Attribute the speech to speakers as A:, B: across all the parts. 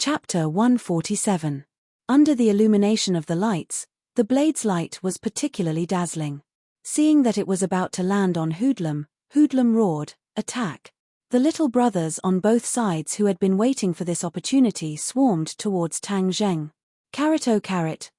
A: Chapter 147. Under the illumination of the lights, the blade's light was particularly dazzling. Seeing that it was about to land on Hoodlum, Hoodlum roared, "Attack!" The little brothers on both sides who had been waiting for this opportunity swarmed towards Tang Zheng. Carrot-o carrot,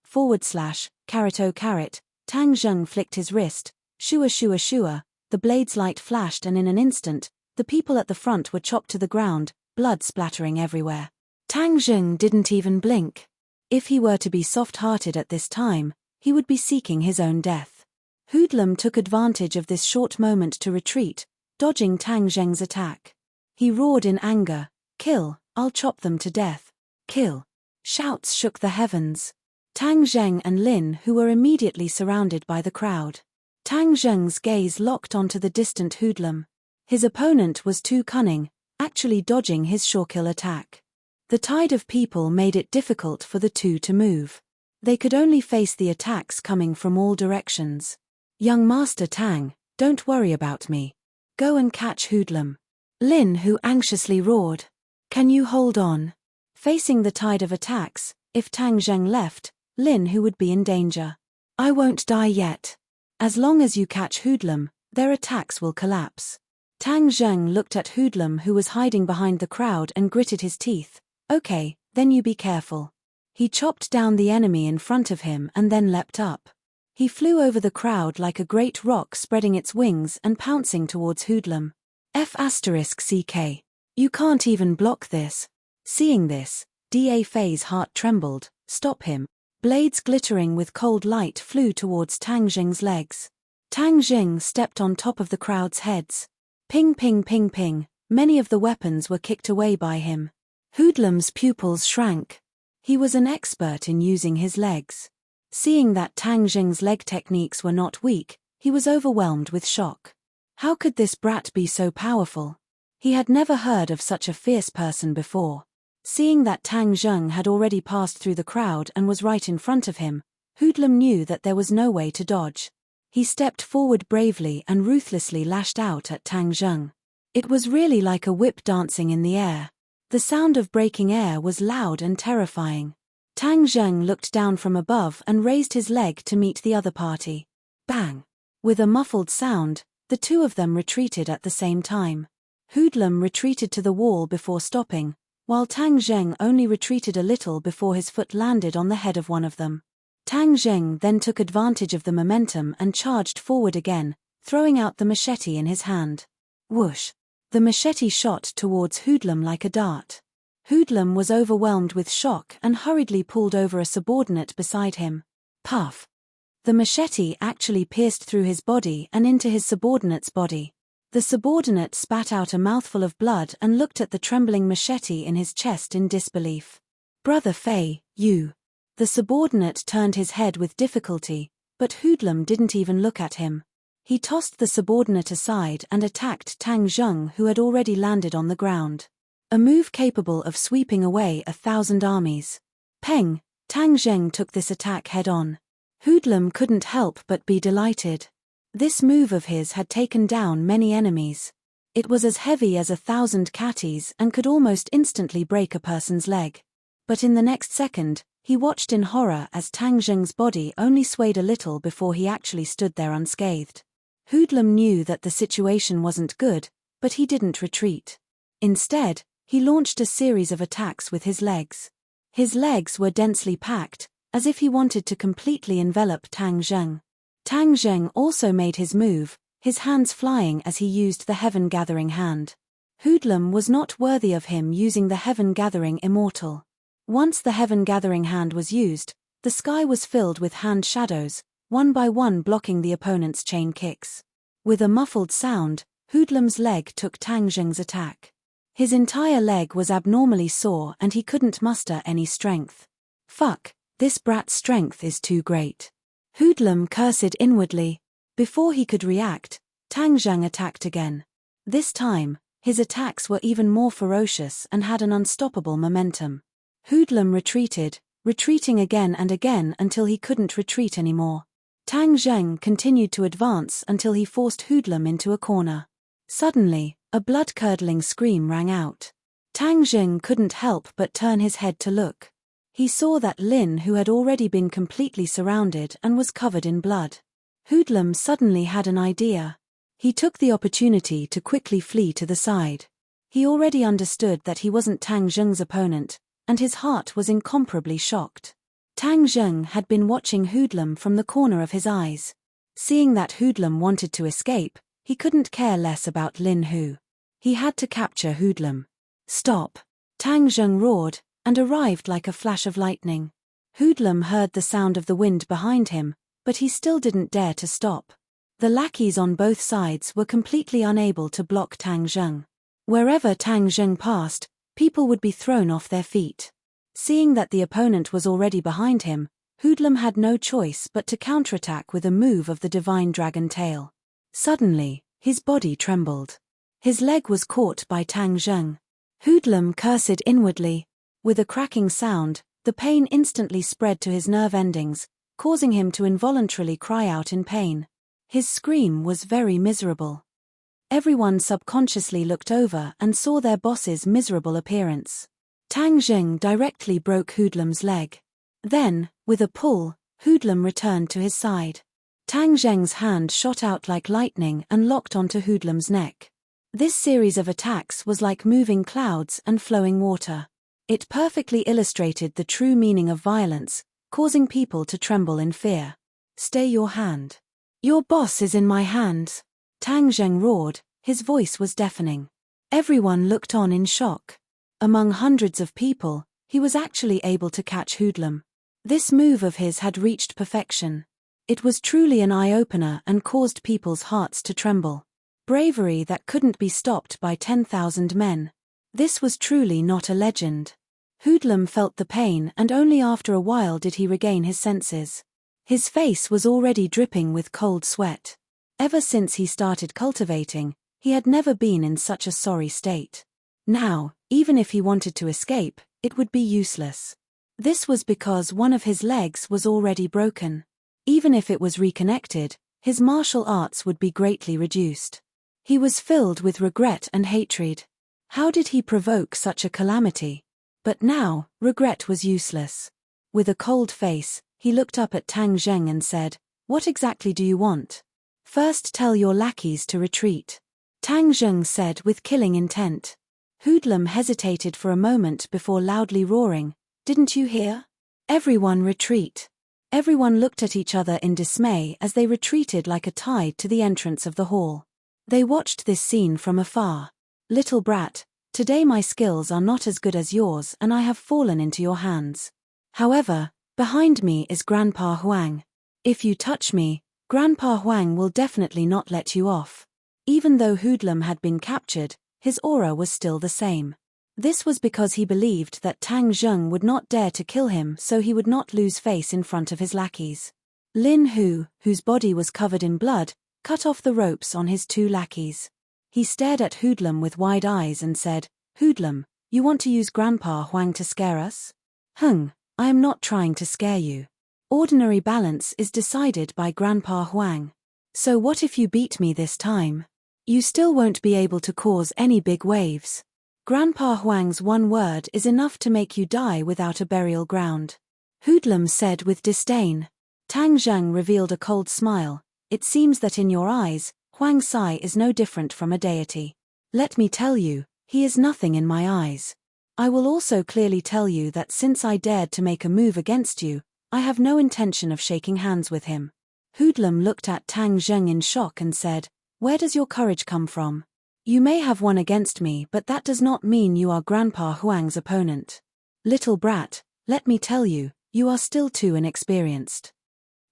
A: carrot-o carrot, Tang Zheng flicked his wrist, shua shua shua, the blade's light flashed and in an instant, the people at the front were chopped to the ground, blood splattering everywhere. Tang Zheng didn't even blink. If he were to be soft-hearted at this time, he would be seeking his own death. Hoodlum took advantage of this short moment to retreat, dodging Tang Zheng's attack. He roared in anger, "Kill, I'll chop them to death. Kill." Shouts shook the heavens. Tang Zheng and Lin, who were immediately surrounded by the crowd. Tang Zheng's gaze locked onto the distant Hoodlum. His opponent was too cunning, actually dodging his shortkill attack. The tide of people made it difficult for the two to move. They could only face the attacks coming from all directions. "Young Master Tang, don't worry about me. Go and catch Hoodlum." Lin, who anxiously roared, "Can you hold on?" Facing the tide of attacks, if Tang Zheng left, Lin who would be in danger. "I won't die yet. As long as you catch Hoodlum, their attacks will collapse." Tang Zheng looked at Hoodlum who was hiding behind the crowd and gritted his teeth. "Okay, then you be careful." He chopped down the enemy in front of him and then leapt up. He flew over the crowd like a great rock, spreading its wings and pouncing towards Hoodlum. F***CK. You can't even block this. Seeing this, Da Fei's heart trembled. "Stop him." Blades glittering with cold light flew towards Tang Zheng's legs. Tang Zheng stepped on top of the crowd's heads. Ping ping ping ping, many of the weapons were kicked away by him. Hoodlum's pupils shrank. He was an expert in using his legs. Seeing that Tang Zheng's leg techniques were not weak, he was overwhelmed with shock. How could this brat be so powerful? He had never heard of such a fierce person before. Seeing that Tang Zheng had already passed through the crowd and was right in front of him, Hoodlum knew that there was no way to dodge. He stepped forward bravely and ruthlessly lashed out at Tang Zheng. It was really like a whip dancing in the air. The sound of breaking air was loud and terrifying. Tang Zheng looked down from above and raised his leg to meet the other party. Bang! With a muffled sound, the two of them retreated at the same time. Hoodlum retreated to the wall before stopping, while Tang Zheng only retreated a little before his foot landed on the head of one of them. Tang Zheng then took advantage of the momentum and charged forward again, throwing out the machete in his hand. Whoosh! The machete shot towards Hoodlum like a dart. Hoodlum was overwhelmed with shock and hurriedly pulled over a subordinate beside him. Puff! The machete actually pierced through his body and into his subordinate's body. The subordinate spat out a mouthful of blood and looked at the trembling machete in his chest in disbelief. "Brother Fei, you." The subordinate turned his head with difficulty, but Hoodlum didn't even look at him. He tossed the subordinate aside and attacked Tang Zheng, who had already landed on the ground. A move capable of sweeping away 1,000 armies. Peng! Tang Zheng took this attack head-on. Hoodlum couldn't help but be delighted. This move of his had taken down many enemies. It was as heavy as 1,000 catties and could almost instantly break a person's leg. But in the next second, he watched in horror as Tang Zheng's body only swayed a little before he actually stood there unscathed. Hoodlum knew that the situation wasn't good, but he didn't retreat. Instead, he launched a series of attacks with his legs. His legs were densely packed, as if he wanted to completely envelop Tang Zheng. Tang Zheng also made his move, his hands flying as he used the Heaven Gathering Hand. Hoodlum was not worthy of him using the Heaven Gathering Immortal. Once the Heaven Gathering Hand was used, the sky was filled with hand shadows, one by one blocking the opponent's chain kicks. With a muffled sound, Hoodlum's leg took Tang Zheng's attack. His entire leg was abnormally sore and he couldn't muster any strength. "Fuck, this brat's strength is too great." Hoodlum cursed inwardly. Before he could react, Tang Zheng attacked again. This time, his attacks were even more ferocious and had an unstoppable momentum. Hoodlum retreated, retreating again and again until he couldn't retreat anymore. Tang Zheng continued to advance until he forced Hoodlum into a corner. Suddenly, a blood-curdling scream rang out. Tang Zheng couldn't help but turn his head to look. He saw that Lin Hu had already been completely surrounded and was covered in blood. Hoodlum suddenly had an idea. He took the opportunity to quickly flee to the side. He already understood that he wasn't Tang Zheng's opponent, and his heart was incomparably shocked. Tang Zheng had been watching Hoodlum from the corner of his eyes. Seeing that Hoodlum wanted to escape, he couldn't care less about Lin Hu. He had to capture Hoodlum. "Stop!" Tang Zheng roared, and arrived like a flash of lightning. Hoodlum heard the sound of the wind behind him, but he still didn't dare to stop. The lackeys on both sides were completely unable to block Tang Zheng. Wherever Tang Zheng passed, people would be thrown off their feet. Seeing that the opponent was already behind him, Hoodlum had no choice but to counterattack with a move of the divine dragon tail. Suddenly, his body trembled. His leg was caught by Tang Zheng. Hoodlum cursed inwardly. With a cracking sound, the pain instantly spread to his nerve endings, causing him to involuntarily cry out in pain. His scream was very miserable. Everyone subconsciously looked over and saw their boss's miserable appearance. Tang Zheng directly broke Hoodlum's leg. Then, with a pull, Hoodlum returned to his side. Tang Zheng's hand shot out like lightning and locked onto Hoodlum's neck. This series of attacks was like moving clouds and flowing water. It perfectly illustrated the true meaning of violence, causing people to tremble in fear. "Stay your hand. Your boss is in my hands," Tang Zheng roared, his voice was deafening. Everyone looked on in shock. Among hundreds of people, he was actually able to catch Hoodlum. This move of his had reached perfection. It was truly an eye-opener and caused people's hearts to tremble. Bravery that couldn't be stopped by 10,000 men. This was truly not a legend. Hoodlum felt the pain, and only after a while did he regain his senses. His face was already dripping with cold sweat. Ever since he started cultivating, he had never been in such a sorry state. Now, even if he wanted to escape, it would be useless. This was because one of his legs was already broken. Even if it was reconnected, his martial arts would be greatly reduced. He was filled with regret and hatred. How did he provoke such a calamity? But now, regret was useless. With a cold face, he looked up at Tang Zheng and said, "What exactly do you want?" "First tell your lackeys to retreat," Tang Zheng said with killing intent. Hoodlum hesitated for a moment before loudly roaring, "Didn't you hear? Everyone retreat." Everyone looked at each other in dismay as they retreated like a tide to the entrance of the hall. They watched this scene from afar. "Little brat, today my skills are not as good as yours and I have fallen into your hands. However, behind me is Grandpa Huang. If you touch me, Grandpa Huang will definitely not let you off." Even though Hoodlum had been captured, his aura was still the same. This was because he believed that Tang Zheng would not dare to kill him, so he would not lose face in front of his lackeys. Lin Hu, whose body was covered in blood, cut off the ropes on his two lackeys. He stared at Hoodlum with wide eyes and said, "Hoodlum, you want to use Grandpa Huang to scare us?" I am not trying to scare you. Ordinary balance is decided by Grandpa Huang. So what if you beat me this time? You still won't be able to cause any big waves. Grandpa Huang's one word is enough to make you die without a burial ground," Hoodlum said with disdain. Tang Zheng revealed a cold smile. "It seems that in your eyes, Huang Sai is no different from a deity. Let me tell you, he is nothing in my eyes. I will also clearly tell you that since I dared to make a move against you, I have no intention of shaking hands with him." Hoodlum looked at Tang Zheng in shock and said, "Where does your courage come from? You may have won against me, but that does not mean you are Grandpa Huang's opponent. Little brat, let me tell you, you are still too inexperienced.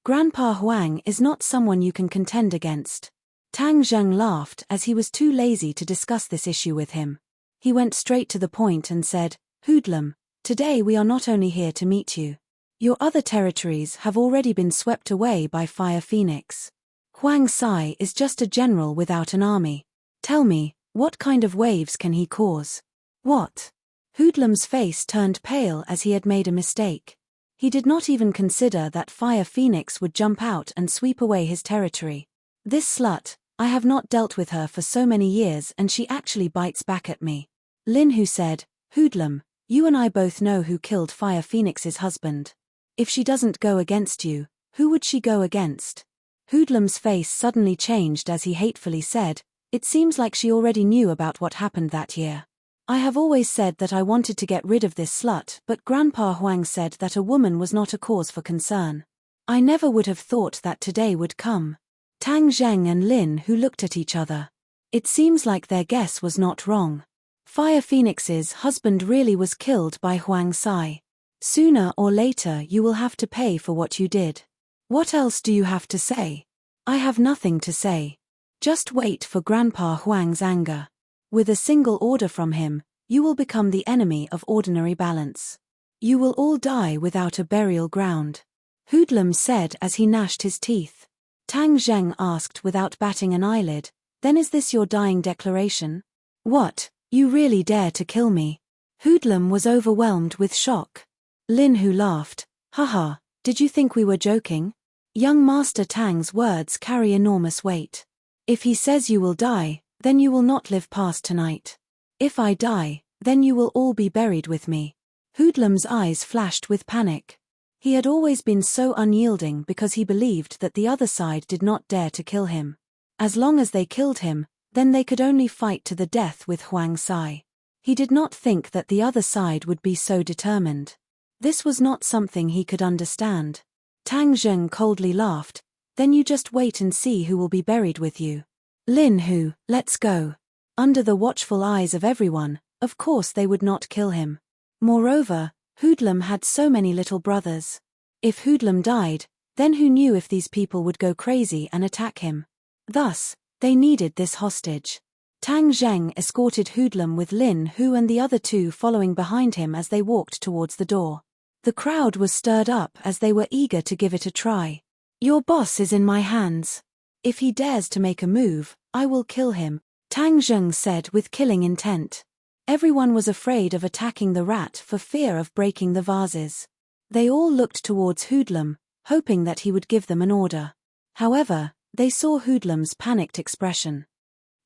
A: Grandpa Huang is not someone you can contend against." Tang Zheng laughed as he was too lazy to discuss this issue with him. He went straight to the point and said, "Hoodlum, today we are not only here to meet you. Your other territories have already been swept away by Fire Phoenix. Huang Sai is just a general without an army. Tell me, what kind of waves can he cause?" "What?" Hoodlum's face turned pale as he had made a mistake. He did not even consider that Fire Phoenix would jump out and sweep away his territory. "This slut, I have not dealt with her for so many years and she actually bites back at me." Lin Hu said, Hoodlum, you and I both know who killed Fire Phoenix's husband. If she doesn't go against you, who would she go against? Hoodlum's face suddenly changed as he hatefully said, it seems like she already knew about what happened that year. I have always said that I wanted to get rid of this slut, but Grandpa Huang said that a woman was not a cause for concern. I never would have thought that today would come. Tang Zheng and Lin Hu looked at each other. It seems like their guess was not wrong. Fire Phoenix's husband really was killed by Huang Sai. Sooner or later you will have to pay for what you did. What else do you have to say? I have nothing to say. Just wait for Grandpa Huang's anger. With a single order from him, you will become the enemy of ordinary balance. You will all die without a burial ground. Hoodlum said as he gnashed his teeth. Tang Zheng asked without batting an eyelid, then is this your dying declaration? What, you really dare to kill me? Hoodlum was overwhelmed with shock. Lin Hu laughed, haha, did you think we were joking? Young Master Tang's words carry enormous weight. If he says you will die, then you will not live past tonight. If I die, then you will all be buried with me. Hoodlum's eyes flashed with panic. He had always been so unyielding because he believed that the other side did not dare to kill him. As long as they killed him, then they could only fight to the death with Huang Sai. He did not think that the other side would be so determined. This was not something he could understand. Tang Zheng coldly laughed, then you just wait and see who will be buried with you. Lin Hu, let's go. Under the watchful eyes of everyone, of course they would not kill him. Moreover, Hoodlum had so many little brothers. If Hoodlum died, then who knew if these people would go crazy and attack him? Thus, they needed this hostage. Tang Zheng escorted Hoodlum with Lin Hu and the other two following behind him as they walked towards the door. The crowd was stirred up as they were eager to give it a try. Your boss is in my hands. If he dares to make a move, I will kill him, Tang Zheng said with killing intent. Everyone was afraid of attacking the rat for fear of breaking the vases. They all looked towards Hoodlum, hoping that he would give them an order. However, they saw Hoodlum's panicked expression.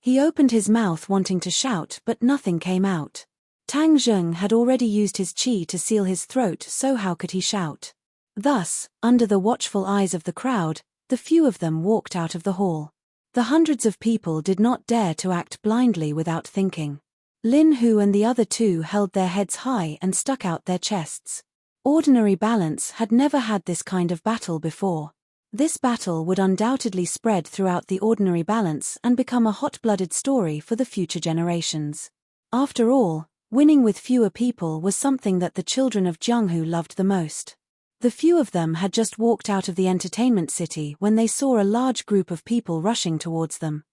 A: He opened his mouth wanting to shout but nothing came out. Tang Zheng had already used his qi to seal his throat, so how could he shout? Thus, under the watchful eyes of the crowd, the few of them walked out of the hall. The hundreds of people did not dare to act blindly without thinking. Lin Hu and the other two held their heads high and stuck out their chests. Ordinary balance had never had this kind of battle before. This battle would undoubtedly spread throughout the ordinary balance and become a hot-blooded story for the future generations. After all, winning with fewer people was something that the children of Jianghu loved the most. The few of them had just walked out of the entertainment city when they saw a large group of people rushing towards them.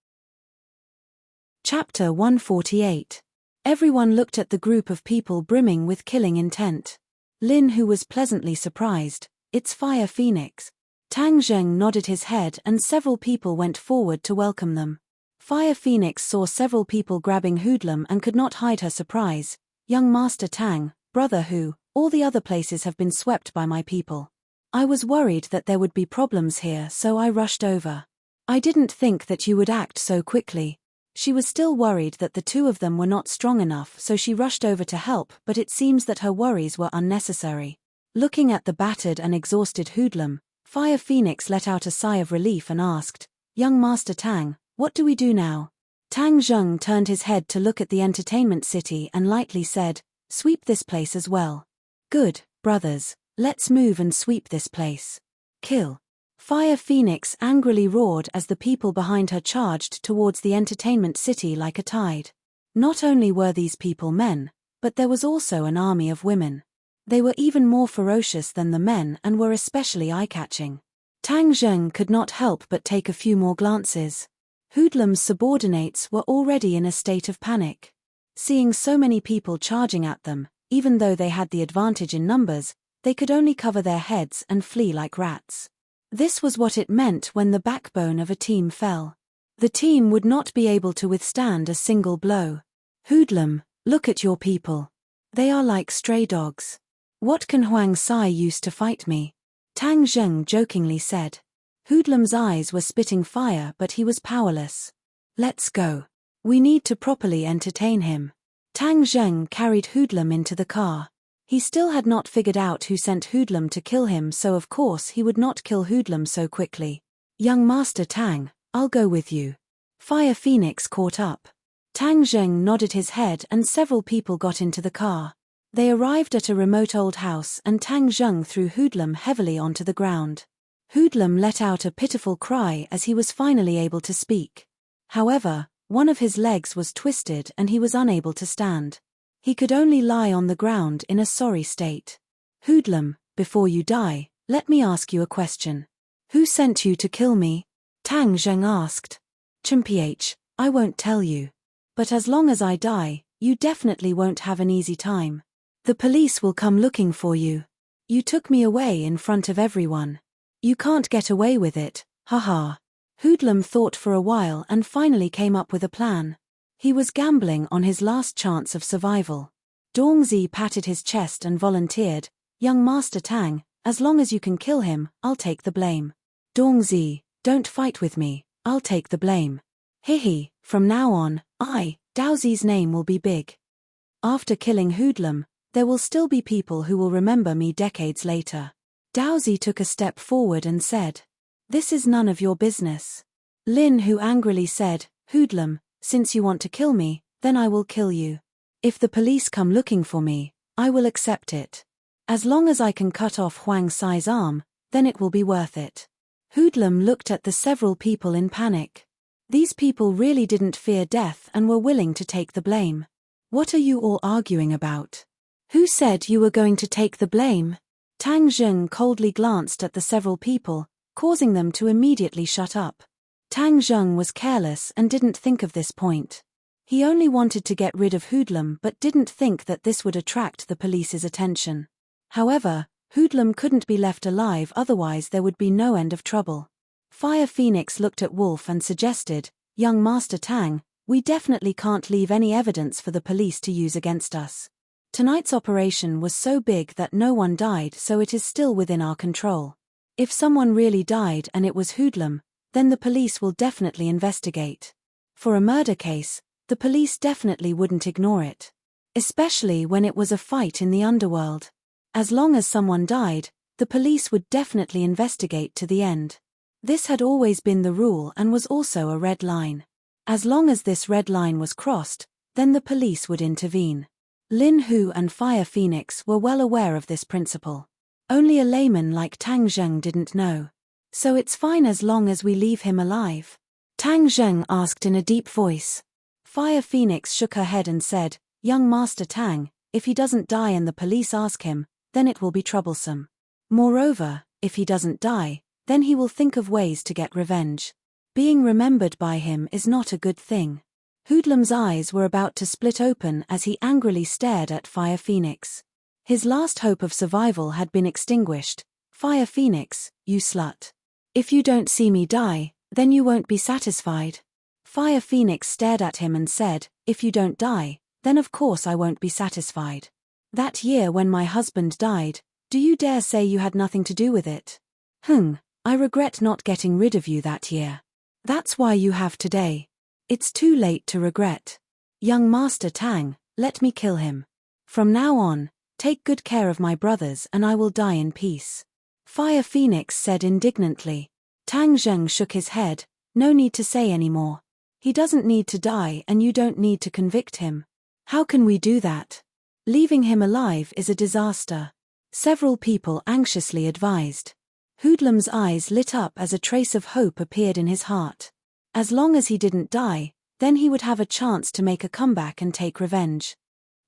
A: Chapter 148. Everyone looked at the group of people brimming with killing intent. Lin Hu was pleasantly surprised, it's Fire Phoenix. Tang Zheng nodded his head and several people went forward to welcome them. Fire Phoenix saw several people grabbing Hoodlum and could not hide her surprise. Young Master Tang, Brother Hu, all the other places have been swept by my people. I was worried that there would be problems here, so I rushed over. I didn't think that you would act so quickly. She was still worried that the two of them were not strong enough, so she rushed over to help, but it seems that her worries were unnecessary. Looking at the battered and exhausted Hoodlum, Fire Phoenix let out a sigh of relief and asked, Young Master Tang, what do we do now? Tang Zheng turned his head to look at the entertainment city and lightly said, sweep this place as well. Good, brothers, let's move and sweep this place. Kill. Fire Phoenix angrily roared as the people behind her charged towards the entertainment city like a tide. Not only were these people men, but there was also an army of women. They were even more ferocious than the men and were especially eye-catching. Tang Zheng could not help but take a few more glances. Hoodlum's subordinates were already in a state of panic. Seeing so many people charging at them, even though they had the advantage in numbers, they could only cover their heads and flee like rats. This was what it meant when the backbone of a team fell. The team would not be able to withstand a single blow. Hoodlum, look at your people. They are like stray dogs. What can Huang Sai use to fight me? Tang Zheng jokingly said. Hoodlum's eyes were spitting fire but he was powerless. Let's go. We need to properly entertain him. Tang Zheng carried Hoodlum into the car. He still had not figured out who sent Hoodlum to kill him, so of course he would not kill Hoodlum so quickly. Young Master Tang, I'll go with you. Fire Phoenix caught up. Tang Zheng nodded his head and several people got into the car. They arrived at a remote old house and Tang Zheng threw Hoodlum heavily onto the ground. Hoodlum let out a pitiful cry as he was finally able to speak. However, one of his legs was twisted and he was unable to stand. He could only lie on the ground in a sorry state. Hoodlum, before you die, let me ask you a question. Who sent you to kill me? Tang Zheng asked. Chimph, I won't tell you. But as long as I die, you definitely won't have an easy time. The police will come looking for you. You took me away in front of everyone. You can't get away with it, haha. Hoodlum thought for a while and finally came up with a plan. He was gambling on his last chance of survival. Dongzi patted his chest and volunteered, Young Master Tang, as long as you can kill him, I'll take the blame. Dongzi, don't fight with me, I'll take the blame. Hihi, from now on, Daozi's name will be big. After killing Hoodlum, there will still be people who will remember me decades later. Daozi took a step forward and said, This is none of your business. Lin Hu angrily said, Hoodlum, since you want to kill me, then I will kill you. If the police come looking for me, I will accept it. As long as I can cut off Huang Sai's arm, then it will be worth it. Hoodlum looked at the several people in panic. These people really didn't fear death and were willing to take the blame. What are you all arguing about? Who said you were going to take the blame? Tang Zheng coldly glanced at the several people, causing them to immediately shut up. Tang Zheng was careless and didn't think of this point. He only wanted to get rid of Hoodlum but didn't think that this would attract the police's attention. However, Hoodlum couldn't be left alive, otherwise there would be no end of trouble. Fire Phoenix looked at Wolf and suggested, Young Master Tang, we definitely can't leave any evidence for the police to use against us. Tonight's operation was so big that no one died, so it is still within our control. If someone really died and it was Hoodlum, then the police will definitely investigate. For a murder case, the police definitely wouldn't ignore it. Especially when it was a fight in the underworld. As long as someone died, the police would definitely investigate to the end. This had always been the rule and was also a red line. As long as this red line was crossed, then the police would intervene. Lin Hu and Fire Phoenix were well aware of this principle. Only a layman like Tang Zheng didn't know. So it's fine as long as we leave him alive? Tang Zheng asked in a deep voice. Fire Phoenix shook her head and said, Young Master Tang, if he doesn't die and the police ask him, then it will be troublesome. Moreover, if he doesn't die, then he will think of ways to get revenge. Being remembered by him is not a good thing. Hoodlum's eyes were about to split open as he angrily stared at Fire Phoenix. His last hope of survival had been extinguished. Fire Phoenix, you slut. If you don't see me die, then you won't be satisfied. Fire Phoenix stared at him and said, If you don't die, then of course I won't be satisfied. That year when my husband died, do you dare say you had nothing to do with it? I regret not getting rid of you that year. That's why you have today. It's too late to regret. Young Master Tang, let me kill him. From now on, take good care of my brothers and I will die in peace. Fire Phoenix said indignantly. Tang Zheng shook his head, no need to say any more. He doesn't need to die and you don't need to convict him. How can we do that? Leaving him alive is a disaster. Several people anxiously advised. Hoodlum's eyes lit up as a trace of hope appeared in his heart. As long as he didn't die, then he would have a chance to make a comeback and take revenge.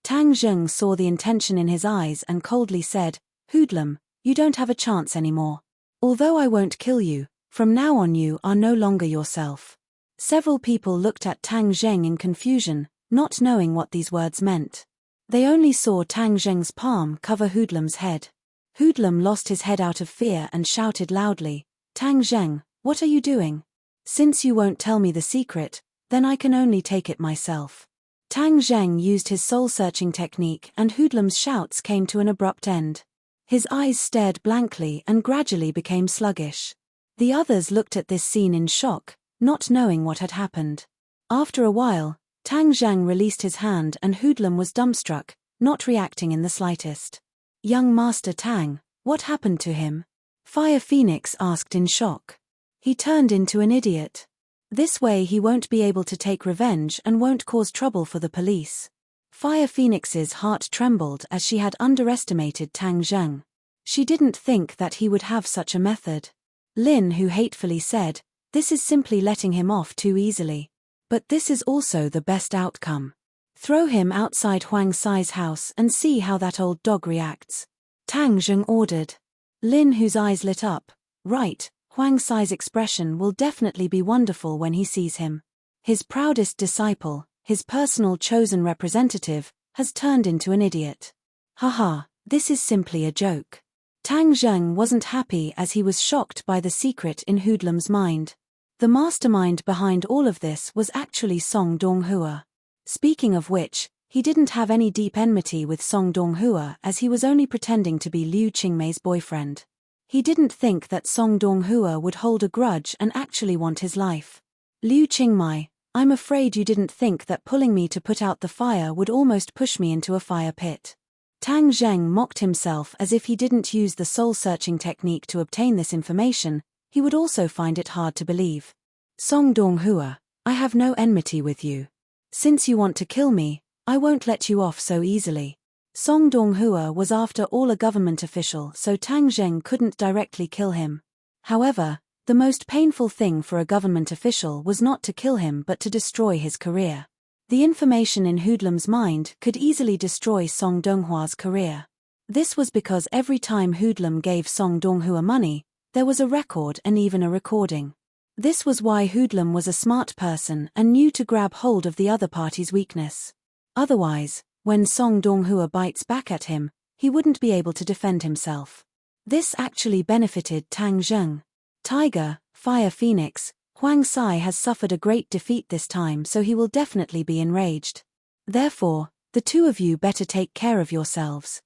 A: Tang Zheng saw the intention in his eyes and coldly said, Hoodlum, you don't have a chance anymore. Although I won't kill you, from now on you are no longer yourself. Several people looked at Tang Zheng in confusion, not knowing what these words meant. They only saw Tang Zheng's palm cover Hoodlum's head. Hoodlum lost his head out of fear and shouted loudly, Tang Zheng, what are you doing? Since you won't tell me the secret, then I can only take it myself. Tang Zheng used his soul-searching technique and Hoodlum's shouts came to an abrupt end. His eyes stared blankly and gradually became sluggish. The others looked at this scene in shock, not knowing what had happened. After a while, Tang Zheng released his hand and Hoodlum was dumbstruck, not reacting in the slightest. Young Master Tang, what happened to him? Fire Phoenix asked in shock. He turned into an idiot. This way he won't be able to take revenge and won't cause trouble for the police. Fire Phoenix's heart trembled as she had underestimated Tang Zheng. She didn't think that he would have such a method. Lin, who hatefully said, "This is simply letting him off too easily. But this is also the best outcome. Throw him outside Huang Sai's house and see how that old dog reacts." Tang Zheng ordered. Lin, whose eyes lit up, "Right, Huang Sai's expression will definitely be wonderful when he sees him. His proudest disciple, his personal chosen representative, has turned into an idiot. Haha, this is simply a joke." Tang Zheng wasn't happy as he was shocked by the secret in Hoodlum's mind. The mastermind behind all of this was actually Song Donghua. Speaking of which, he didn't have any deep enmity with Song Donghua as he was only pretending to be Liu Qingmei's boyfriend. He didn't think that Song Donghua would hold a grudge and actually want his life. "Liu Qingmei, I'm afraid you didn't think that pulling me to put out the fire would almost push me into a fire pit." Tang Zheng mocked himself as if he didn't use the soul-searching technique to obtain this information, he would also find it hard to believe. "Song Donghua, I have no enmity with you. Since you want to kill me, I won't let you off so easily." Song Donghua was after all a government official, so Tang Zheng couldn't directly kill him. However, the most painful thing for a government official was not to kill him but to destroy his career. The information in Hoodlum's mind could easily destroy Song Donghua's career. This was because every time Hoodlum gave Song Donghua money, there was a record and even a recording. This was why Hoodlum was a smart person and knew to grab hold of the other party's weakness. Otherwise, when Song Donghua bites back at him, he wouldn't be able to defend himself. This actually benefited Tang Zheng. "Tiger, Fire Phoenix, Huang Sai has suffered a great defeat this time, so he will definitely be enraged. Therefore, the two of you better take care of yourselves.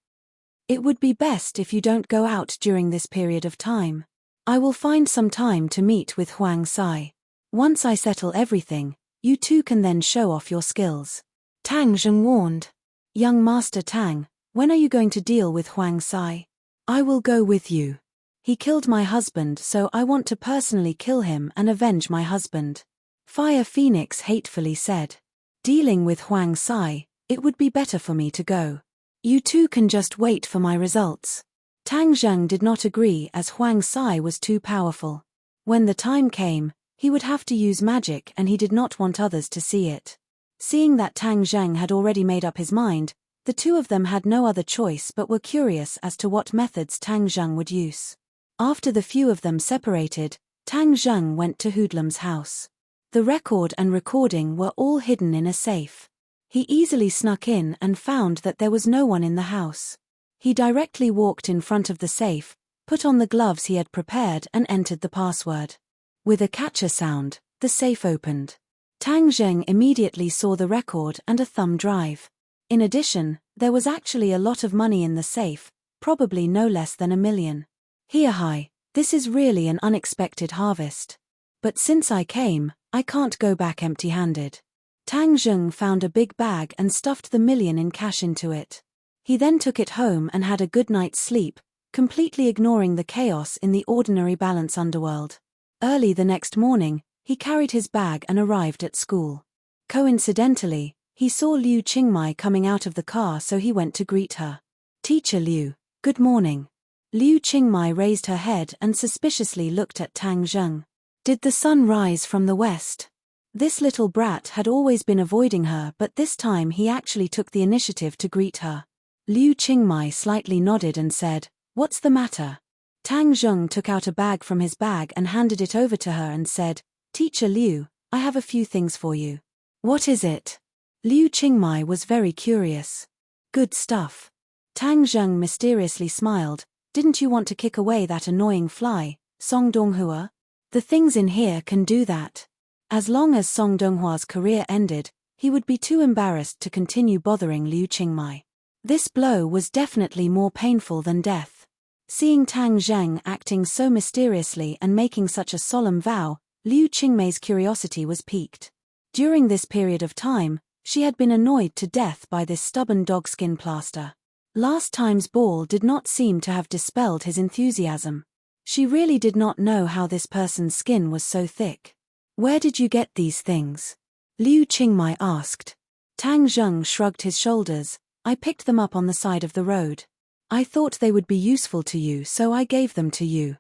A: It would be best if you don't go out during this period of time. I will find some time to meet with Huang Sai. Once I settle everything, you two can then show off your skills." Tang Zheng warned. "Young Master Tang, when are you going to deal with Huang Sai? I will go with you. He killed my husband, so I want to personally kill him and avenge my husband." Fire Phoenix hatefully said. "Dealing with Huang Sai, it would be better for me to go. You two can just wait for my results." Tang Zheng did not agree as Huang Sai was too powerful. When the time came, he would have to use magic and he did not want others to see it. Seeing that Tang Zheng had already made up his mind, the two of them had no other choice but were curious as to what methods Tang Zheng would use. After the few of them separated, Tang Zheng went to Hoodlum's house. The record and recording were all hidden in a safe. He easily snuck in and found that there was no one in the house. He directly walked in front of the safe, put on the gloves he had prepared and entered the password. With a catcher sound, the safe opened. Tang Zheng immediately saw the record and a thumb drive. In addition, there was actually a lot of money in the safe, probably no less than 1 million. "Here, hi, this is really an unexpected harvest. But since I came, I can't go back empty-handed." Tang Zheng found a big bag and stuffed the 1 million in cash into it. He then took it home and had a good night's sleep, completely ignoring the chaos in the ordinary balance underworld. Early the next morning, he carried his bag and arrived at school. Coincidentally, he saw Liu Qingmei coming out of the car, so he went to greet her. "Teacher Liu, good morning." Liu Qingmei raised her head and suspiciously looked at Tang Zheng. Did the sun rise from the west? This little brat had always been avoiding her, but this time he actually took the initiative to greet her. Liu Qingmei slightly nodded and said, "What's the matter?" Tang Zheng took out a bag from his bag and handed it over to her and said, "Teacher Liu, I have a few things for you." "What is it?" Liu Qingmei was very curious. "Good stuff." Tang Zheng mysteriously smiled. "Didn't you want to kick away that annoying fly, Song Donghua? The things in here can do that." As long as Song Donghua's career ended, he would be too embarrassed to continue bothering Liu Qingmei. This blow was definitely more painful than death. Seeing Tang Zheng acting so mysteriously and making such a solemn vow, Liu Qingmei's curiosity was piqued. During this period of time, She had been annoyed to death by this stubborn dogskin plaster. Last time's ball did not seem to have dispelled his enthusiasm. She really did not know how this person's skin was so thick. "Where did you get these things?" Liu Qingmai asked. Tang Zheng shrugged his shoulders. "I picked them up on the side of the road. I thought they would be useful to you, so I gave them to you."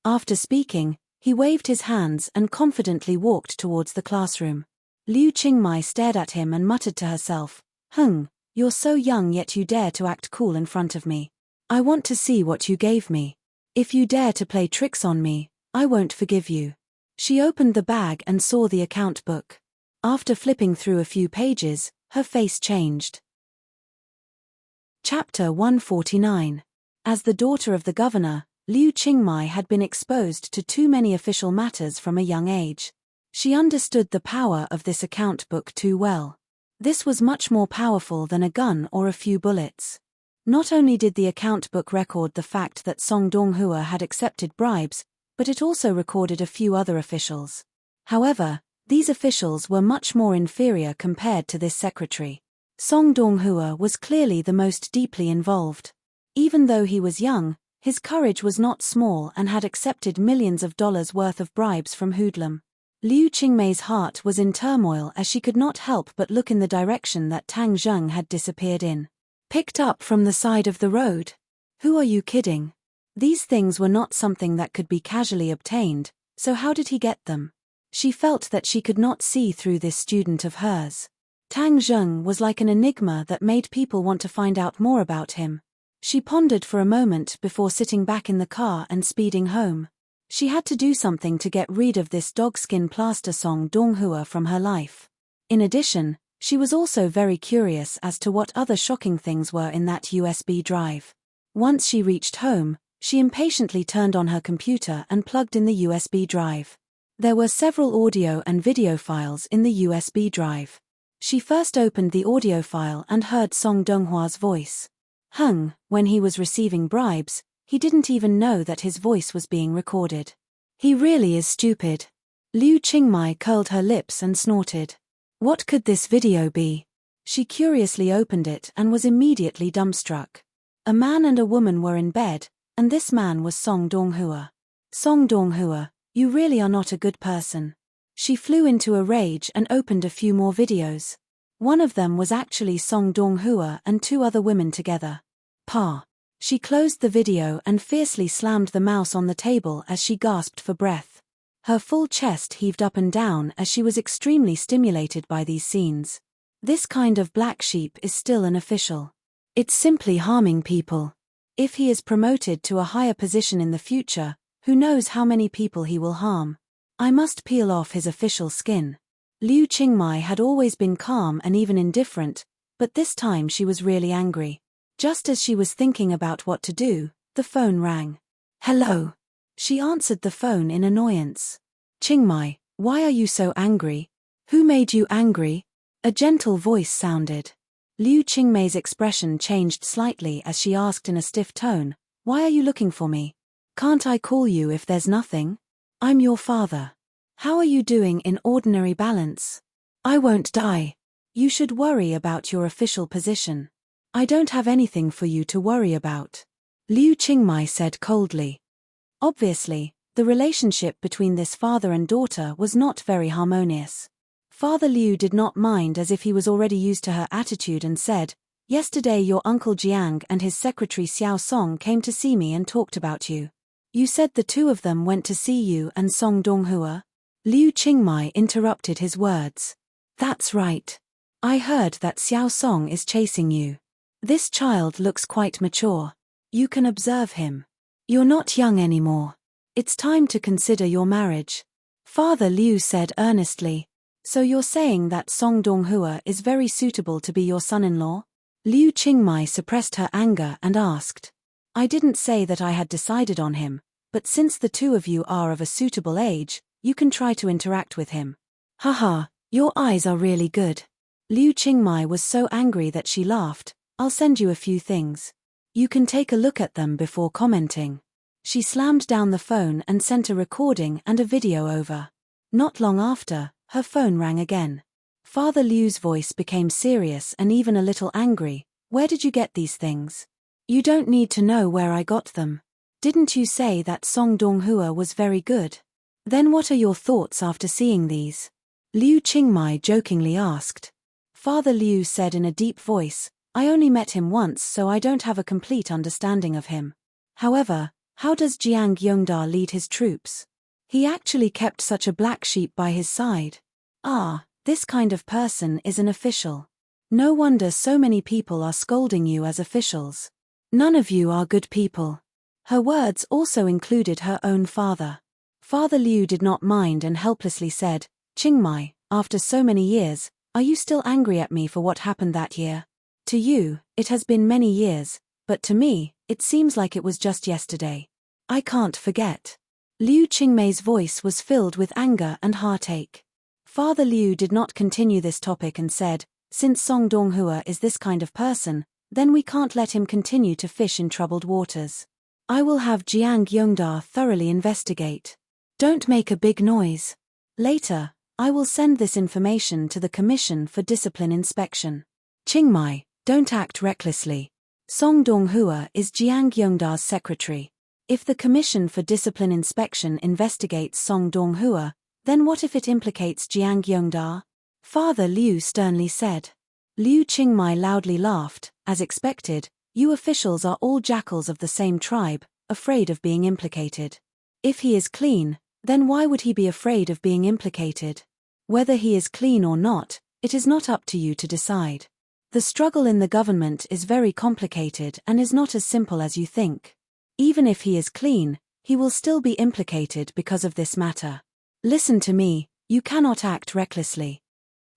A: After speaking, he waved his hands and confidently walked towards the classroom. Liu Qingmai stared at him and muttered to herself, "You're so young yet you dare to act cool in front of me. I want to see what you gave me. If you dare to play tricks on me, I won't forgive you." She opened the bag and saw the account book. After flipping through a few pages, her face changed. Chapter 149. As the daughter of the governor, Liu Qingmai had been exposed to too many official matters from a young age. She understood the power of this account book too well. This was much more powerful than a gun or a few bullets. Not only did the account book record the fact that Song Donghua had accepted bribes, but it also recorded a few other officials. However, these officials were much more inferior compared to this secretary. Song Donghua was clearly the most deeply involved. Even though he was young, his courage was not small and had accepted millions of dollars worth of bribes from hoodlum. Liu Qingmei's heart was in turmoil as she could not help but look in the direction that Tang Zheng had disappeared in. "Picked up from the side of the road? Who are you kidding? These things were not something that could be casually obtained, so how did he get them?" She felt that she could not see through this student of hers. Tang Zheng was like an enigma that made people want to find out more about him. She pondered for a moment before sitting back in the car and speeding home. She had to do something to get rid of this dogskin plaster Song Donghua from her life. In addition, she was also very curious as to what other shocking things were in that USB drive. Once she reached home, she impatiently turned on her computer and plugged in the USB drive. There were several audio and video files in the USB drive. She first opened the audio file and heard Song Donghua's voice. When he was receiving bribes, he didn't even know that his voice was being recorded. He really is stupid. Liu Qingmai curled her lips and snorted. What could this video be? She curiously opened it and was immediately dumbstruck. A man and a woman were in bed, and this man was Song Donghua. "Song Donghua, you really are not a good person." She flew into a rage and opened a few more videos. One of them was actually Song Donghua and two other women together. "Pa." She closed the video and fiercely slammed the mouse on the table as she gasped for breath. Her full chest heaved up and down as she was extremely stimulated by these scenes. This kind of black sheep is still an official. It's simply harming people. If he is promoted to a higher position in the future, who knows how many people he will harm. I must peel off his official skin. Liu Qingmai had always been calm and even indifferent, but this time she was really angry. Just as she was thinking about what to do, the phone rang. "Hello." She answered the phone in annoyance. "Qingmai, why are you so angry? Who made you angry?" A gentle voice sounded. Liu Qingmei's expression changed slightly as she asked in a stiff tone, "Why are you looking for me? Can't I call you if there's nothing? I'm your father. How are you doing in ordinary balance? I won't die. You should worry about your official position. I don't have anything for you to worry about," Liu Qingmai said coldly. Obviously, the relationship between this father and daughter was not very harmonious. Father Liu did not mind as if he was already used to her attitude and said, "Yesterday your uncle Jiang and his secretary Xiao Song came to see me and talked about you. You said the two of them went to see you and Song Donghua?" Liu Qingmai interrupted his words. "That's right. I heard that Xiao Song is chasing you. This child looks quite mature. You can observe him. You're not young anymore. It's time to consider your marriage," Father Liu said earnestly. "So you're saying that Song Donghua is very suitable to be your son-in-law?" Liu Qingmai suppressed her anger and asked. "I didn't say that I had decided on him, but since the two of you are of a suitable age, you can try to interact with him." "Haha, your eyes are really good." Liu Qingmai was so angry that she laughed. "I'll send you a few things. You can take a look at them before commenting." She slammed down the phone and sent a recording and a video over. Not long after, her phone rang again. Father Liu's voice became serious and even a little angry. Where did you get these things? You don't need to know where I got them. Didn't you say that Song Donghua was very good? Then what are your thoughts after seeing these? Liu Qingmai jokingly asked. Father Liu said in a deep voice, I only met him once, so I don't have a complete understanding of him. However, how does Jiang Yongda lead his troops? He actually kept such a black sheep by his side. Ah, this kind of person is an official. No wonder so many people are scolding you as officials. None of you are good people. Her words also included her own father. Father Liu did not mind and helplessly said, Qingmai, after so many years, are you still angry at me for what happened that year? To you, it has been many years, but to me, it seems like it was just yesterday. I can't forget. Liu Qingmei's voice was filled with anger and heartache. Father Liu did not continue this topic and said, since Song Donghua is this kind of person, then we can't let him continue to fish in troubled waters. I will have Jiang Yongda thoroughly investigate. Don't make a big noise. Later, I will send this information to the Commission for Discipline Inspection. Qingmai, don't act recklessly. Song Donghua is Jiang Yongda's secretary. If the Commission for Discipline Inspection investigates Song Donghua, then what if it implicates Jiang Yongda? Father Liu sternly said. Liu Qingmai loudly laughed. As expected, you officials are all jackals of the same tribe, afraid of being implicated. If he is clean, then why would he be afraid of being implicated? Whether he is clean or not, it is not up to you to decide. The struggle in the government is very complicated and is not as simple as you think. Even if he is clean, he will still be implicated because of this matter. Listen to me, you cannot act recklessly.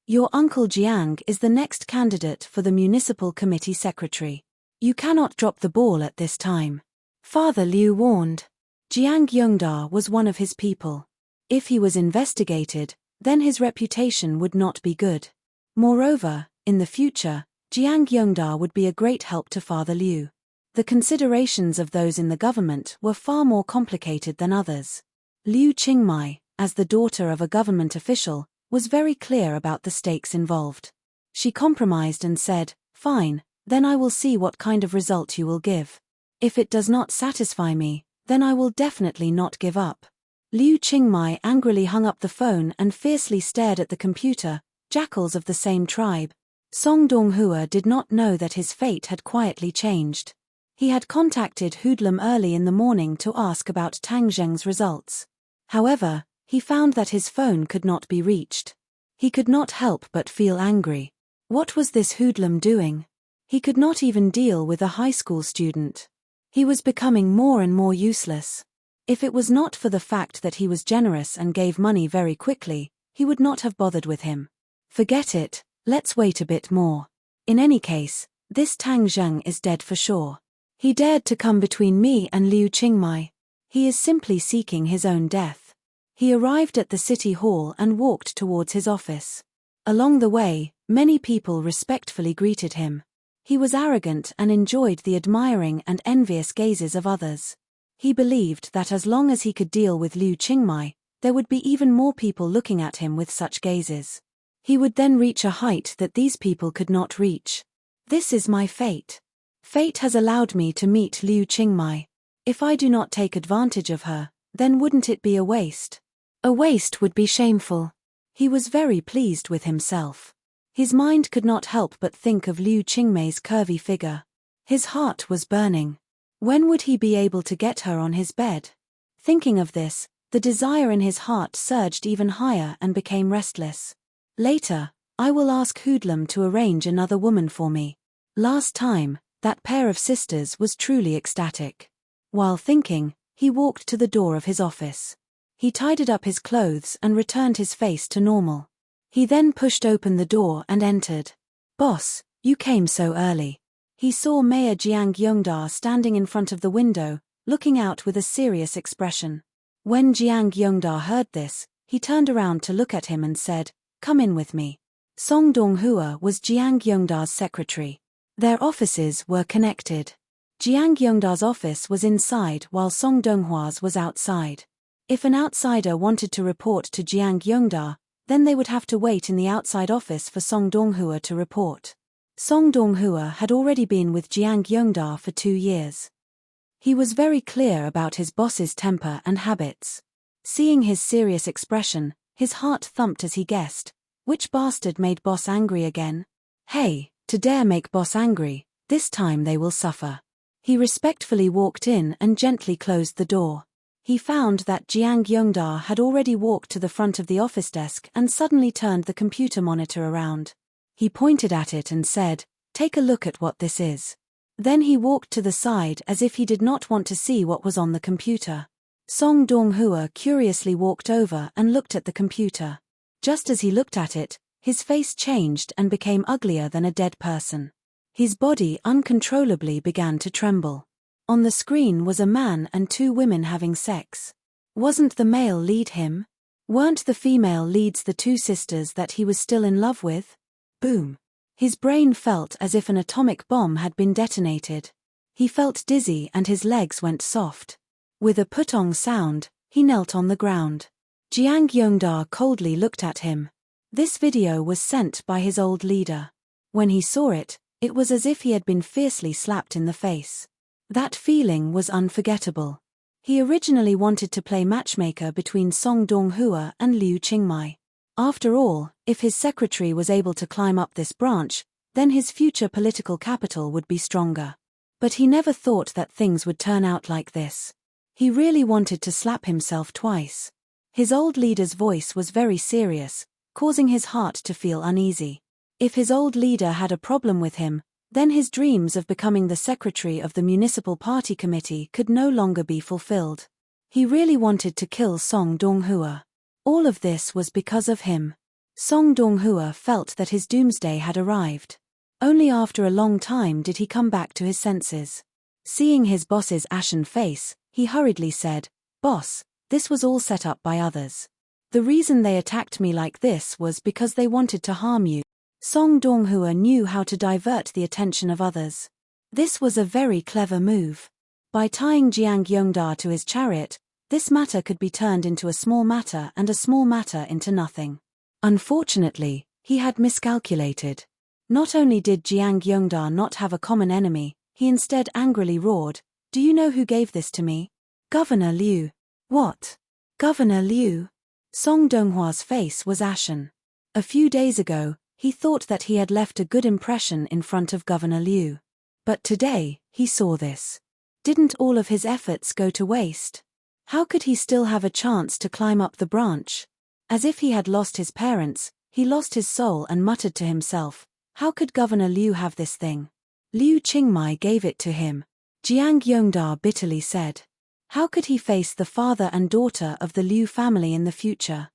A: Your uncle Jiang is the next candidate for the municipal committee secretary. You cannot drop the ball at this time. Father Liu warned. Jiang Yongda was one of his people. If he was investigated, then his reputation would not be good. Moreover, in the future, Jiang Yongda would be a great help to Father Liu. The considerations of those in the government were far more complicated than others. Liu Qingmai, as the daughter of a government official, was very clear about the stakes involved. She compromised and said, fine, then I will see what kind of result you will give. If it does not satisfy me, then I will definitely not give up. Liu Qingmai angrily hung up the phone and fiercely stared at the computer, jackals of the same tribe. Song Donghua did not know that his fate had quietly changed. He had contacted Hoodlum early in the morning to ask about Tang Zheng's results. However, he found that his phone could not be reached. He could not help but feel angry. What was this hoodlum doing? He could not even deal with a high school student. He was becoming more and more useless. If it was not for the fact that he was generous and gave money very quickly, he would not have bothered with him. Forget it, let's wait a bit more. In any case, this Tang Zheng is dead for sure. He dared to come between me and Liu Qingmai. He is simply seeking his own death. He arrived at the city hall and walked towards his office. Along the way, many people respectfully greeted him. He was arrogant and enjoyed the admiring and envious gazes of others. He believed that as long as he could deal with Liu Qingmai, there would be even more people looking at him with such gazes. He would then reach a height that these people could not reach. This is my fate. Fate has allowed me to meet Liu Qingmai. If I do not take advantage of her, then wouldn't it be a waste? A waste would be shameful. He was very pleased with himself. His mind could not help but think of Liu Qingmei's curvy figure. His heart was burning. When would he be able to get her on his bed? Thinking of this, the desire in his heart surged even higher and became restless. Later, I will ask Hoodlum to arrange another woman for me. Last time, that pair of sisters was truly ecstatic. While thinking, he walked to the door of his office. He tidied up his clothes and returned his face to normal. He then pushed open the door and entered. Boss, you came so early. He saw Mayor Jiang Yongda standing in front of the window, looking out with a serious expression. When Jiang Yongda heard this, he turned around to look at him and said, "Come in with me." Song Donghua was Jiang Yongda's secretary. Their offices were connected. Jiang Yongda's office was inside while Song Donghua's was outside. If an outsider wanted to report to Jiang Yongda, Then they would have to wait in the outside office for Song Donghua to report. Song Donghua had already been with Jiang Yongda for 2 years. He was very clear about his boss's temper and habits. Seeing his serious expression, his heart thumped as he guessed, which bastard made boss angry again? Hey, to dare make boss angry, this time they will suffer. He respectfully walked in and gently closed the door. He found that Jiang Yongda had already walked to the front of the office desk and suddenly turned the computer monitor around. He pointed at it and said, "Take a look at what this is." Then he walked to the side as if he did not want to see what was on the computer. Song Donghua curiously walked over and looked at the computer. Just as he looked at it, his face changed and became uglier than a dead person. His body uncontrollably began to tremble. On the screen was a man and 2 women having sex. Wasn't the male lead him? Weren't the female leads the 2 sisters that he was still in love with? Boom. His brain felt as if an atomic bomb had been detonated. He felt dizzy and his legs went soft. With a putong sound, he knelt on the ground. Jiang Yongda coldly looked at him. This video was sent by his old leader. When he saw it, it was as if he had been fiercely slapped in the face. That feeling was unforgettable. He originally wanted to play matchmaker between Song Donghua and Liu Qingmai. After all, if his secretary was able to climb up this branch, then his future political capital would be stronger. But he never thought that things would turn out like this. He really wanted to slap himself twice. His old leader's voice was very serious, causing his heart to feel uneasy. If his old leader had a problem with him, then his dreams of becoming the secretary of the municipal party committee could no longer be fulfilled. He really wanted to kill Song Donghua. All of this was because of him. Song Donghua felt that his doomsday had arrived. Only after a long time did he come back to his senses. Seeing his boss's ashen face, he hurriedly said, "Boss, this was all set up by others. The reason they attacked me like this was because they wanted to harm you." Song Donghua knew how to divert the attention of others. This was a very clever move. By tying Jiang Yongda to his chariot, this matter could be turned into a small matter and a small matter into nothing. Unfortunately, he had miscalculated. Not only did Jiang Yongda not have a common enemy, he instead angrily roared, "Do you know who gave this to me? Governor Liu." "What? Governor Liu?" Song Donghua's face was ashen. A few days ago, he thought that he had left a good impression in front of Governor Liu. But today, he saw this. Didn't all of his efforts go to waste? How could he still have a chance to climb up the branch? As if he had lost his parents, he lost his soul and muttered to himself, "How could Governor Liu have this thing? Liu Qingmai gave it to him." Jiang Yongda bitterly said. How could he face the father and daughter of the Liu family in the future?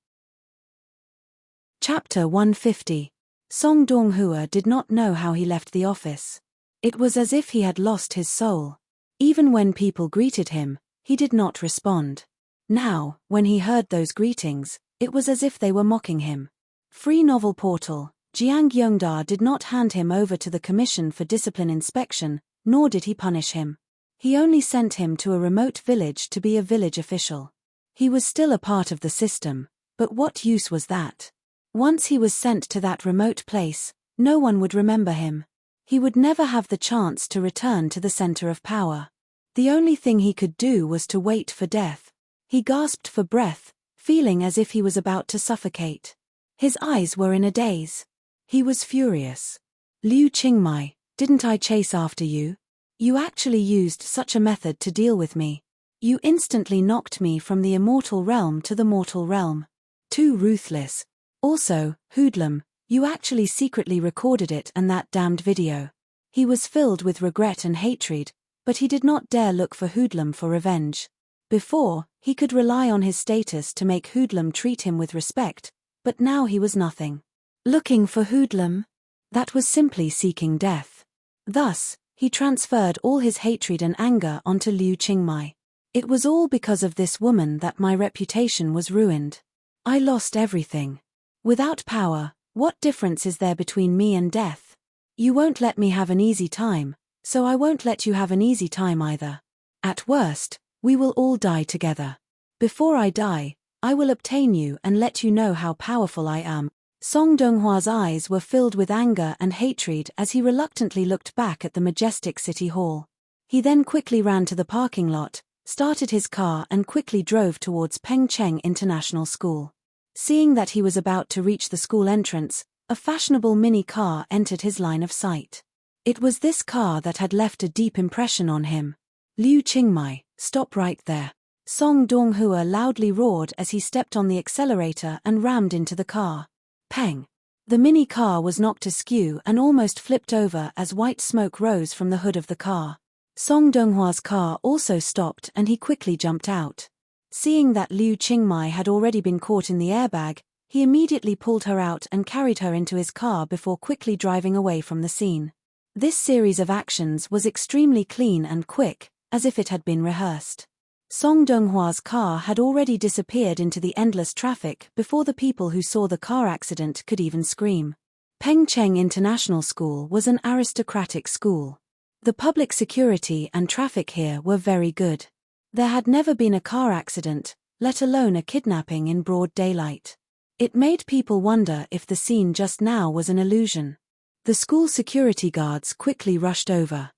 A: Chapter 150. Song Donghua did not know how he left the office. It was as if he had lost his soul. Even when people greeted him, he did not respond. Now, when he heard those greetings, it was as if they were mocking him. Free novel portal. Jiang Yongda did not hand him over to the Commission for Discipline Inspection, nor did he punish him. He only sent him to a remote village to be a village official. He was still a part of the system, but what use was that? Once he was sent to that remote place, no one would remember him. He would never have the chance to return to the center of power. The only thing he could do was to wait for death. He gasped for breath, feeling as if he was about to suffocate. His eyes were in a daze. He was furious. "Liu Qingmai, didn't I chase after you? You actually used such a method to deal with me. You instantly knocked me from the immortal realm to the mortal realm. Too ruthless. Also, hoodlum, you actually secretly recorded it and that damned video." He was filled with regret and hatred, but he did not dare look for hoodlum for revenge. Before, he could rely on his status to make hoodlum treat him with respect, but now he was nothing. Looking for hoodlum? That was simply seeking death. Thus, he transferred all his hatred and anger onto Liu Qingmai. "It was all because of this woman that my reputation was ruined. I lost everything. Without power, what difference is there between me and death? You won't let me have an easy time, so I won't let you have an easy time either. At worst, we will all die together. Before I die, I will obtain you and let you know how powerful I am. Song Donghua's eyes were filled with anger and hatred as he reluctantly looked back at the majestic city hall. He then quickly ran to the parking lot, started his car and quickly drove towards Pengcheng International School. Seeing that he was about to reach the school entrance, a fashionable mini car entered his line of sight. It was this car that had left a deep impression on him. Liu Qingmai, stop right there. Song Donghua loudly roared as he stepped on the accelerator and rammed into the car. Peng! The mini car was knocked askew and almost flipped over as white smoke rose from the hood of the car. Song Donghua's car also stopped and he quickly jumped out. Seeing that Liu Qingmai had already been caught in the airbag, he immediately pulled her out and carried her into his car before quickly driving away from the scene. This series of actions was extremely clean and quick, as if it had been rehearsed. Song Donghua's car had already disappeared into the endless traffic before the people who saw the car accident could even scream. Pengcheng International School was an aristocratic school. The public security and traffic here were very good. There had never been a car accident, let alone a kidnapping in broad daylight. It made people wonder if the scene just now was an illusion. The school security guards quickly rushed over.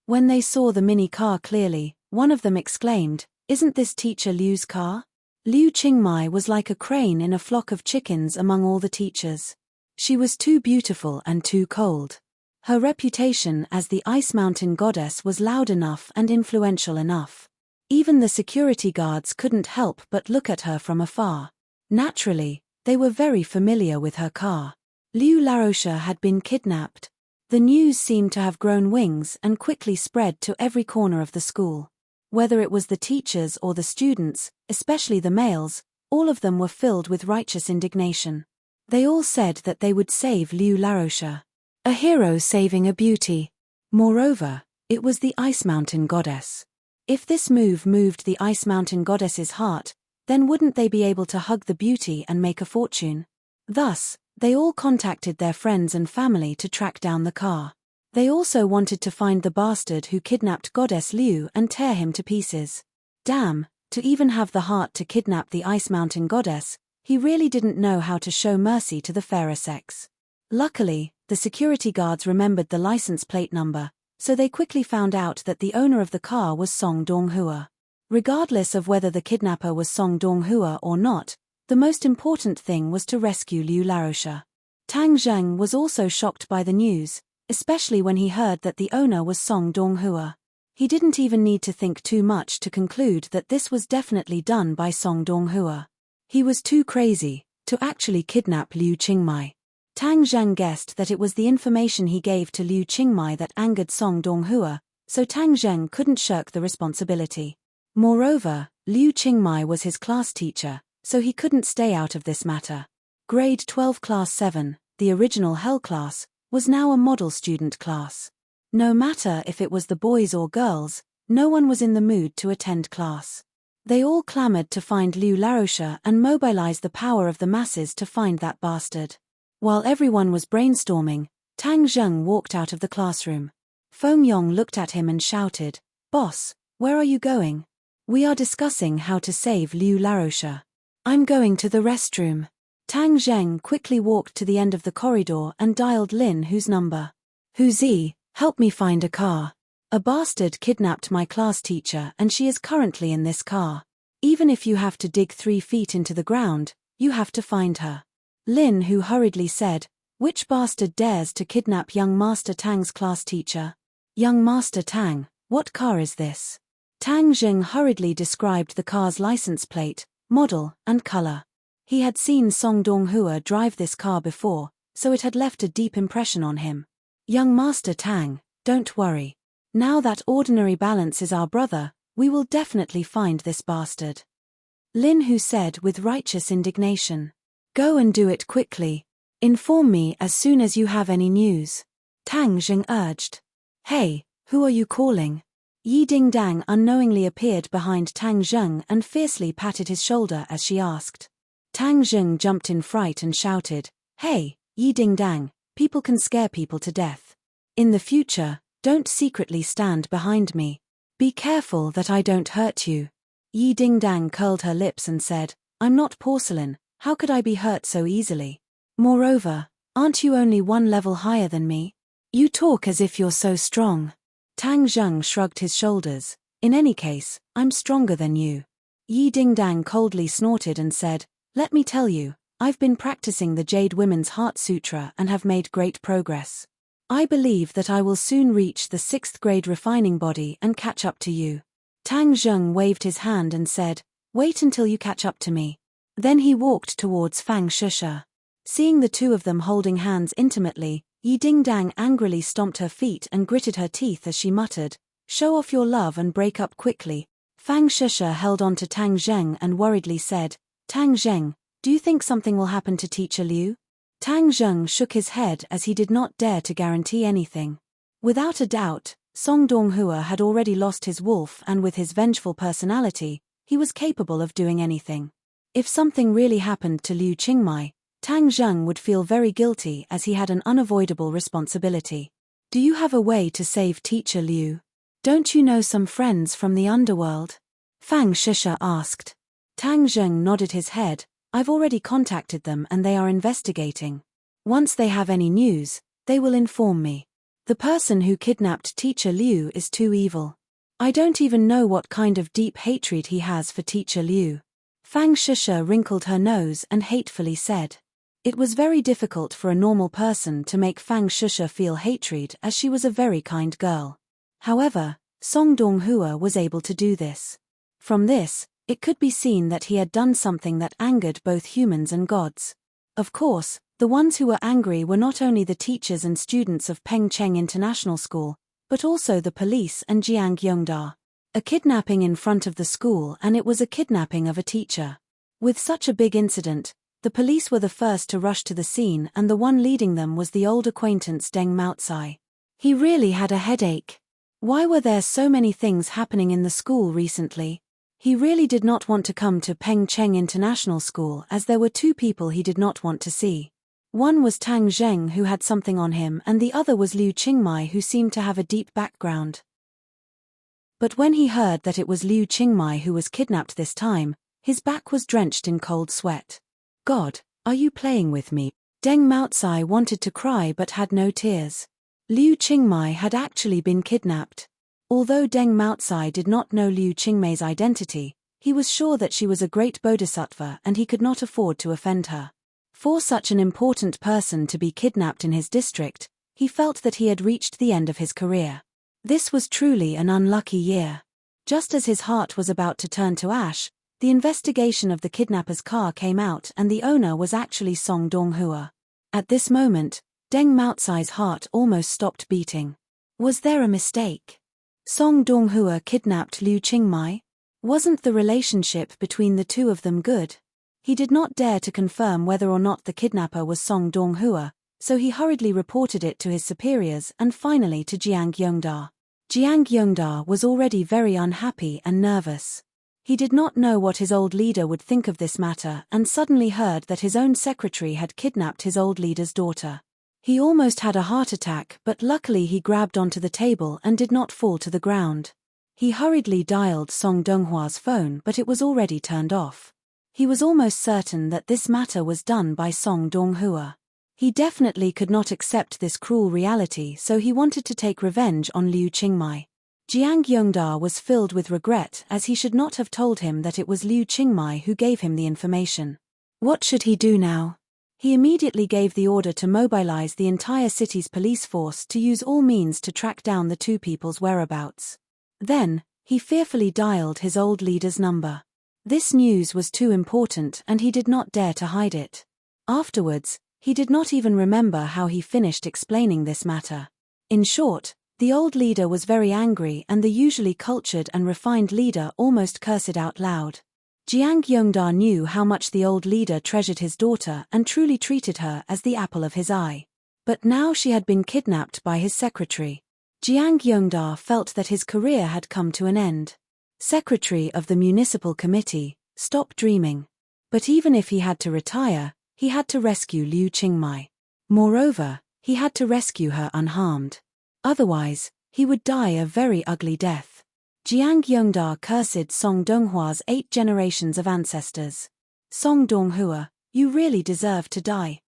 A: When they saw the mini car clearly, one of them exclaimed, "Isn't this teacher Liu's car?" Liu Qingmai was like a crane in a flock of chickens among all the teachers. She was too beautiful and too cold. Her reputation as the Ice Mountain goddess was loud enough and influential enough. Even the security guards couldn't help but look at her from afar. Naturally, they were very familiar with her car. Liu Laroche had been kidnapped. The news seemed to have grown wings and quickly spread to every corner of the school. Whether it was the teachers or the students, especially the males, all of them were filled with righteous indignation. They all said that they would save Liu Laroche. A hero saving a beauty. Moreover, it was the Ice Mountain goddess. If this move moved the Ice Mountain goddess's heart, then wouldn't they be able to hug the beauty and make a fortune? Thus, they all contacted their friends and family to track down the car. They also wanted to find the bastard who kidnapped Goddess Liu and tear him to pieces. Damn, to even have the heart to kidnap the Ice Mountain goddess, he really didn't know how to show mercy to the fairer sex. Luckily, the security guards remembered the license plate number, so they quickly found out that the owner of the car was Song Donghua. Regardless of whether the kidnapper was Song Donghua or not, the most important thing was to rescue Liu Laroche. Tang Zheng was also shocked by the news, especially when he heard that the owner was Song Donghua. He didn't even need to think too much to conclude that this was definitely done by Song Donghua. He was too crazy to actually kidnap Liu Qingmai. Tang Zheng guessed that it was the information he gave to Liu Qingmai that angered Song Donghua, so Tang Zheng couldn't shirk the responsibility. Moreover, Liu Qingmai was his class teacher, so he couldn't stay out of this matter. Grade 12 Class 7, the original Hell class, was now a model student class. No matter if it was the boys or girls, no one was in the mood to attend class. They all clamored to find Liu Laroche and mobilize the power of the masses to find that bastard. While everyone was brainstorming, Tang Zheng walked out of the classroom. Feng Yong looked at him and shouted, "Boss, where are you going?" "We are discussing how to save Liu Laroche." "I'm going to the restroom." Tang Zheng quickly walked to the end of the corridor and dialed Lin Hu's number. "Huzi, help me find a car. A bastard kidnapped my class teacher and she is currently in this car. Even if you have to dig 3 feet into the ground, you have to find her." Lin Hu hurriedly said, "Which bastard dares to kidnap young Master Tang's class teacher?" "Young Master Tang, what car is this?" Tang Zheng hurriedly described the car's license plate, model, and color. He had seen Song Donghua drive this car before, so it had left a deep impression on him. "Young Master Tang, don't worry. Now that Ordinary Balance is our brother, we will definitely find this bastard." Lin Hu said with righteous indignation. "Go and do it quickly. Inform me as soon as you have any news." Tang Zheng urged. "Hey, who are you calling?" Yi Dingdang unknowingly appeared behind Tang Zheng and fiercely patted his shoulder as she asked. Tang Zheng jumped in fright and shouted, "Hey, Yi Dingdang, people can scare people to death. In the future, don't secretly stand behind me. Be careful that I don't hurt you." Yi Dingdang curled her lips and said, "I'm not porcelain, how could I be hurt so easily? Moreover, aren't you only one level higher than me? You talk as if you're so strong." Tang Zheng shrugged his shoulders. "In any case, I'm stronger than you." Yi Dingdang coldly snorted and said, "Let me tell you, I've been practicing the Jade Women's Heart Sutra and have made great progress. I believe that I will soon reach the 6th grade refining body and catch up to you." Tang Zheng waved his hand and said, "Wait until you catch up to me." Then he walked towards Fang Shusha. Seeing the two of them holding hands intimately, Yi Dingdang angrily stomped her feet and gritted her teeth as she muttered, "Show off your love and break up quickly." Fang Shusha held on to Tang Zheng and worriedly said, "Tang Zheng, do you think something will happen to Teacher Liu?" Tang Zheng shook his head as he did not dare to guarantee anything. Without a doubt, Song Donghua had already lost his wolf, and with his vengeful personality, he was capable of doing anything. If something really happened to Liu Qingmai, Tang Zheng would feel very guilty as he had an unavoidable responsibility. "Do you have a way to save Teacher Liu? Don't you know some friends from the underworld?" Fang Shusha asked. Tang Zheng nodded his head. "I've already contacted them and they are investigating. Once they have any news, they will inform me. The person who kidnapped Teacher Liu is too evil. I don't even know what kind of deep hatred he has for Teacher Liu." Fang Shusha wrinkled her nose and hatefully said. It was very difficult for a normal person to make Fang Shusha feel hatred as she was a very kind girl. However, Song Donghua was able to do this. From this, it could be seen that he had done something that angered both humans and gods. Of course, the ones who were angry were not only the teachers and students of Pengcheng International School, but also the police and Jiang Yongda. A kidnapping in front of the school, and it was a kidnapping of a teacher. With such a big incident, the police were the first to rush to the scene, and the one leading them was the old acquaintance Deng Maotsai. He really had a headache. Why were there so many things happening in the school recently? He really did not want to come to Pengcheng International School as there were two people he did not want to see. One was Tang Zheng, who had something on him, and the other was Liu Qingmai, who seemed to have a deep background. But when he heard that it was Liu Qingmai who was kidnapped this time, his back was drenched in cold sweat. "God, are you playing with me?" Deng Maotsai wanted to cry but had no tears. Liu Qingmai had actually been kidnapped. Although Deng Maotsai did not know Liu Qingmai's identity, he was sure that she was a great bodhisattva and he could not afford to offend her. For such an important person to be kidnapped in his district, he felt that he had reached the end of his career. This was truly an unlucky year. Just as his heart was about to turn to ash, the investigation of the kidnapper's car came out and the owner was actually Song Donghua. At this moment, Deng Maotsai's heart almost stopped beating. Was there a mistake? Song Donghua kidnapped Liu Qingmai? Wasn't the relationship between the two of them good? He did not dare to confirm whether or not the kidnapper was Song Donghua, so he hurriedly reported it to his superiors and finally to Jiang Yongda. Jiang Yongda was already very unhappy and nervous. He did not know what his old leader would think of this matter and suddenly heard that his own secretary had kidnapped his old leader's daughter. He almost had a heart attack, but luckily he grabbed onto the table and did not fall to the ground. He hurriedly dialed Song Donghua's phone, but it was already turned off. He was almost certain that this matter was done by Song Donghua. He definitely could not accept this cruel reality, so he wanted to take revenge on Liu Qingmai. Jiang Yongda was filled with regret as he should not have told him that it was Liu Qingmai who gave him the information. What should he do now? He immediately gave the order to mobilize the entire city's police force to use all means to track down the two people's whereabouts. Then, he fearfully dialed his old leader's number. This news was too important and he did not dare to hide it. Afterwards, he did not even remember how he finished explaining this matter. In short, the old leader was very angry and the usually cultured and refined leader almost cursed out loud. Jiang Yongda knew how much the old leader treasured his daughter and truly treated her as the apple of his eye. But now she had been kidnapped by his secretary. Jiang Yongda felt that his career had come to an end. Secretary of the municipal committee, stop dreaming. But even if he had to retire, he had to rescue Liu Qingmai. Moreover, he had to rescue her unharmed. Otherwise, he would die a very ugly death. Jiang Yongda cursed Song Donghua's 8 generations of ancestors. Song Donghua, you really deserve to die.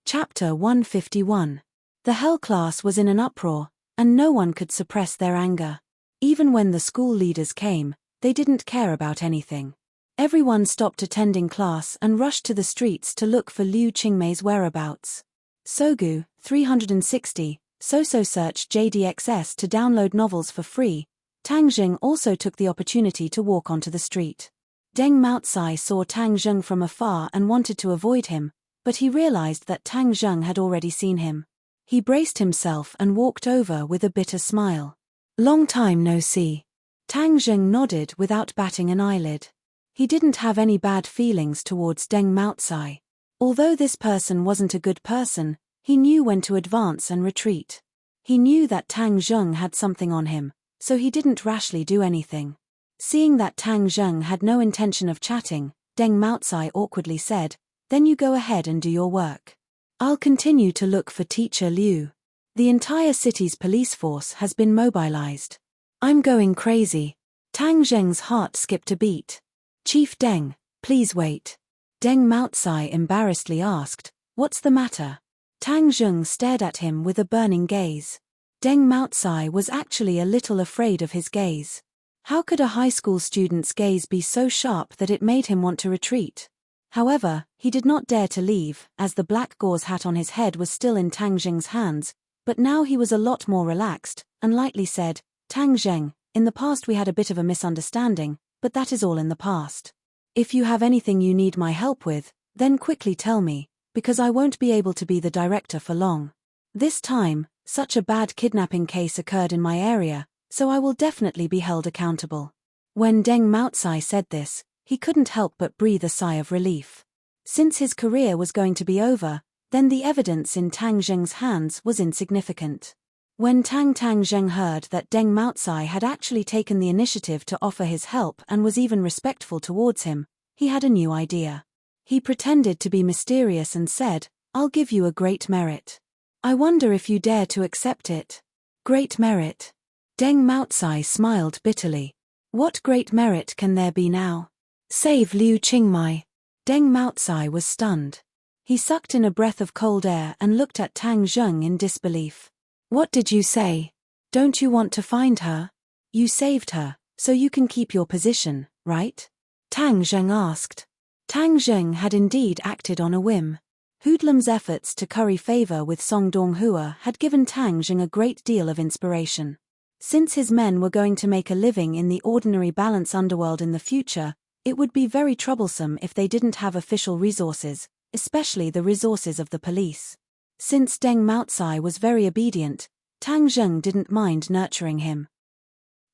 A: Chapter 151. The Hell class was in an uproar, and no one could suppress their anger. Even when the school leaders came, they didn't care about anything. Everyone stopped attending class and rushed to the streets to look for Liu Qingmei's whereabouts. Sogu, 360, Soso search JDXS to download novels for free. Tang Jing also took the opportunity to walk onto the street. Deng Maotsai saw Tang Zheng from afar and wanted to avoid him, but he realized that Tang Zheng had already seen him. He braced himself and walked over with a bitter smile. Long time no see. Tang Zheng nodded without batting an eyelid. He didn't have any bad feelings towards Deng Maotsai. Although this person wasn't a good person, he knew when to advance and retreat. He knew that Tang Zheng had something on him, so he didn't rashly do anything. Seeing that Tang Zheng had no intention of chatting, Deng Maotsai awkwardly said, "Then you go ahead and do your work. I'll continue to look for Teacher Liu. The entire city's police force has been mobilized. I'm going crazy." Tang Zheng's heart skipped a beat. "Chief Deng, please wait." Deng Maotsai embarrassedly asked, "What's the matter?" Tang Zheng stared at him with a burning gaze. Deng Maotsai was actually a little afraid of his gaze. How could a high school student's gaze be so sharp that it made him want to retreat? However, he did not dare to leave, as the black gauze hat on his head was still in Tang Zheng's hands, but now he was a lot more relaxed, and lightly said, "Tang Zheng, in the past we had a bit of a misunderstanding, but that is all in the past. If you have anything you need my help with, then quickly tell me, because I won't be able to be the director for long. This time, such a bad kidnapping case occurred in my area, so I will definitely be held accountable." When Deng Maotsai said this, he couldn't help but breathe a sigh of relief. Since his career was going to be over, then the evidence in Tang Zheng's hands was insignificant. When Tang Zheng heard that Deng Maotsai had actually taken the initiative to offer his help and was even respectful towards him, he had a new idea. He pretended to be mysterious and said, "I'll give you a great merit. I wonder if you dare to accept it." "Great merit?" Deng Maotsai smiled bitterly. "What great merit can there be now?" "Save Liu Qingmei." Deng Maotsai was stunned. He sucked in a breath of cold air and looked at Tang Zheng in disbelief. "What did you say? Don't you want to find her? You saved her, so you can keep your position, right?" Tang Zheng asked. Tang Zheng had indeed acted on a whim. Hoodlum's efforts to curry favor with Song Donghua had given Tang Zheng a great deal of inspiration. Since his men were going to make a living in the ordinary balance underworld in the future, it would be very troublesome if they didn't have official resources, especially the resources of the police. Since Deng Maotsai was very obedient, Tang Zheng didn't mind nurturing him.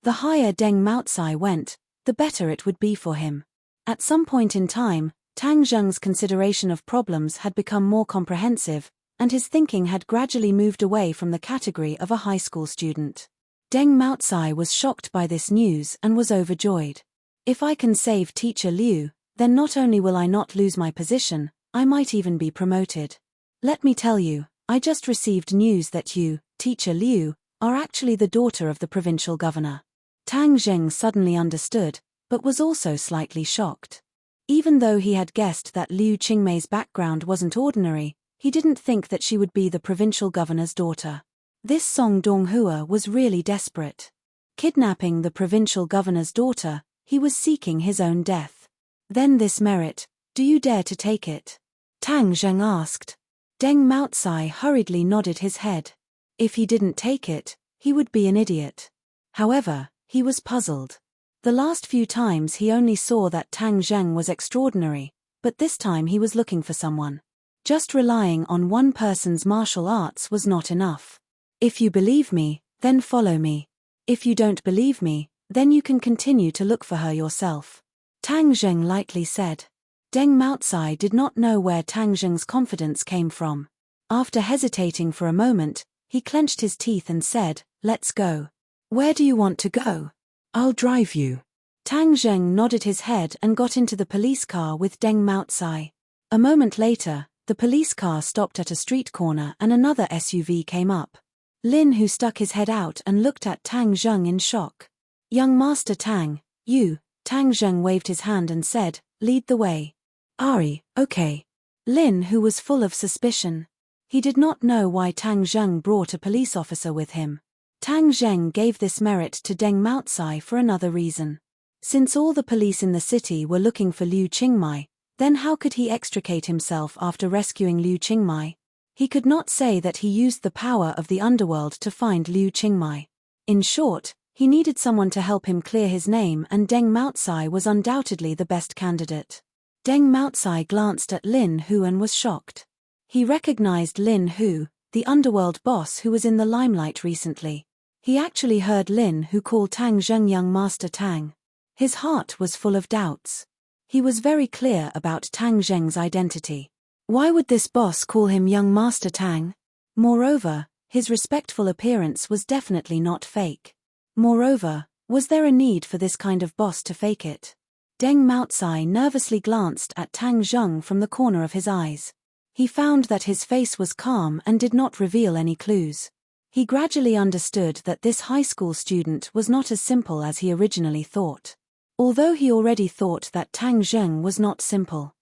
A: The higher Deng Maotsai went, the better it would be for him. At some point in time, Tang Zheng's consideration of problems had become more comprehensive, and his thinking had gradually moved away from the category of a high school student. Deng Maotsai was shocked by this news and was overjoyed. "If I can save Teacher Liu, then not only will I not lose my position, I might even be promoted. Let me tell you, I just received news that you, Teacher Liu, are actually the daughter of the provincial governor." Tang Zheng suddenly understood, but was also slightly shocked. Even though he had guessed that Liu Qingmei's background wasn't ordinary, he didn't think that she would be the provincial governor's daughter. This Song Donghua was really desperate. Kidnapping the provincial governor's daughter, he was seeking his own death. "Then this merit, do you dare to take it?" Tang Zheng asked. Deng Maotsai hurriedly nodded his head. If he didn't take it, he would be an idiot. However, he was puzzled. The last few times he only saw that Tang Zheng was extraordinary, but this time he was looking for someone. Just relying on one person's martial arts was not enough. "If you believe me, then follow me. If you don't believe me, then you can continue to look for her yourself," Tang Zheng lightly said. Deng Maotsai did not know where Tang Zheng's confidence came from. After hesitating for a moment, he clenched his teeth and said, "Let's go." "Where do you want to go?" "I'll drive you." Tang Zheng nodded his head and got into the police car with Deng Maotsai. A moment later, the police car stopped at a street corner and another SUV came up. Lin Hu stuck his head out and looked at Tang Zheng in shock. Young Master Tang, you, Tang Zheng waved his hand and said, lead the way. Ari, okay. Lin Hu was full of suspicion. He did not know why Tang Zheng brought a police officer with him. Tang Zheng gave this merit to Deng Maotsai for another reason. Since all the police in the city were looking for Liu Qingmai, then how could he extricate himself after rescuing Liu Qingmai? He could not say that he used the power of the underworld to find Liu Qingmai. In short, he needed someone to help him clear his name, and Deng Maotsai was undoubtedly the best candidate. Deng Maotsai glanced at Lin Hu and was shocked. He recognized Lin Hu, the underworld boss who was in the limelight recently. He actually heard Lin Hu call Tang Zheng young Master Tang. His heart was full of doubts. He was very clear about Tang Zheng's identity. Why would this boss call him young Master Tang? Moreover, his respectful appearance was definitely not fake. Moreover, was there a need for this kind of boss to fake it? Deng Maotsai nervously glanced at Tang Zheng from the corner of his eyes. He found that his face was calm and did not reveal any clues. He gradually understood that this high school student was not as simple as he originally thought. Although he already thought that Tang Zheng was not simple.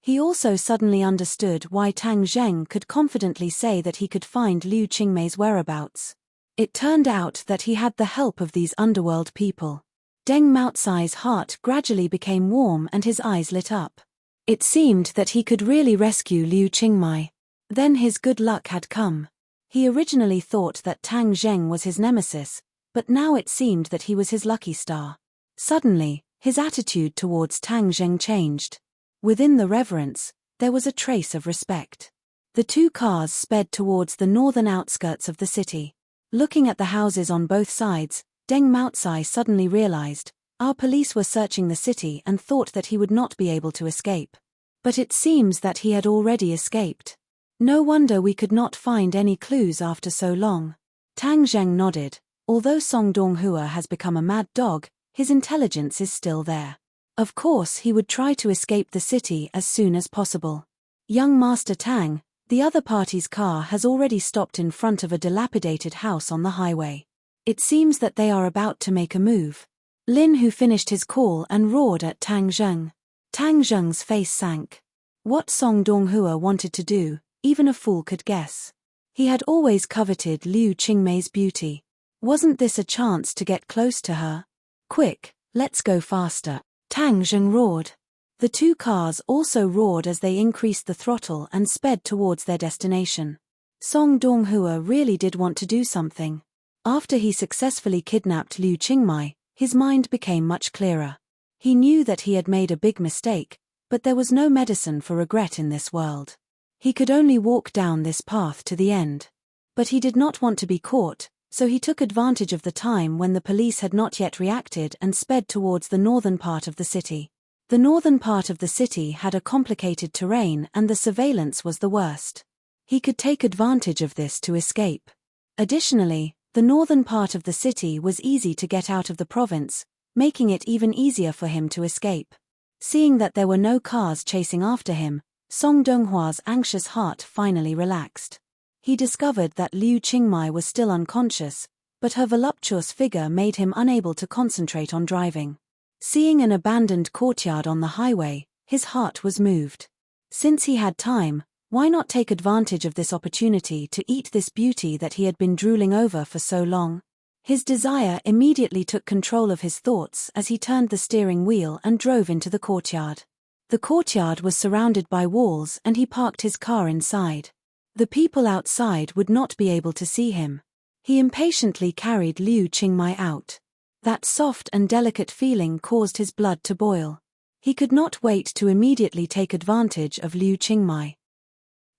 A: He also suddenly understood why Tang Zheng could confidently say that he could find Liu Qingmei's whereabouts. It turned out that he had the help of these underworld people. Deng Maotsai's heart gradually became warm and his eyes lit up. It seemed that he could really rescue Liu Qingmei. Then his good luck had come. He originally thought that Tang Zheng was his nemesis, but now it seemed that he was his lucky star. Suddenly, his attitude towards Tang Zheng changed. Within the reverence, there was a trace of respect. The two cars sped towards the northern outskirts of the city. Looking at the houses on both sides, Deng Maotsai suddenly realized, our police were searching the city and thought that he would not be able to escape. But it seems that he had already escaped. No wonder we could not find any clues after so long. Tang Zheng nodded. Although Song Donghua has become a mad dog, his intelligence is still there. Of course he would try to escape the city as soon as possible. Young Master Tang, the other party's car has already stopped in front of a dilapidated house on the highway. It seems that they are about to make a move. Lin Hu finished his call and roared at Tang Zheng. Tang Zheng's face sank. What Song Donghua wanted to do, even a fool could guess. He had always coveted Liu Qingmei's beauty. Wasn't this a chance to get close to her? Quick, let's go faster. Tang Zheng roared. The two cars also roared as they increased the throttle and sped towards their destination. Song Donghua really did want to do something. After he successfully kidnapped Liu Qingmei, his mind became much clearer. He knew that he had made a big mistake, but there was no medicine for regret in this world. He could only walk down this path to the end. But he did not want to be caught, so he took advantage of the time when the police had not yet reacted and sped towards the northern part of the city. The northern part of the city had a complicated terrain and the surveillance was the worst. He could take advantage of this to escape. Additionally, the northern part of the city was easy to get out of the province, making it even easier for him to escape. Seeing that there were no cars chasing after him, Song Donghua's anxious heart finally relaxed. He discovered that Liu Qingmei was still unconscious, but her voluptuous figure made him unable to concentrate on driving. Seeing an abandoned courtyard on the highway, his heart was moved. Since he had time, why not take advantage of this opportunity to eat this beauty that he had been drooling over for so long? His desire immediately took control of his thoughts as he turned the steering wheel and drove into the courtyard. The courtyard was surrounded by walls and he parked his car inside. The people outside would not be able to see him. He impatiently carried Liu Qingmei out. That soft and delicate feeling caused his blood to boil. He could not wait to immediately take advantage of Liu Qingmei.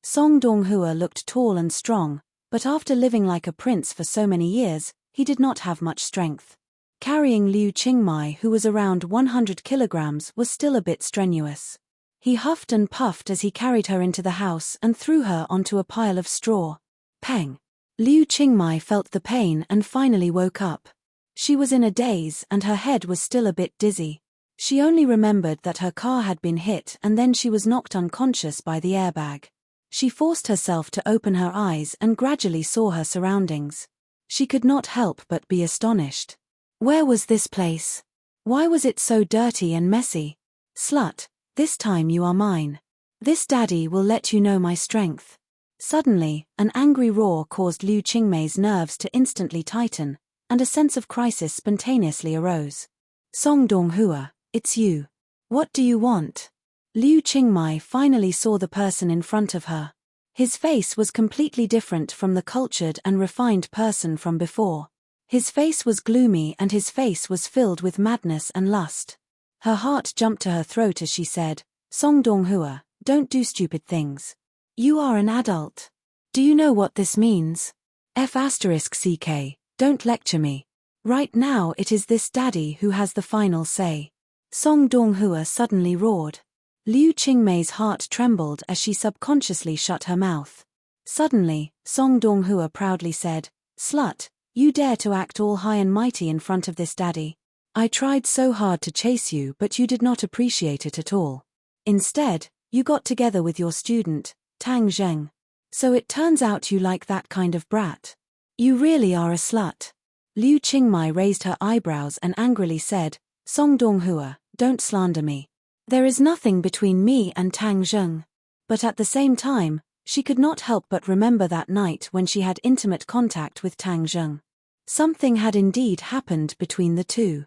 A: Song Donghua looked tall and strong, but after living like a prince for so many years, he did not have much strength. Carrying Liu Qingmei, who was around 100 kilograms, was still a bit strenuous. He huffed and puffed as he carried her into the house and threw her onto a pile of straw. Pang! Liu Qingmei felt the pain and finally woke up. She was in a daze and her head was still a bit dizzy. She only remembered that her car had been hit and then she was knocked unconscious by the airbag. She forced herself to open her eyes and gradually saw her surroundings. She could not help but be astonished. Where was this place? Why was it so dirty and messy? Slut, this time you are mine. This daddy will let you know my strength. Suddenly, an angry roar caused Liu Qingmei's nerves to instantly tighten, and a sense of crisis spontaneously arose. Song Donghua, it's you. What do you want? Liu Qingmei finally saw the person in front of her. His face was completely different from the cultured and refined person from before. His face was gloomy and his face was filled with madness and lust. Her heart jumped to her throat as she said, Song Donghua, don't do stupid things. You are an adult. Do you know what this means? F***ck, don't lecture me. Right now it is this daddy who has the final say. Song Donghua suddenly roared. Liu Qingmei's heart trembled as she subconsciously shut her mouth. Suddenly, Song Donghua proudly said, Slut, you dare to act all high and mighty in front of this daddy. I tried so hard to chase you but you did not appreciate it at all. Instead, you got together with your student, Tang Zheng. So it turns out you like that kind of brat. You really are a slut. Liu Qingmei raised her eyebrows and angrily said, Song Donghua, don't slander me. There is nothing between me and Tang Zheng. But at the same time, she could not help but remember that night when she had intimate contact with Tang Zheng. Something had indeed happened between the two.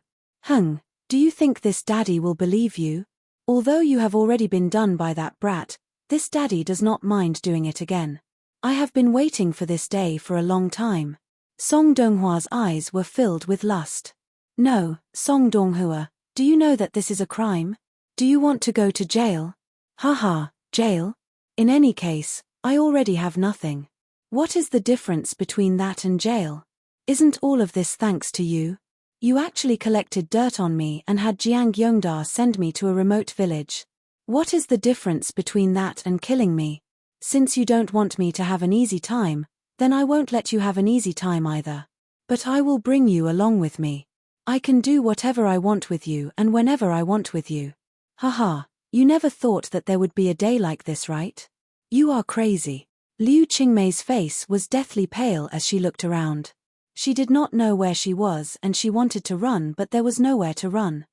A: Do you think this daddy will believe you? Although you have already been done by that brat, this daddy does not mind doing it again. I have been waiting for this day for a long time. Song Donghua's eyes were filled with lust. No, Song Donghua, do you know that this is a crime? Do you want to go to jail? Haha, jail? In any case, I already have nothing. What is the difference between that and jail? Isn't all of this thanks to you? You actually collected dirt on me and had Jiang Yongda send me to a remote village. What is the difference between that and killing me? Since you don't want me to have an easy time, then I won't let you have an easy time either. But I will bring you along with me. I can do whatever I want with you and whenever I want with you. Haha, you never thought that there would be a day like this, right? You are crazy. Liu Qingmei's face was deathly pale as she looked around. She did not know where she was and she wanted to run but there was nowhere to run.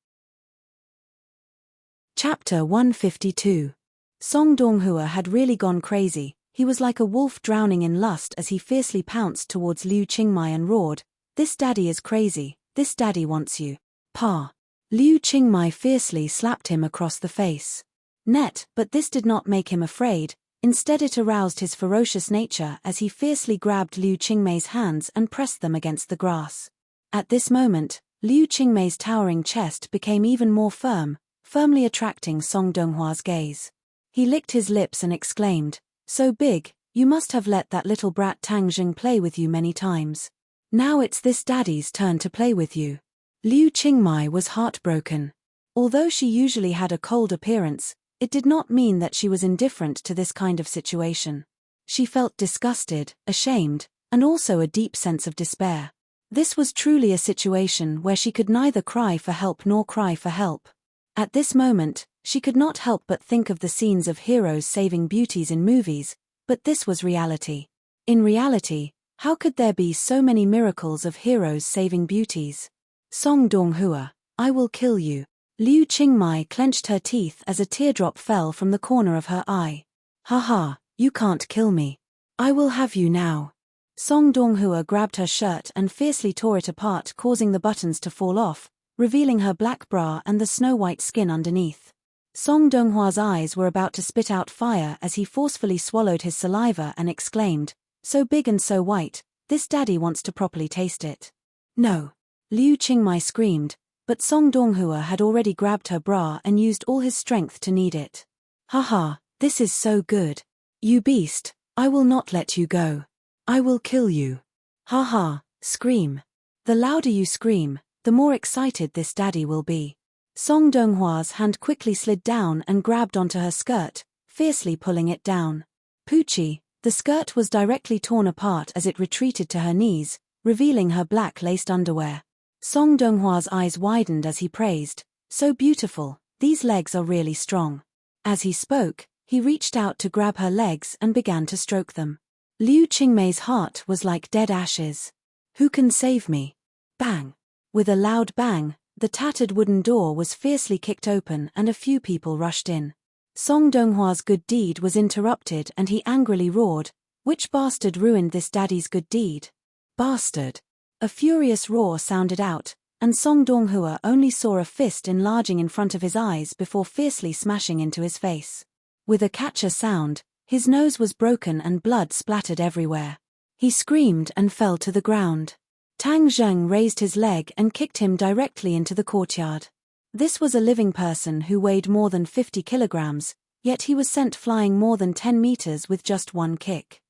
A: Chapter 152. Song Donghua had really gone crazy. He was like a wolf drowning in lust as he fiercely pounced towards Liu Qingmei and roared, This daddy is crazy, this daddy wants you. Pa. Liu Qingmei fiercely slapped him across the face. But this did not make him afraid, instead it aroused his ferocious nature as he fiercely grabbed Liu Qingmei's hands and pressed them against the grass. At this moment, Liu Qingmei's towering chest became even more firmly attracting Song Donghua's gaze. He licked his lips and exclaimed, So big, you must have let that little brat Tang Zheng play with you many times. Now it's this daddy's turn to play with you. Liu Qingmei was heartbroken. Although she usually had a cold appearance, it did not mean that she was indifferent to this kind of situation. She felt disgusted, ashamed, and also a deep sense of despair. This was truly a situation where she could neither cry for help nor cry for help. At this moment, she could not help but think of the scenes of heroes saving beauties in movies, but this was reality. In reality, how could there be so many miracles of heroes saving beauties? Song Donghua, I will kill you. Liu Qingmei clenched her teeth as a teardrop fell from the corner of her eye. Haha, you can't kill me. I will have you now. Song Donghua grabbed her shirt and fiercely tore it apart, causing the buttons to fall off, revealing her black bra and the snow-white skin underneath. Song Donghua's eyes were about to spit out fire as he forcefully swallowed his saliva and exclaimed, So big and so white, this daddy wants to properly taste it. No. Liu Qingmei screamed, but Song Donghua had already grabbed her bra and used all his strength to knead it. Haha, this is so good. You beast, I will not let you go. I will kill you. Haha, scream. The louder you scream, the more excited this daddy will be. Song Donghua's hand quickly slid down and grabbed onto her skirt, fiercely pulling it down. Poochie, the skirt was directly torn apart as it retreated to her knees, revealing her black laced underwear. Song Donghua's eyes widened as he praised, So beautiful, these legs are really strong. As he spoke, He reached out to grab her legs and began to stroke them. Liu Qingmei's heart was like dead ashes. Who can save me? Bang! With a loud bang, the tattered wooden door was fiercely kicked open and a few people rushed in. Song Donghua's good deed was interrupted and he angrily roared, "Which bastard ruined this daddy's good deed? Bastard!" A furious roar sounded out, and Song Donghua only saw a fist enlarging in front of his eyes before fiercely smashing into his face. With a catcher sound, his nose was broken and blood splattered everywhere. He screamed and fell to the ground. Tang Zheng raised his leg and kicked him directly into the courtyard. This was a living person who weighed more than 50 kilograms, yet he was sent flying more than 10 meters with just one kick.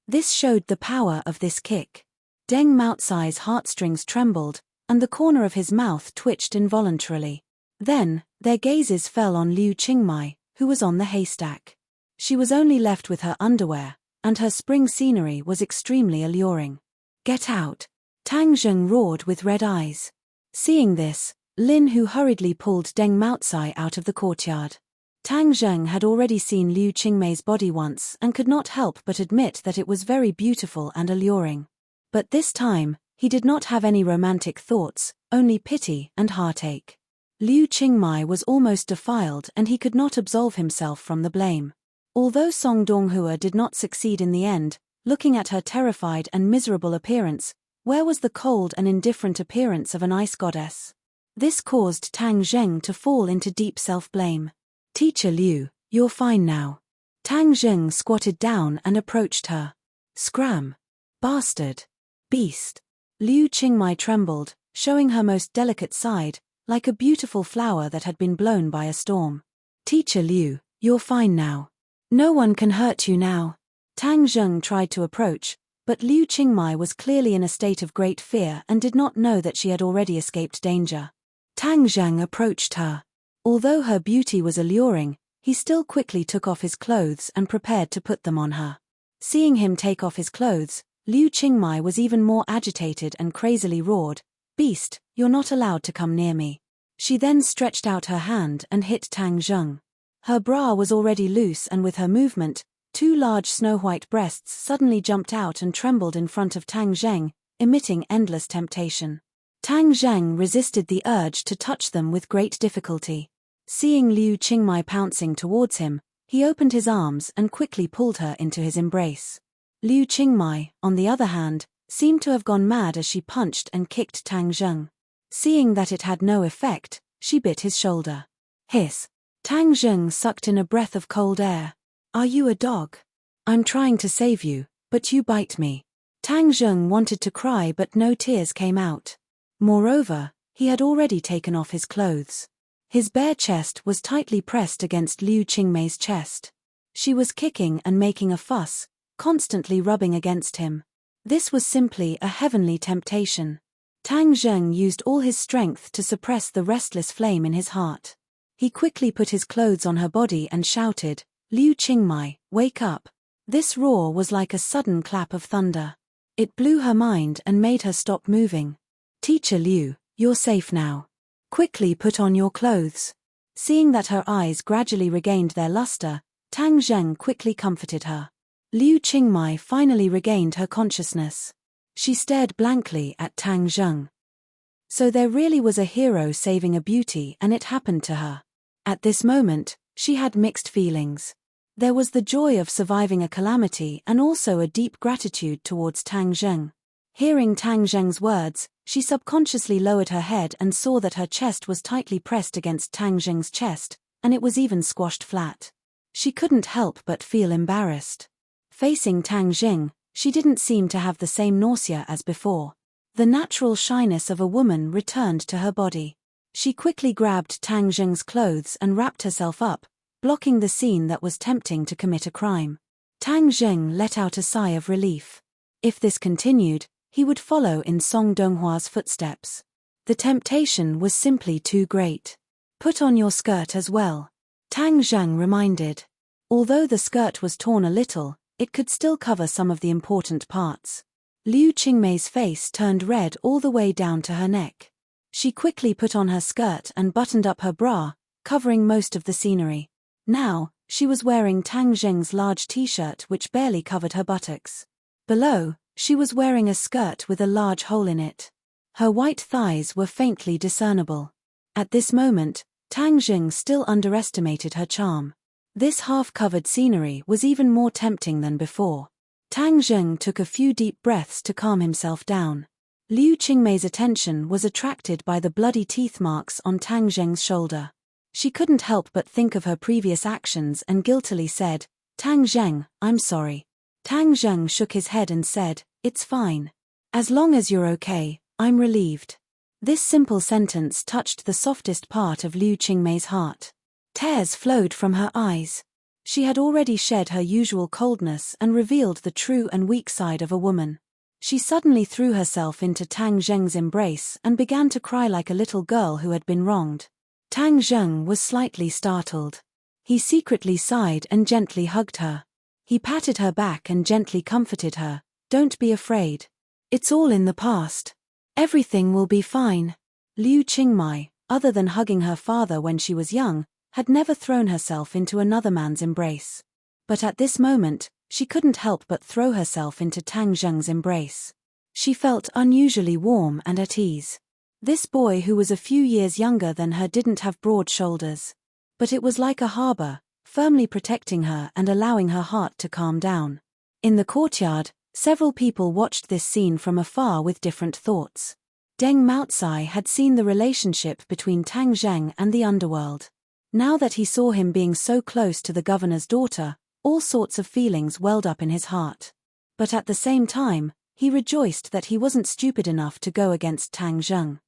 A: This showed the power of this kick. Deng Maotsai's heartstrings trembled, and the corner of his mouth twitched involuntarily. Then, their gazes fell on Liu Qingmei, who was on the haystack. She was only left with her underwear, and her spring scenery was extremely alluring. "Get out!" Tang Zheng roared with red eyes. Seeing this, Lin Hu hurriedly pulled Deng Maotsai out of the courtyard. Tang Zheng had already seen Liu Qingmei's body once and could not help but admit that it was very beautiful and alluring. But this time, he did not have any romantic thoughts, only pity and heartache. Liu Qingmei was almost defiled and he could not absolve himself from the blame. Although Song Donghua did not succeed in the end, looking at her terrified and miserable appearance, where was the cold and indifferent appearance of an ice goddess? This caused Tang Zheng to fall into deep self-blame. "Teacher Liu, you're fine now." Tang Zheng squatted down and approached her. "Scram! Bastard! Beast!" Liu Qingmei trembled, showing her most delicate side, like a beautiful flower that had been blown by a storm. "Teacher Liu, you're fine now. No one can hurt you now." Tang Zheng tried to approach, but Liu Qingmei was clearly in a state of great fear and did not know that she had already escaped danger. Tang Zheng approached her. Although her beauty was alluring, he still quickly took off his clothes and prepared to put them on her. Seeing him take off his clothes, Liu Qingmei was even more agitated and crazily roared, "Beast, you're not allowed to come near me." She then stretched out her hand and hit Tang Zheng. Her bra was already loose and with her movement, 2 large snow-white breasts suddenly jumped out and trembled in front of Tang Zheng, emitting endless temptation. Tang Zheng resisted the urge to touch them with great difficulty. Seeing Liu Qingmei pouncing towards him, he opened his arms and quickly pulled her into his embrace. Liu Qingmei, on the other hand, seemed to have gone mad as she punched and kicked Tang Zheng. Seeing that it had no effect, she bit his shoulder. Hiss! Tang Zheng sucked in a breath of cold air. "Are you a dog? I'm trying to save you, but you bite me." Tang Zheng wanted to cry but no tears came out. Moreover, he had already taken off his clothes. His bare chest was tightly pressed against Liu Qingmei's chest. She was kicking and making a fuss, constantly rubbing against him. This was simply a heavenly temptation. Tang Zheng used all his strength to suppress the restless flame in his heart. He quickly put his clothes on her body and shouted, "Liu Qingmei, wake up." This roar was like a sudden clap of thunder. It blew her mind and made her stop moving. "Teacher Liu, you're safe now. Quickly put on your clothes." Seeing that her eyes gradually regained their luster, Tang Zheng quickly comforted her. Liu Qingmei finally regained her consciousness. She stared blankly at Tang Zheng. So there really was a hero saving a beauty and it happened to her. At this moment, she had mixed feelings. There was the joy of surviving a calamity and also a deep gratitude towards Tang Zheng. Hearing Tang Zheng's words, she subconsciously lowered her head and saw that her chest was tightly pressed against Tang Zheng's chest, and it was even squashed flat. She couldn't help but feel embarrassed. Facing Tang Zheng, she didn't seem to have the same nausea as before. The natural shyness of a woman returned to her body. She quickly grabbed Tang Zheng's clothes and wrapped herself up, blocking the scene that was tempting to commit a crime. Tang Zheng let out a sigh of relief. If this continued, he would follow in Song Donghua's footsteps. The temptation was simply too great. "Put on your skirt as well," Tang Zheng reminded. Although the skirt was torn a little, it could still cover some of the important parts. Liu Qingmei's face turned red all the way down to her neck. She quickly put on her skirt and buttoned up her bra, covering most of the scenery. Now, she was wearing Tang Zheng's large t-shirt which barely covered her buttocks. Below, she was wearing a skirt with a large hole in it. Her white thighs were faintly discernible. At this moment, Tang Zheng still underestimated her charm. This half-covered scenery was even more tempting than before. Tang Zheng took a few deep breaths to calm himself down. Liu Qingmei's attention was attracted by the bloody teeth marks on Tang Zheng's shoulder. She couldn't help but think of her previous actions and guiltily said, "Tang Zheng, I'm sorry." Tang Zheng shook his head and said, "It's fine. As long as you're okay, I'm relieved." This simple sentence touched the softest part of Liu Qingmei's heart. Tears flowed from her eyes. She had already shed her usual coldness and revealed the true and weak side of a woman. She suddenly threw herself into Tang Zheng's embrace and began to cry like a little girl who had been wronged. Tang Zheng was slightly startled. He secretly sighed and gently hugged her. He patted her back and gently comforted her. "Don't be afraid. It's all in the past. Everything will be fine." Liu Qingmei, other than hugging her father when she was young, had never thrown herself into another man's embrace. But at this moment, she couldn't help but throw herself into Tang Zheng's embrace. She felt unusually warm and at ease. This boy who was a few years younger than her didn't have broad shoulders. But it was like a harbor, firmly protecting her and allowing her heart to calm down. In the courtyard, several people watched this scene from afar with different thoughts. Deng Maotsai had seen the relationship between Tang Zheng and the underworld. Now that he saw him being so close to the governor's daughter, all sorts of feelings welled up in his heart. But at the same time, he rejoiced that he wasn't stupid enough to go against Tang Zheng.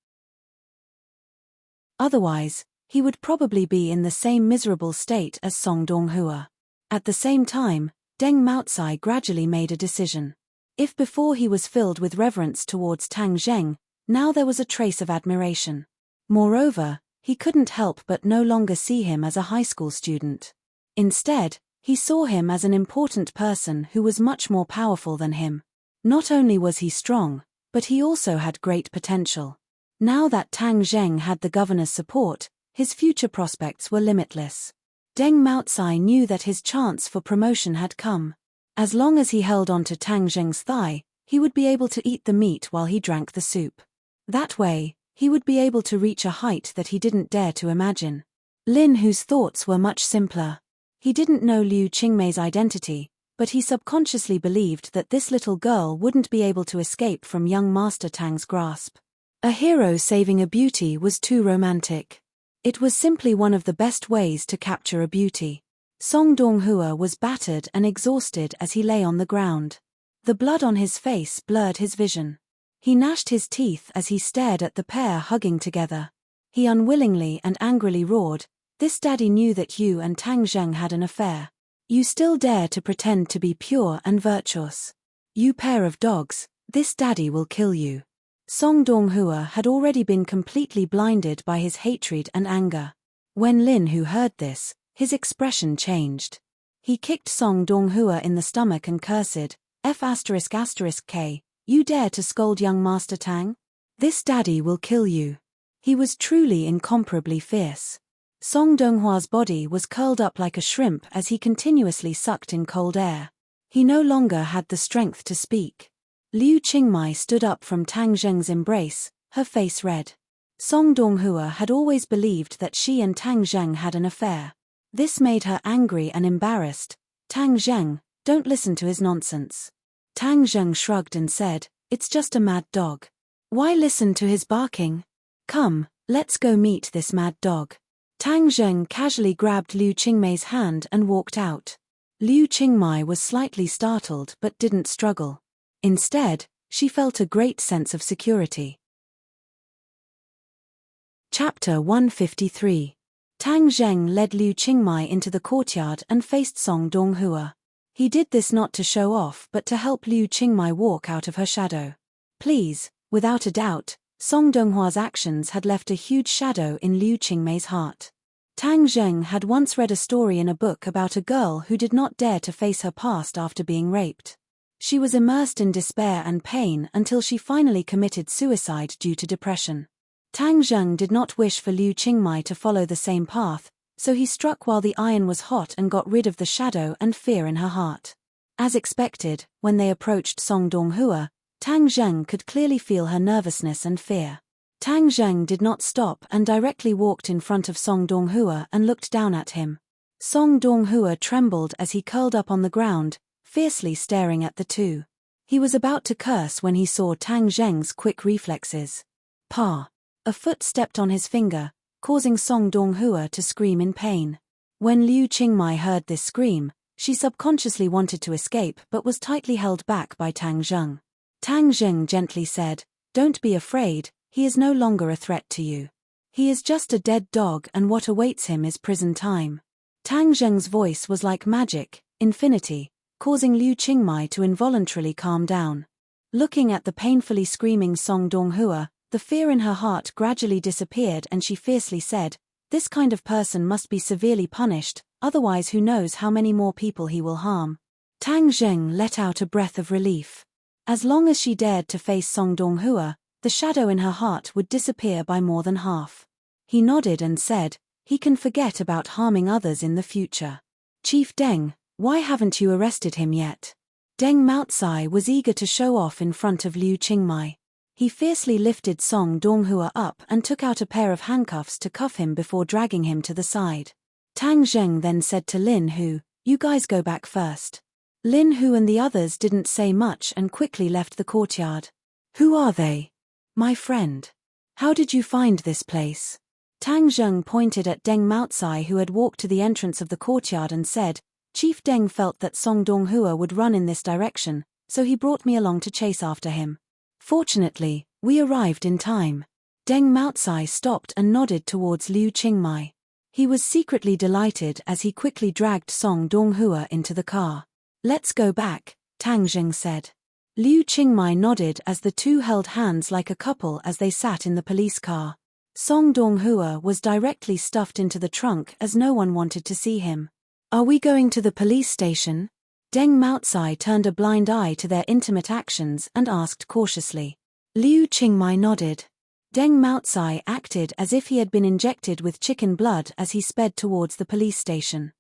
A: Otherwise, he would probably be in the same miserable state as Song Donghua. At the same time, Deng Maotsai gradually made a decision. If before he was filled with reverence towards Tang Zheng, now there was a trace of admiration. Moreover, he couldn't help but no longer see him as a high school student. Instead, he saw him as an important person who was much more powerful than him. Not only was he strong, but he also had great potential. Now that Tang Zheng had the governor's support, his future prospects were limitless. Deng Maotsai knew that his chance for promotion had come. As long as he held on to Tang Zheng's thigh, he would be able to eat the meat while he drank the soup. That way, he would be able to reach a height that he didn't dare to imagine. Lin, whose thoughts were much simpler. He didn't know Liu Qingmei's identity, but he subconsciously believed that this little girl wouldn't be able to escape from young Master Tang's grasp. A hero saving a beauty was too romantic. It was simply one of the best ways to capture a beauty. Song Donghua was battered and exhausted as he lay on the ground. The blood on his face blurred his vision. He gnashed his teeth as he stared at the pair hugging together. He unwillingly and angrily roared, "This daddy knew that you and Tang Zheng had an affair. You still dare to pretend to be pure and virtuous. You pair of dogs, this daddy will kill you." Song Donghua had already been completely blinded by his hatred and anger. When Lin Hu heard this, his expression changed. He kicked Song Donghua in the stomach and cursed, "F***K, you dare to scold young Master Tang? This daddy will kill you." He was truly incomparably fierce. Song Donghua's body was curled up like a shrimp as he continuously sucked in cold air. He no longer had the strength to speak. Liu Qingmei stood up from Tang Zheng's embrace, her face red. Song Donghua had always believed that she and Tang Zheng had an affair. This made her angry and embarrassed. "Tang Zheng, don't listen to his nonsense." Tang Zheng shrugged and said, "It's just a mad dog. Why listen to his barking? Come, let's go meet this mad dog." Tang Zheng casually grabbed Liu Qingmei's hand and walked out. Liu Qingmei was slightly startled but didn't struggle. Instead, she felt a great sense of security. Chapter 153. Tang Zheng led Liu Qingmei into the courtyard and faced Song Donghua. He did this not to show off but to help Liu Qingmei walk out of her shadow. Please, without a doubt, Song Donghua's actions had left a huge shadow in Liu Qingmei's heart. Tang Zheng had once read a story in a book about a girl who did not dare to face her past after being raped. She was immersed in despair and pain until she finally committed suicide due to depression. Tang Zheng did not wish for Liu Qingmei to follow the same path, So he struck while the iron was hot and got rid of the shadow and fear in her heart. As expected, when they approached Song Donghua, Tang Zheng could clearly feel her nervousness and fear. Tang Zheng did not stop and directly walked in front of Song Donghua and looked down at him. Song Donghua trembled as he curled up on the ground, fiercely staring at the two. He was about to curse when he saw Tang Zheng's quick reflexes. Pa! A foot stepped on his finger, causing Song Donghua to scream in pain. When Liu Qingmai heard this scream, she subconsciously wanted to escape but was tightly held back by Tang Zheng. Tang Zheng gently said, "Don't be afraid, he is no longer a threat to you. He is just a dead dog and what awaits him is prison time." Tang Zheng's voice was like magic, infinity, causing Liu Qingmai to involuntarily calm down. Looking at the painfully screaming Song Donghua, the fear in her heart gradually disappeared and she fiercely said, "This kind of person must be severely punished, otherwise who knows how many more people he will harm." Tang Zheng let out a breath of relief. As long as she dared to face Song Donghua, the shadow in her heart would disappear by more than half. He nodded and said, "He can forget about harming others in the future." "Chief Deng, why haven't you arrested him yet?" Deng Maotsai was eager to show off in front of Liu Qingmai. He fiercely lifted Song Donghua up and took out a pair of handcuffs to cuff him before dragging him to the side. Tang Zheng then said to Lin Hu, "You guys go back first." Lin Hu and the others didn't say much and quickly left the courtyard. "Who are they?" "My friend." "How did you find this place?" Tang Zheng pointed at Deng Maotsai who had walked to the entrance of the courtyard and said, "Chief Deng felt that Song Donghua would run in this direction, so he brought me along to chase after him. Fortunately, we arrived in time." Deng Maotsai stopped and nodded towards Liu Qingmai. He was secretly delighted as he quickly dragged Song Donghua into the car. "Let's go back," Tang Zheng said. Liu Qingmai nodded as the two held hands like a couple as they sat in the police car. Song Donghua was directly stuffed into the trunk as no one wanted to see him. "Are we going to the police station?" Deng Maotsai turned a blind eye to their intimate actions and asked cautiously. Liu Qingmai nodded. Deng Maotsai acted as if he had been injected with chicken blood as he sped towards the police station.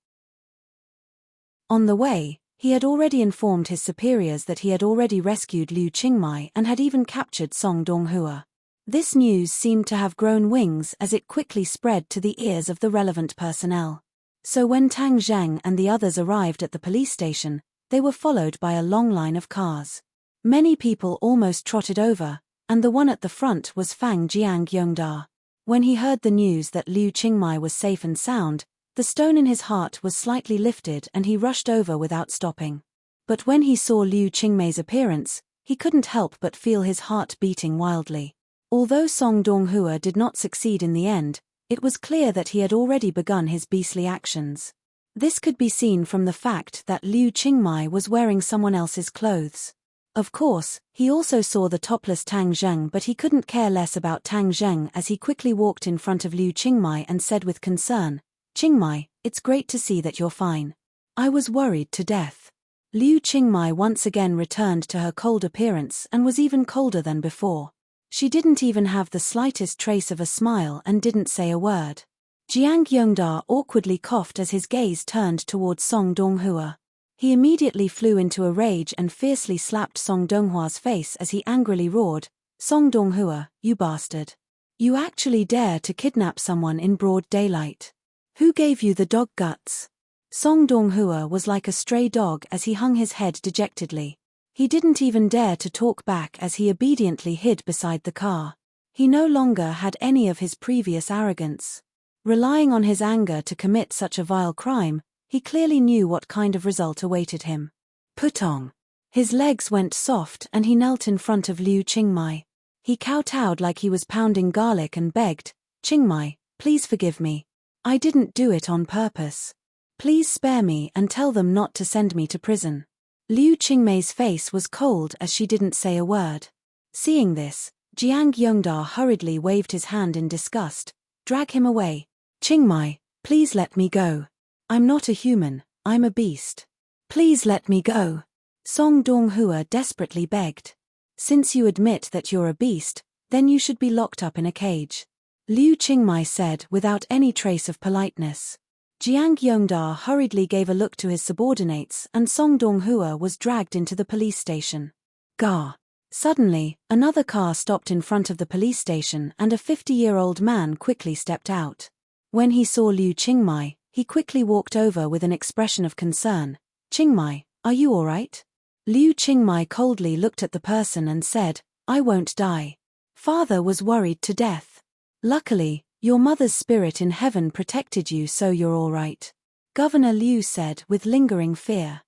A: On the way, he had already informed his superiors that he had already rescued Liu Qingmai and had even captured Song Donghua. This news seemed to have grown wings as it quickly spread to the ears of the relevant personnel. So when Tang Zheng and the others arrived at the police station, they were followed by a long line of cars. Many people almost trotted over, and the one at the front was Fang Jiangyongda. When he heard the news that Liu Qingmai was safe and sound, the stone in his heart was slightly lifted and he rushed over without stopping. But when he saw Liu Qingmai's appearance, he couldn't help but feel his heart beating wildly. Although Song Donghua did not succeed in the end, it was clear that he had already begun his beastly actions. This could be seen from the fact that Liu Qingmai was wearing someone else's clothes. Of course, he also saw the topless Tang Zheng, but he couldn't care less about Tang Zheng as he quickly walked in front of Liu Qingmai and said with concern, "Qingmai, it's great to see that you're fine. I was worried to death." Liu Qingmai once again returned to her cold appearance and was even colder than before. She didn't even have the slightest trace of a smile and didn't say a word. Jiang Yongda awkwardly coughed as his gaze turned towards Song Donghua. He immediately flew into a rage and fiercely slapped Song Donghua's face as he angrily roared, "Song Donghua, you bastard. You actually dare to kidnap someone in broad daylight. Who gave you the dog guts?" Song Donghua was like a stray dog as he hung his head dejectedly. He didn't even dare to talk back as he obediently hid beside the car. He no longer had any of his previous arrogance. Relying on his anger to commit such a vile crime, he clearly knew what kind of result awaited him. Putong. His legs went soft and he knelt in front of Liu Qingmai. He kowtowed like he was pounding garlic and begged, "Qingmai, please forgive me. I didn't do it on purpose. Please spare me and tell them not to send me to prison." Liu Qingmei's face was cold as she didn't say a word. Seeing this, Jiang Yongda hurriedly waved his hand in disgust. "Drag him away. Qingmai, please let me go. I'm not a human, I'm a beast. Please let me go." Song Donghua desperately begged. "Since you admit that you're a beast, then you should be locked up in a cage," Liu Qingmai said without any trace of politeness. Jiang Yongda hurriedly gave a look to his subordinates and Song Donghua was dragged into the police station. Gah! Suddenly, another car stopped in front of the police station and a 50-year-old man quickly stepped out. When he saw Liu Qingmai, he quickly walked over with an expression of concern. "Qingmai, are you all right?" Liu Qingmai coldly looked at the person and said, "I won't die. Father was worried to death. Luckily, your mother's spirit in heaven protected you, so you're all right," Governor Liu said with lingering fear.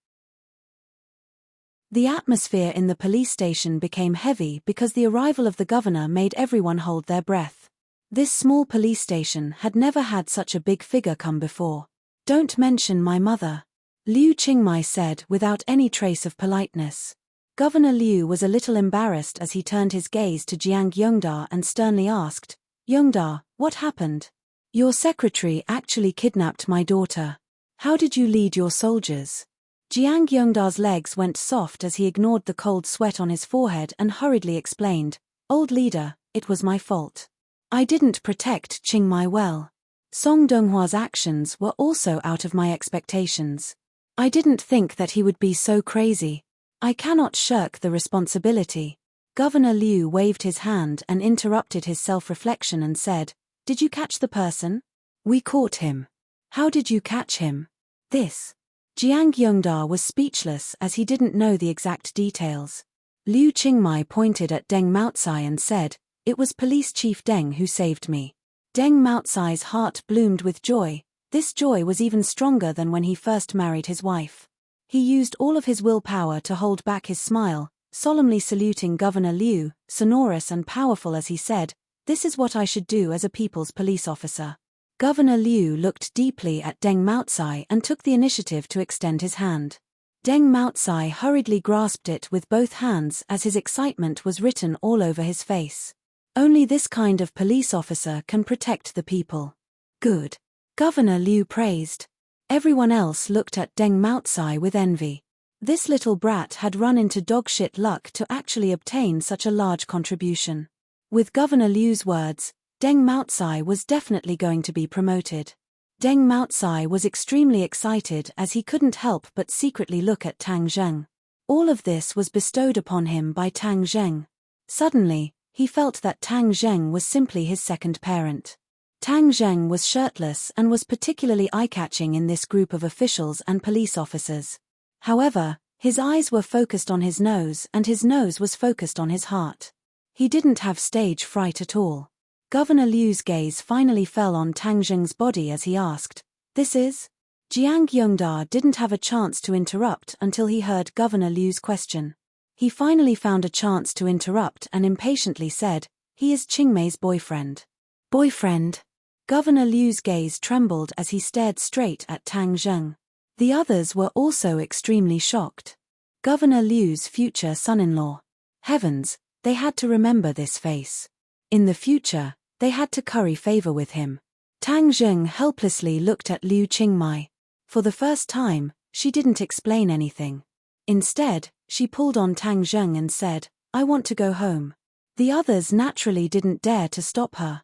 A: The atmosphere in the police station became heavy because the arrival of the governor made everyone hold their breath. This small police station had never had such a big figure come before. "Don't mention my mother," Liu Qingmai said without any trace of politeness. Governor Liu was a little embarrassed as he turned his gaze to Jiang Yongda and sternly asked, "Yongda, what happened? Your secretary actually kidnapped my daughter. How did you lead your soldiers?" Jiang Yongda's legs went soft as he ignored the cold sweat on his forehead and hurriedly explained, "Old leader, it was my fault. I didn't protect Qingmai well. Song Donghua's actions were also out of my expectations. I didn't think that he would be so crazy. I cannot shirk the responsibility." Governor Liu waved his hand and interrupted his self-reflection and said, "Did you catch the person?" "We caught him." "How did you catch him?" "This." Jiang Yongda was speechless as he didn't know the exact details. Liu Qingmai pointed at Deng Maotsai and said, "It was Police Chief Deng who saved me." Deng Maotsai's heart bloomed with joy. This joy was even stronger than when he first married his wife. He used all of his willpower to hold back his smile, solemnly saluting Governor Liu, sonorous and powerful as he said, "This is what I should do as a people's police officer." Governor Liu looked deeply at Deng Maotsai and took the initiative to extend his hand. Deng Maotsai hurriedly grasped it with both hands as his excitement was written all over his face. Only this kind of police officer can protect the people. "Good," Governor Liu praised. Everyone else looked at Deng Maotsai with envy. This little brat had run into dogshit luck to actually obtain such a large contribution. With Governor Liu's words, Deng Maotsai was definitely going to be promoted. Deng Maotsai was extremely excited as he couldn't help but secretly look at Tang Zheng. All of this was bestowed upon him by Tang Zheng. Suddenly, he felt that Tang Zheng was simply his second parent. Tang Zheng was shirtless and was particularly eye-catching in this group of officials and police officers. However, his eyes were focused on his nose and his nose was focused on his heart. He didn't have stage fright at all. Governor Liu's gaze finally fell on Tang Zheng's body as he asked, "This is?" Jiang Yongda didn't have a chance to interrupt until he heard Governor Liu's question. He finally found a chance to interrupt and impatiently said, "He is Qingmei's boyfriend." "Boyfriend?" Governor Liu's gaze trembled as he stared straight at Tang Zheng. The others were also extremely shocked. Governor Liu's future son-in-law. Heavens, they had to remember this face. In the future, they had to curry favor with him. Tang Zheng helplessly looked at Liu Qingmai. For the first time, she didn't explain anything. Instead, she pulled on Tang Zheng and said, "I want to go home." The others naturally didn't dare to stop her.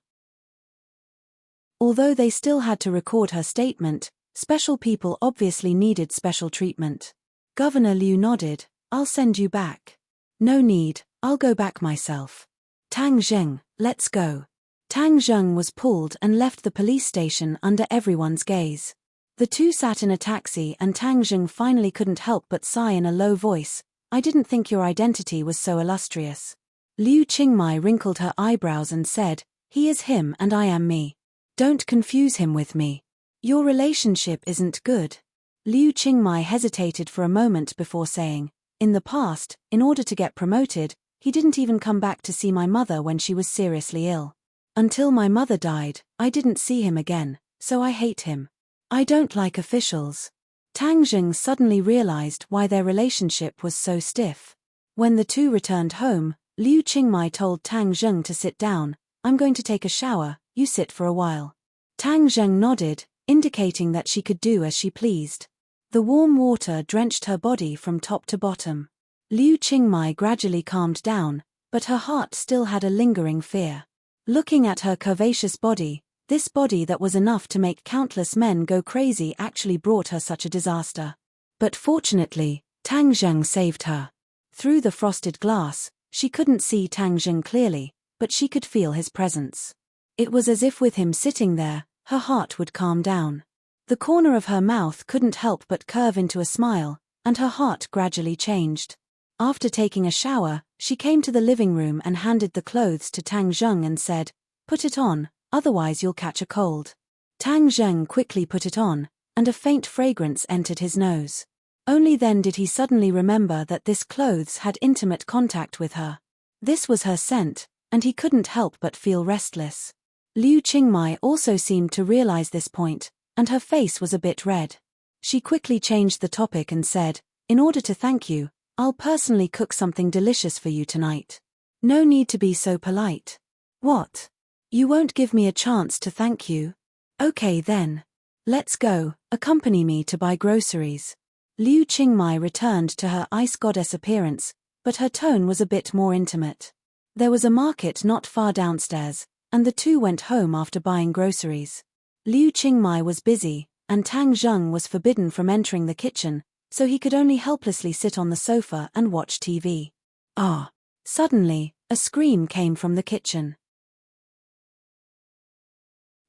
A: Although they still had to record her statement, special people obviously needed special treatment. Governor Liu nodded, "I'll send you back." "No need, I'll go back myself." "Tang Zheng, let's go." Tang Zheng was pulled and left the police station under everyone's gaze. The two sat in a taxi and Tang Zheng finally couldn't help but sigh in a low voice, "I didn't think your identity was so illustrious." Liu Qingmai wrinkled her eyebrows and said, "He is him and I am me. Don't confuse him with me. Your relationship isn't good." Liu Qingmai hesitated for a moment before saying, "In the past, in order to get promoted, he didn't even come back to see my mother when she was seriously ill. Until my mother died, I didn't see him again, so I hate him. I don't like officials." Tang Zheng suddenly realized why their relationship was so stiff. When the two returned home, Liu Qingmai told Tang Zheng to sit down. "I'm going to take a shower, you sit for a while." Tang Zheng nodded, indicating that she could do as she pleased. The warm water drenched her body from top to bottom. Liu Qingmai gradually calmed down, but her heart still had a lingering fear. Looking at her curvaceous body, This body that was enough to make countless men go crazy actually brought her such a disaster. But fortunately, Tang Zheng saved her. Through the frosted glass, she couldn't see Tang Zheng clearly, but she could feel his presence. It was as if with him sitting there, her heart would calm down. The corner of her mouth couldn't help but curve into a smile, and her heart gradually changed. After taking a shower, she came to the living room and handed the clothes to Tang Zheng and said, "Put it on, otherwise you'll catch a cold." Tang Zheng quickly put it on, and a faint fragrance entered his nose. Only then did he suddenly remember that this clothes had intimate contact with her. This was her scent, and he couldn't help but feel restless. Liu Qingmai also seemed to realize this point, and her face was a bit red. She quickly changed the topic and said, "In order to thank you, I'll personally cook something delicious for you tonight. No need to be so polite." "What? You won't give me a chance to thank you? Okay then. Let's go, accompany me to buy groceries." Liu Qingmai returned to her ice goddess appearance, but her tone was a bit more intimate. There was a market not far downstairs, and the two went home after buying groceries. Liu Qingmai was busy, and Tang Zheng was forbidden from entering the kitchen, so he could only helplessly sit on the sofa and watch TV. Ah! Suddenly, a scream came from the kitchen.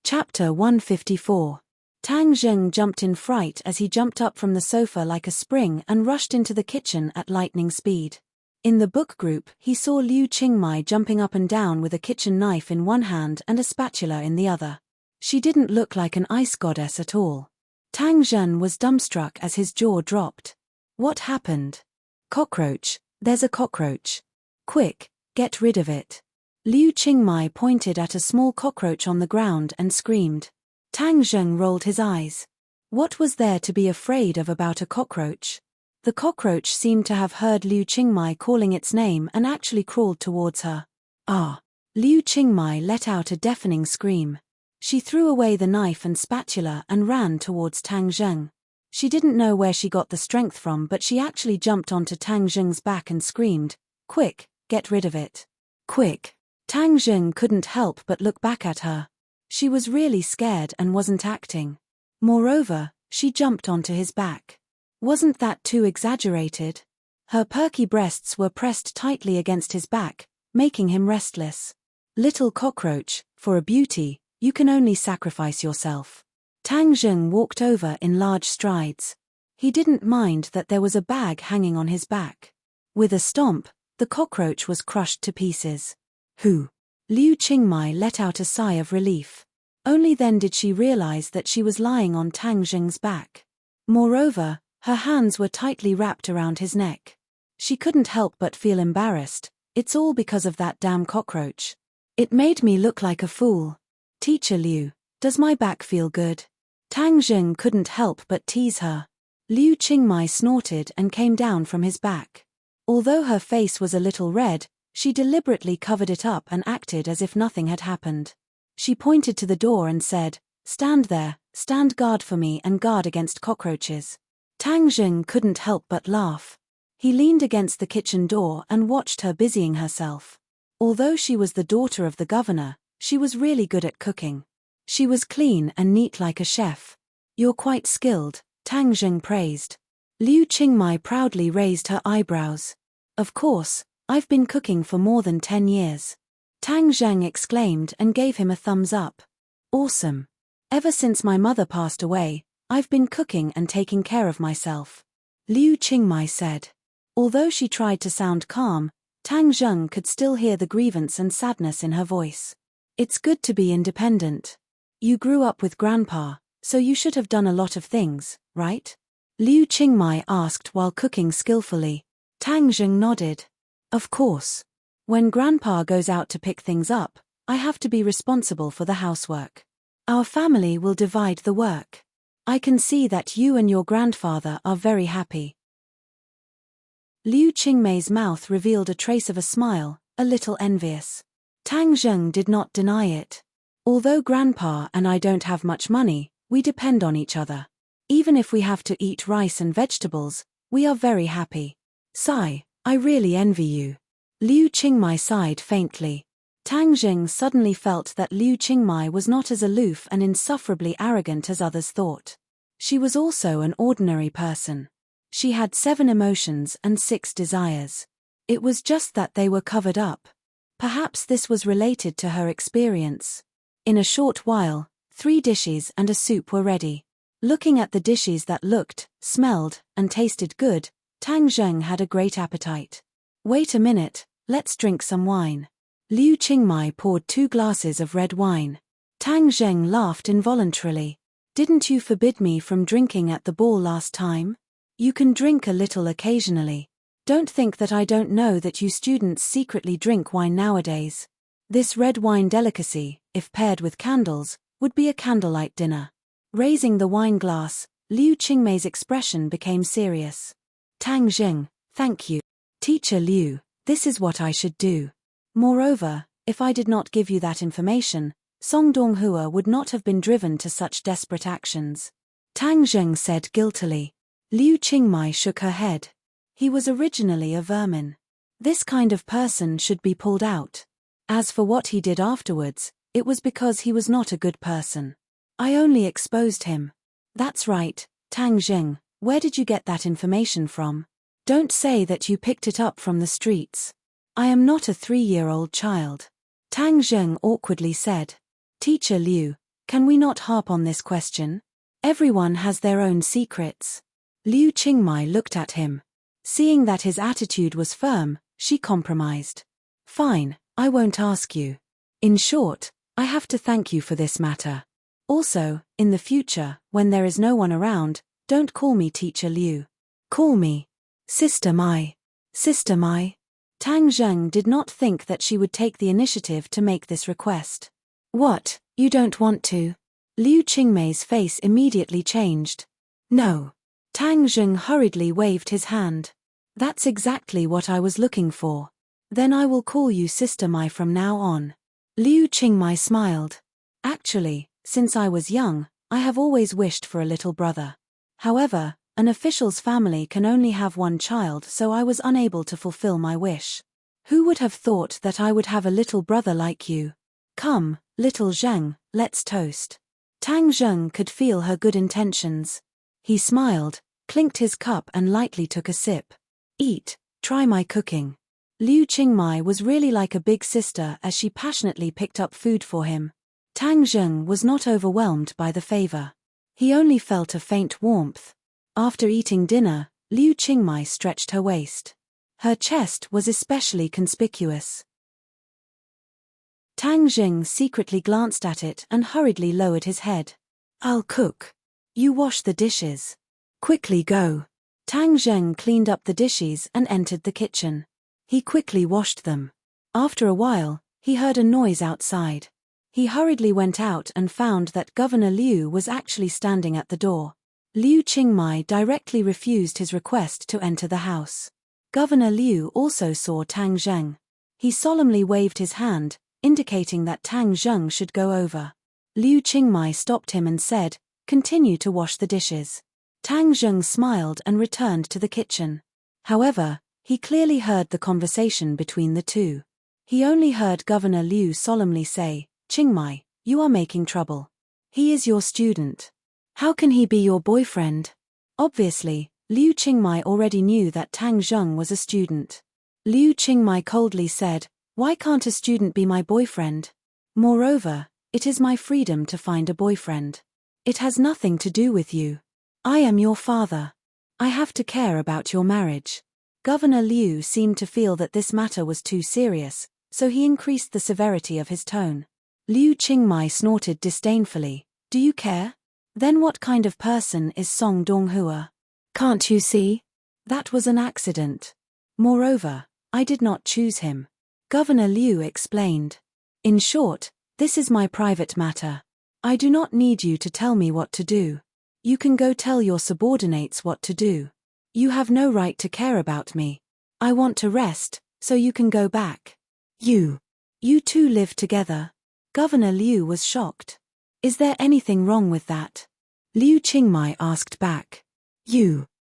A: Chapter 154. Tang Zheng jumped in fright as he jumped up from the sofa like a spring and rushed into the kitchen at lightning speed. In the book group, he saw Liu Qingmai jumping up and down with a kitchen knife in one hand and a spatula in the other. She didn't look like an ice goddess at all. Tang Zheng was dumbstruck as his jaw dropped. What happened? "Cockroach, there's a cockroach. Quick, get rid of it." Liu Qingmai pointed at a small cockroach on the ground and screamed. Tang Zheng rolled his eyes. What was there to be afraid of about a cockroach? The cockroach seemed to have heard Liu Qingmai calling its name and actually crawled towards her. Ah! Liu Qingmai let out a deafening scream. She threw away the knife and spatula and ran towards Tang Zheng. She didn't know where she got the strength from, but she actually jumped onto Tang Zheng's back and screamed, "Quick, get rid of it. Quick." Tang Zheng couldn't help but look back at her. She was really scared and wasn't acting. Moreover, she jumped onto his back. Wasn't that too exaggerated? Her perky breasts were pressed tightly against his back, making him restless. "Little cockroach, for a beauty, you can only sacrifice yourself." Tang Zheng walked over in large strides. He didn't mind that there was a bag hanging on his back. With a stomp, the cockroach was crushed to pieces. "Who?" Liu Qingmai let out a sigh of relief. Only then did she realize that she was lying on Tang Zheng's back. Moreover, her hands were tightly wrapped around his neck. She couldn't help but feel embarrassed. It's all because of that damn cockroach. It made me look like a fool. "Teacher Liu, does my back feel good?" Tang Zheng couldn't help but tease her. Liu Qingmai snorted and came down from his back. Although her face was a little red, she deliberately covered it up and acted as if nothing had happened. She pointed to the door and said, "Stand there, stand guard for me and guard against cockroaches." Tang Zheng couldn't help but laugh. He leaned against the kitchen door and watched her busying herself. Although she was the daughter of the governor, she was really good at cooking. She was clean and neat like a chef. "You're quite skilled," Tang Zheng praised. Liu Qingmai proudly raised her eyebrows. "Of course, I've been cooking for more than 10 years. Tang Zheng exclaimed and gave him a thumbs up. "Awesome. Ever since my mother passed away, I've been cooking and taking care of myself," Liu Qingmai said. Although she tried to sound calm, Tang Zheng could still hear the grievance and sadness in her voice. "It's good to be independent. You grew up with Grandpa, so you should have done a lot of things, right?" Liu Qingmai asked while cooking skillfully. Tang Zheng nodded. "Of course. When Grandpa goes out to pick things up, I have to be responsible for the housework. Our family will divide the work. I can see that you and your grandfather are very happy." Liu Qingmei's mouth revealed a trace of a smile, a little envious. Tang Zheng did not deny it. "Although Grandpa and I don't have much money, we depend on each other. Even if we have to eat rice and vegetables, we are very happy. Sigh, I really envy you." Liu Qingmai sighed faintly. Tang Jing suddenly felt that Liu Qingmai was not as aloof and insufferably arrogant as others thought. She was also an ordinary person. She had 7 emotions and 6 desires. It was just that they were covered up. Perhaps this was related to her experience. In a short while, 3 dishes and a soup were ready. Looking at the dishes that looked, smelled, and tasted good, Tang Zheng had a great appetite. Wait a minute, let's drink some wine. Liu Qingmai poured 2 glasses of red wine. Tang Zheng laughed involuntarily. Didn't you forbid me from drinking at the ball last time? You can drink a little occasionally. Don't think that I don't know that you students secretly drink wine nowadays. This red wine delicacy, if paired with candles, would be a candlelight dinner. Raising the wine glass, Liu Qingmei's expression became serious. Tang Zheng, thank you. Teacher Liu, this is what I should do. Moreover, if I did not give you that information, Song Donghua would not have been driven to such desperate actions. Tang Zheng said guiltily. Liu Qingmei shook her head. He was originally a vermin. This kind of person should be pulled out. As for what he did afterwards, it was because he was not a good person. I only exposed him. That's right, Tang Zheng, where did you get that information from? Don't say that you picked it up from the streets. I am not a 3-year-old child. Tang Zheng awkwardly said. Teacher Liu, can we not harp on this question? Everyone has their own secrets. Liu Qingmei looked at him. Seeing that his attitude was firm, she compromised. Fine, I won't ask you. In short, I have to thank you for this matter. Also, in the future, when there is no one around, don't call me Teacher Liu. Call me Sister Mai. Sister Mai. Tang Zheng did not think that she would take the initiative to make this request. What, you don't want to? Liu Qingmei's face immediately changed. No. Tang Zheng hurriedly waved his hand. That's exactly what I was looking for. Then I will call you Sister Mai from now on. Liu Qingmei smiled. Actually, since I was young, I have always wished for a little brother. However, an official's family can only have one child, so I was unable to fulfill my wish. Who would have thought that I would have a little brother like you? Come, little Zheng, let's toast. Tang Zheng could feel her good intentions. He smiled, clinked his cup and lightly took a sip. Eat, try my cooking. Liu Qingmei was really like a big sister as she passionately picked up food for him. Tang Zheng was not overwhelmed by the favor. He only felt a faint warmth. After eating dinner, Liu Qingmei stretched her waist. Her chest was especially conspicuous. Tang Zheng secretly glanced at it and hurriedly lowered his head. I'll cook. You wash the dishes. Quickly go. Tang Zheng cleaned up the dishes and entered the kitchen. He quickly washed them. After a while, he heard a noise outside. He hurriedly went out and found that Governor Liu was actually standing at the door. Liu Qingmei directly refused his request to enter the house. Governor Liu also saw Tang Zheng. He solemnly waved his hand, indicating that Tang Zheng should go over. Liu Qingmei stopped him and said, "Continue to wash the dishes." Tang Zheng smiled and returned to the kitchen. However, he clearly heard the conversation between the two. He only heard Governor Liu solemnly say, "Qingmei, you are making trouble. He is your student. How can he be your boyfriend?" Obviously, Liu Qingmei already knew that Tang Zheng was a student. Liu Qingmei coldly said, "Why can't a student be my boyfriend? Moreover, it is my freedom to find a boyfriend. It has nothing to do with you. I am your father. I have to care about your marriage." Governor Liu seemed to feel that this matter was too serious, so he increased the severity of his tone. Liu Qingmei snorted disdainfully. "Do you care? Then what kind of person is Song Donghua? Can't you see? That was an accident. Moreover, I did not choose him." Governor Liu explained. "In short, this is my private matter. I do not need you to tell me what to do. You can go tell your subordinates what to do. You have no right to care about me. I want to rest, so you can go back." You two live together?" Governor Liu was shocked. "Is there anything wrong with that?" Liu Qingmei asked back.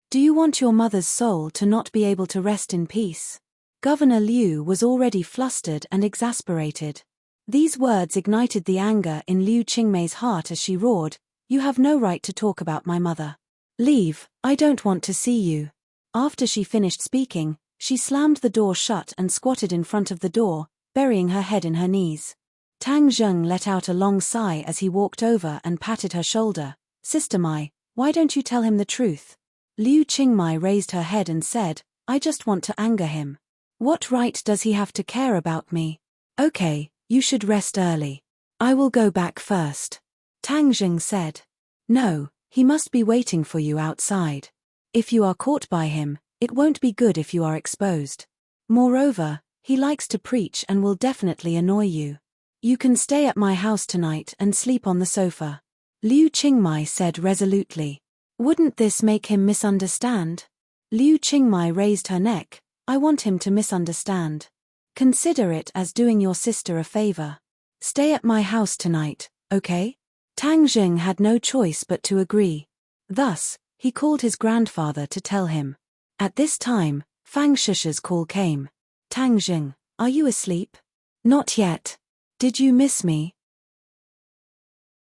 A: Do you want your mother's soul to not be able to rest in peace?" Governor Liu was already flustered and exasperated. These words ignited the anger in Liu Qingmei's heart as she roared, "You have no right to talk about my mother. Leave, I don't want to see you." After she finished speaking, she slammed the door shut and squatted in front of the door, burying her head in her knees. Tang Zheng let out a long sigh as he walked over and patted her shoulder. "Sister Mai, why don't you tell him the truth?" Liu Qingmei raised her head and said, "I just want to anger him. What right does he have to care about me?" "Okay, you should rest early. I will go back first," Tang Zheng said. "No, he must be waiting for you outside. If you are caught by him, it won't be good if you are exposed. Moreover, he likes to preach and will definitely annoy you. You can stay at my house tonight and sleep on the sofa," Liu Qingmei said resolutely. "Wouldn't this make him misunderstand?" Liu Qingmei raised her neck. "I want him to misunderstand. Consider it as doing your sister a favor. Stay at my house tonight, okay?" Tang Zheng had no choice but to agree. Thus, he called his grandfather to tell him. At this time, Fang Shusha's call came. "Tang Zheng, are you asleep?" "Not yet. Did you miss me?"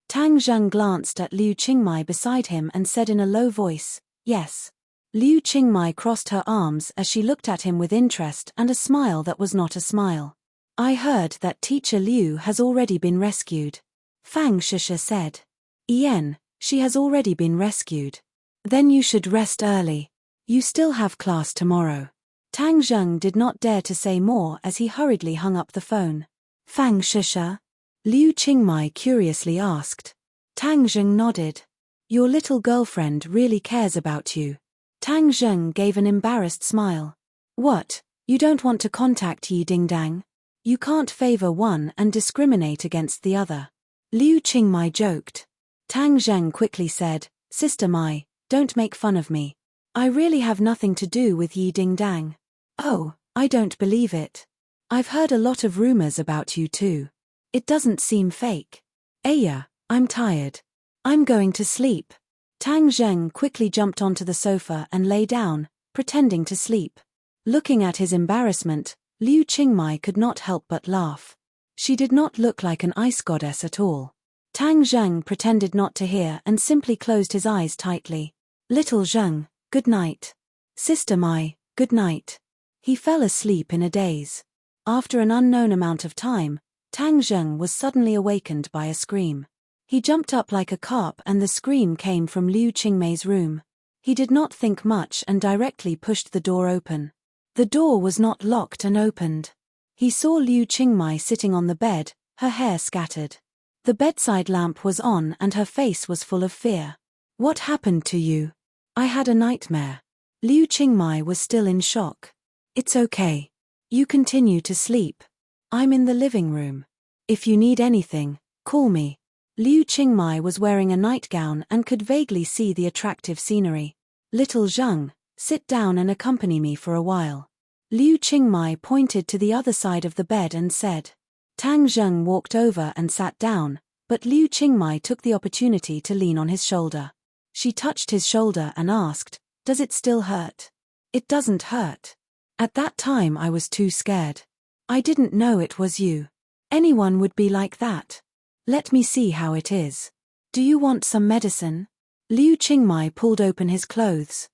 A: Tang Zheng glanced at Liu Qingmei beside him and said in a low voice, "Yes." Liu Qingmei crossed her arms as she looked at him with interest and a smile that was not a smile. "I heard that teacher Liu has already been rescued," Fang Shusha said. "Yen, she has already been rescued. Then you should rest early. You still have class tomorrow." Tang Zheng did not dare to say more as he hurriedly hung up the phone. "Fang Shusha?" Liu Qingmei curiously asked. Tang Zheng nodded. "Your little girlfriend really cares about you." Tang Zheng gave an embarrassed smile. "What, you don't want to contact Yi Dingdang? You can't favor one and discriminate against the other." Liu Qingmei joked. Tang Zheng quickly said, "Sister Mai, don't make fun of me. I really have nothing to do with Yi Dingdang." "Oh, I don't believe it. I've heard a lot of rumors about you too. It doesn't seem fake." "Aya, I'm tired. I'm going to sleep." Tang Zheng quickly jumped onto the sofa and lay down, pretending to sleep. Looking at his embarrassment, Liu Qingmei could not help but laugh. She did not look like an ice goddess at all. Tang Zheng pretended not to hear and simply closed his eyes tightly. "Little Zheng, good night. Sister Mai, good night." He fell asleep in a daze. After an unknown amount of time, Tang Zheng was suddenly awakened by a scream. He jumped up like a carp and the scream came from Liu Qingmei's room. He did not think much and directly pushed the door open. The door was not locked and opened. He saw Liu Qingmei sitting on the bed, her hair scattered. The bedside lamp was on and her face was full of fear. "What happened to you?" "I had a nightmare." Liu Qingmei was still in shock. "It's okay. You continue to sleep. I'm in the living room. If you need anything, call me." Liu Qingmei was wearing a nightgown and could vaguely see the attractive scenery. "Little Zheng, sit down and accompany me for a while." Liu Qingmei pointed to the other side of the bed and said. Tang Zheng walked over and sat down, but Liu Qingmei took the opportunity to lean on his shoulder. She touched his shoulder and asked, "Does it still hurt?" "It doesn't hurt. At that time I was too scared. I didn't know it was you. Anyone would be like that. Let me see how it is. Do you want some medicine?" Liu Qingmei pulled open his clothes.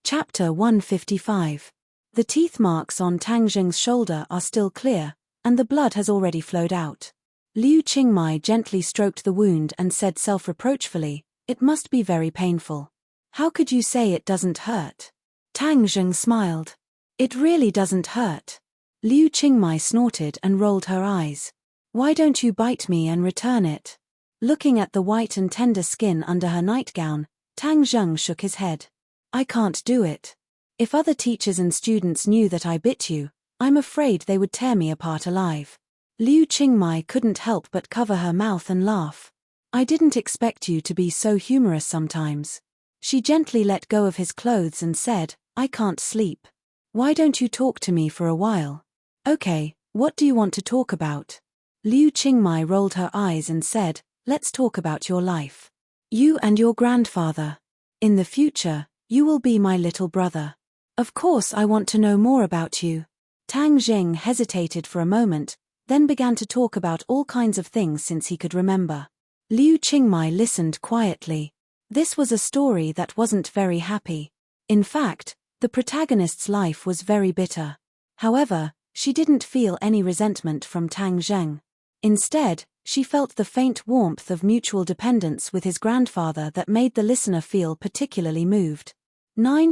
A: Chapter 155. The teeth marks on Tang Zheng's shoulder are still clear, and the blood has already flowed out. Liu Qingmei gently stroked the wound and said self-reproachfully, "It must be very painful. How could you say it doesn't hurt?" Tang Zheng smiled. "It really doesn't hurt." Liu Qingmei snorted and rolled her eyes. "Why don't you bite me and return it?" Looking at the white and tender skin under her nightgown, Tang Zheng shook his head. "I can't do it. If other teachers and students knew that I bit you, I'm afraid they would tear me apart alive." Liu Qingmei couldn't help but cover her mouth and laugh. "I didn't expect you to be so humorous sometimes." She gently let go of his clothes and said, "I can't sleep. Why don't you talk to me for a while?" "Okay, what do you want to talk about?" Liu Qingmei rolled her eyes and said, "Let's talk about your life. You and your grandfather. In the future, You will be my little brother. Of course I want to know more about you. Tang Zheng hesitated for a moment, then began to talk about all kinds of things since he could remember. Liu Qingmai listened quietly. This was a story that wasn't very happy. In fact, the protagonist's life was very bitter. However, she didn't feel any resentment from Tang Zheng. Instead, she felt the faint warmth of mutual dependence with his grandfather that made the listener feel particularly moved.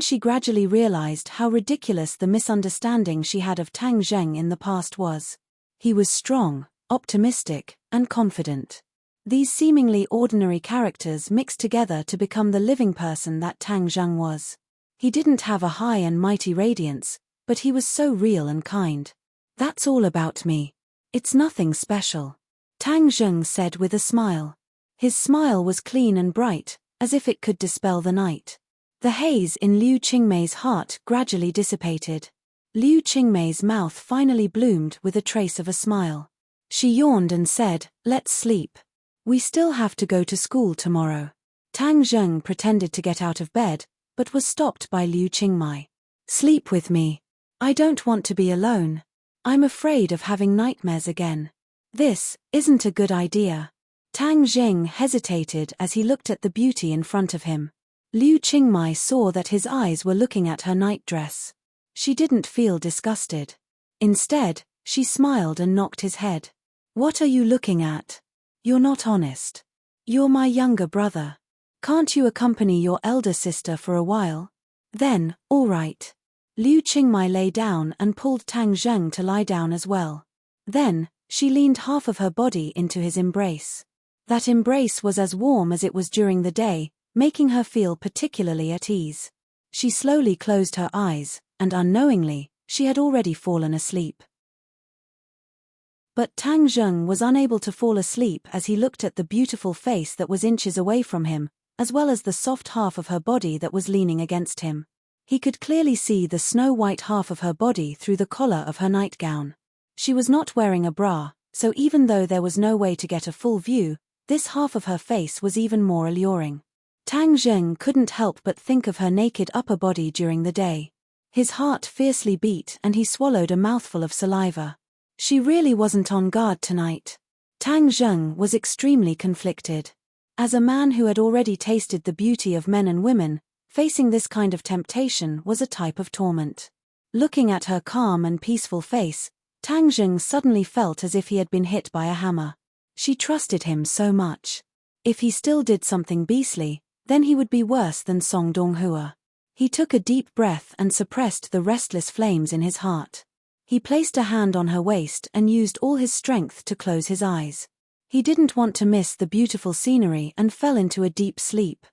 A: She gradually realized how ridiculous the misunderstanding she had of Tang Zheng in the past was. He was strong, optimistic, and confident. These seemingly ordinary characters mixed together to become the living person that Tang Zheng was. He didn't have a high and mighty radiance, but he was so real and kind. That's all about me. It's nothing special. Tang Zheng said with a smile. His smile was clean and bright, as if it could dispel the night. The haze in Liu Qingmei's heart gradually dissipated. Liu Qingmei's mouth finally bloomed with a trace of a smile. She yawned and said, "Let's sleep. We still have to go to school tomorrow." Tang Zheng pretended to get out of bed, but was stopped by Liu Qingmei. "Sleep with me. I don't want to be alone. I'm afraid of having nightmares again." "This isn't a good idea." Tang Zheng hesitated as he looked at the beauty in front of him. Liu Qingmei saw that his eyes were looking at her nightdress. She didn't feel disgusted. Instead, she smiled and knocked his head. "What are you looking at? You're not honest. You're my younger brother. Can't you accompany your elder sister for a while?" "Then, all right." Liu Qingmai lay down and pulled Tang Zheng to lie down as well. Then, she leaned half of her body into his embrace. That embrace was as warm as it was during the day, making her feel particularly at ease. She slowly closed her eyes, and unknowingly, she had already fallen asleep. But Tang Zheng was unable to fall asleep as he looked at the beautiful face that was inches away from him, as well as the soft half of her body that was leaning against him. He could clearly see the snow-white half of her body through the collar of her nightgown. She was not wearing a bra, so even though there was no way to get a full view, this half of her face was even more alluring. Tang Zheng couldn't help but think of her naked upper body during the day. His heart fiercely beat and he swallowed a mouthful of saliva. She really wasn't on guard tonight. Tang Zheng was extremely conflicted. As a man who had already tasted the beauty of men and women, facing this kind of temptation was a type of torment. Looking at her calm and peaceful face, Tang Zheng suddenly felt as if he had been hit by a hammer. She trusted him so much. If he still did something beastly, then he would be worse than Song Donghua. He took a deep breath and suppressed the restless flames in his heart. He placed a hand on her waist and used all his strength to close his eyes. He didn't want to miss the beautiful scenery and fell into a deep sleep.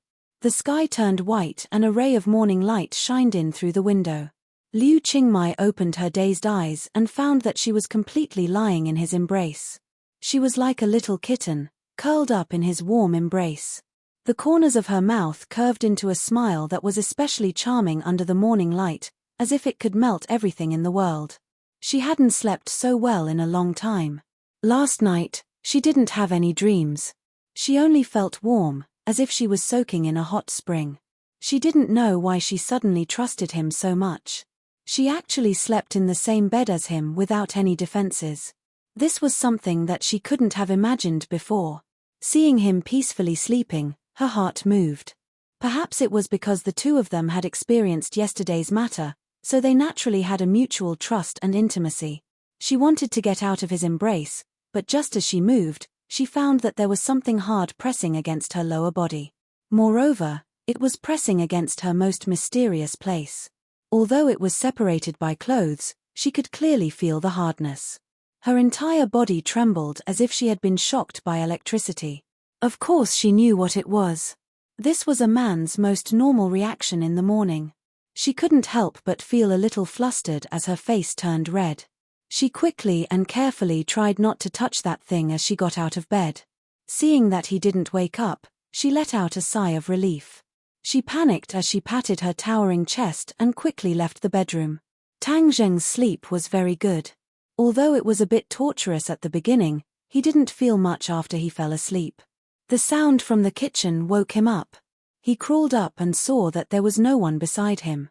A: The sky turned white and a ray of morning light shined in through the window. Liu Qingmai opened her dazed eyes and found that she was completely lying in his embrace. She was like a little kitten, curled up in his warm embrace. The corners of her mouth curved into a smile that was especially charming under the morning light, as if it could melt everything in the world. She hadn't slept so well in a long time. Last night, she didn't have any dreams. She only felt warm, as if she was soaking in a hot spring. She didn't know why she suddenly trusted him so much. She actually slept in the same bed as him without any defenses. This was something that she couldn't have imagined before. Seeing him peacefully sleeping, her heart moved. Perhaps it was because the two of them had experienced yesterday's matter, so they naturally had a mutual trust and intimacy. She wanted to get out of his embrace, but just as she moved, she found that there was something hard pressing against her lower body. Moreover, it was pressing against her most mysterious place. Although it was separated by clothes, she could clearly feel the hardness. Her entire body trembled as if she had been shocked by electricity. Of course she knew what it was. This was a man's most normal reaction in the morning. She couldn't help but feel a little flustered as her face turned red. She quickly and carefully tried not to touch that thing as she got out of bed. Seeing that he didn't wake up, she let out a sigh of relief. She panicked as she patted her towering chest and quickly left the bedroom. Tang Zheng's sleep was very good. Although it was a bit torturous at the beginning, he didn't feel much after he fell asleep. The sound from the kitchen woke him up. He crawled up and saw that there was no one beside him.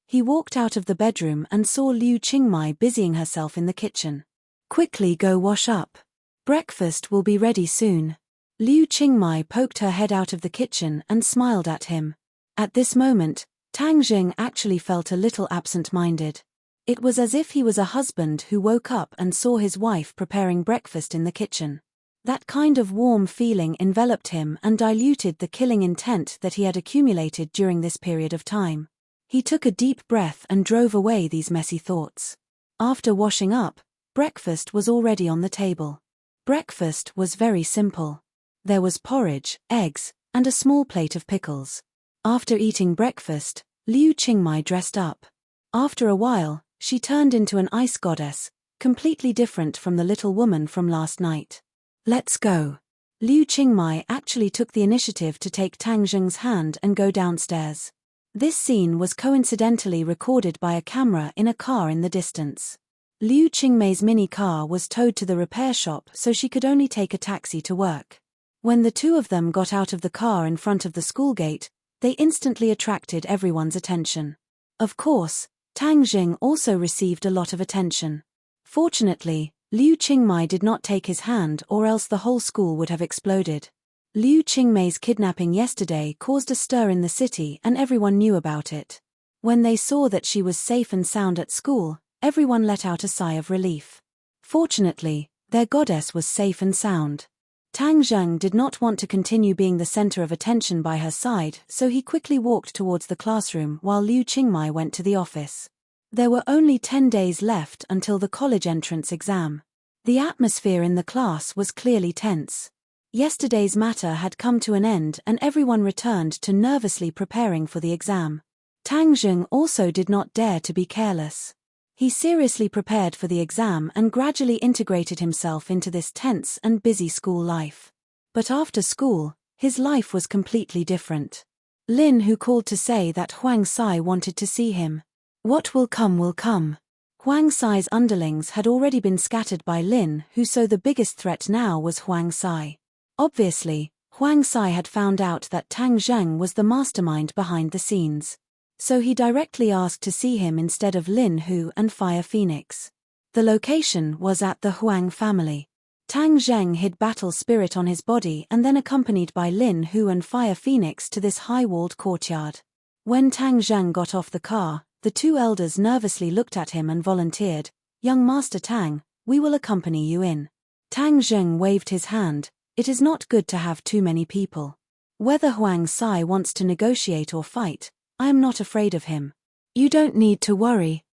A: He walked out of the bedroom and saw Liu Qingmai busying herself in the kitchen. "Quickly go wash up. Breakfast will be ready soon." Liu Qingmai poked her head out of the kitchen and smiled at him. At this moment, Tang Jing actually felt a little absent-minded. It was as if he was a husband who woke up and saw his wife preparing breakfast in the kitchen. That kind of warm feeling enveloped him and diluted the killing intent that he had accumulated during this period of time. He took a deep breath and drove away these messy thoughts. After washing up, breakfast was already on the table. Breakfast was very simple. There was porridge, eggs, and a small plate of pickles. After eating breakfast, Liu Qingmai dressed up. After a while, she turned into an ice goddess, completely different from the little woman from last night. "Let's go." Liu Qingmai actually took the initiative to take Tang Jing's hand and go downstairs. This scene was coincidentally recorded by a camera in a car in the distance. Liu Qingmei's mini car was towed to the repair shop so she could only take a taxi to work. When the two of them got out of the car in front of the school gate, they instantly attracted everyone's attention. Of course, Tang Jing also received a lot of attention. Fortunately, Liu Qingmai did not take his hand, or else the whole school would have exploded. Liu Qingmei's kidnapping yesterday caused a stir in the city and everyone knew about it. When they saw that she was safe and sound at school, everyone let out a sigh of relief. Fortunately, their goddess was safe and sound. Tang Jing did not want to continue being the center of attention by her side, so he quickly walked towards the classroom while Liu Qingmai went to the office. There were only 10 days left until the college entrance exam. The atmosphere in the class was clearly tense. Yesterday's matter had come to an end and everyone returned to nervously preparing for the exam. Tang Jing also did not dare to be careless. He seriously prepared for the exam and gradually integrated himself into this tense and busy school life. But after school, his life was completely different. Lin, who called to say that Huang Sai wanted to see him. What will come will come. Huang Sai's underlings had already been scattered by Lin, who so the biggest threat now was Huang Sai. Obviously, Huang Sai had found out that Tang Jing was the mastermind behind the scenes. So he directly asked to see him instead of Lin Hu and Fire Phoenix. The location was at the Huang family. Tang Jing hid battle spirit on his body and then accompanied by Lin Hu and Fire Phoenix to this high-walled courtyard. When Tang Jing got off the car, the two elders nervously looked at him and volunteered, "Young Master Tang, we will accompany you in." Tang Jing waved his hand. "It is not good to have too many people. Whether Huang Sai wants to negotiate or fight, I am not afraid of him. You don't need to worry."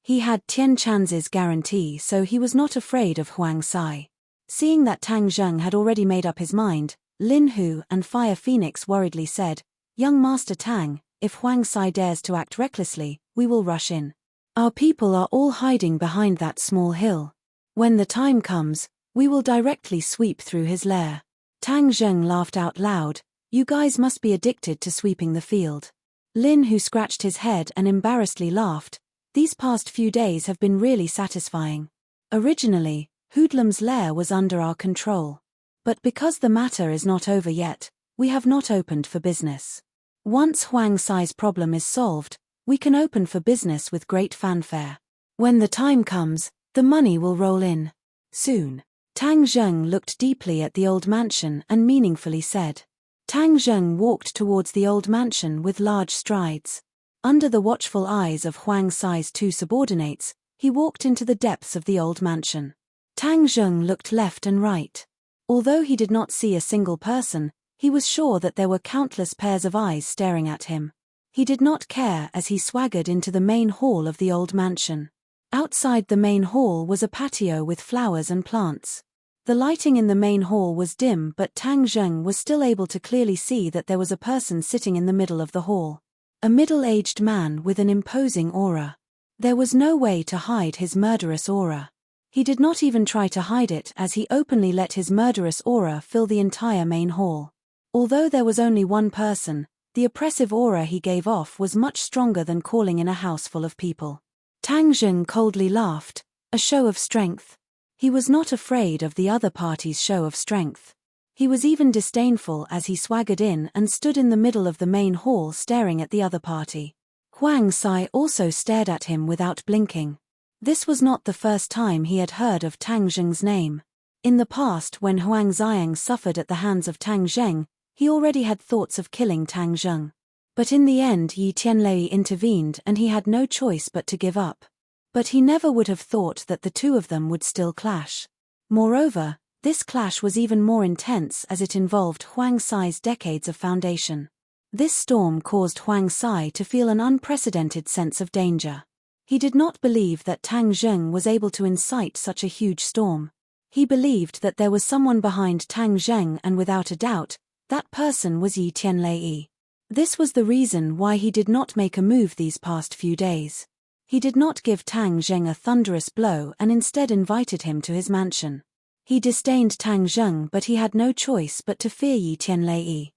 A: He had Tian Chan's guarantee, so he was not afraid of Huang Sai. Seeing that Tang Jing had already made up his mind, Lin Hu and Fire Phoenix worriedly said, "Young Master Tang, if Huang Sai dares to act recklessly, we will rush in. Our people are all hiding behind that small hill. When the time comes, we will directly sweep through his lair." Tang Jing laughed out loud. "You guys must be addicted to sweeping the field." Lin, who scratched his head and embarrassedly laughed, "These past few days have been really satisfying. Originally, Hoodlum's lair was under our control. But because the matter is not over yet, we have not opened for business. Once Huang Sai's problem is solved, we can open for business with great fanfare. When the time comes, the money will roll in. Soon." Tang Jing looked deeply at the old mansion and meaningfully said. Tang Jing walked towards the old mansion with large strides. Under the watchful eyes of Huang Sai's two subordinates, he walked into the depths of the old mansion. Tang Jing looked left and right. Although he did not see a single person, he was sure that there were countless pairs of eyes staring at him. He did not care as he swaggered into the main hall of the old mansion. Outside the main hall was a patio with flowers and plants. The lighting in the main hall was dim, but Tang Jing was still able to clearly see that there was a person sitting in the middle of the hall. A middle-aged man with an imposing aura. There was no way to hide his murderous aura. He did not even try to hide it as he openly let his murderous aura fill the entire main hall. Although there was only one person, the oppressive aura he gave off was much stronger than calling in a house full of people. Tang Jing coldly laughed, a show of strength. He was not afraid of the other party's show of strength. He was even disdainful as he swaggered in and stood in the middle of the main hall staring at the other party. Huang Sai also stared at him without blinking. This was not the first time he had heard of Tang Zheng's name. In the past, when Huang Xiang suffered at the hands of Tang Zheng, he already had thoughts of killing Tang Zheng. But in the end Yi Tianlei intervened and he had no choice but to give up. But he never would have thought that the two of them would still clash. Moreover, this clash was even more intense as it involved Huang Sai's decades of foundation. This storm caused Huang Sai to feel an unprecedented sense of danger. He did not believe that Tang Zheng was able to incite such a huge storm. He believed that there was someone behind Tang Zheng, and without a doubt, that person was Yi Tianlei. This was the reason why he did not make a move these past few days. He did not give Tang Zheng a thunderous blow and instead invited him to his mansion. He disdained Tang Zheng, but he had no choice but to fear Yi Tianlei.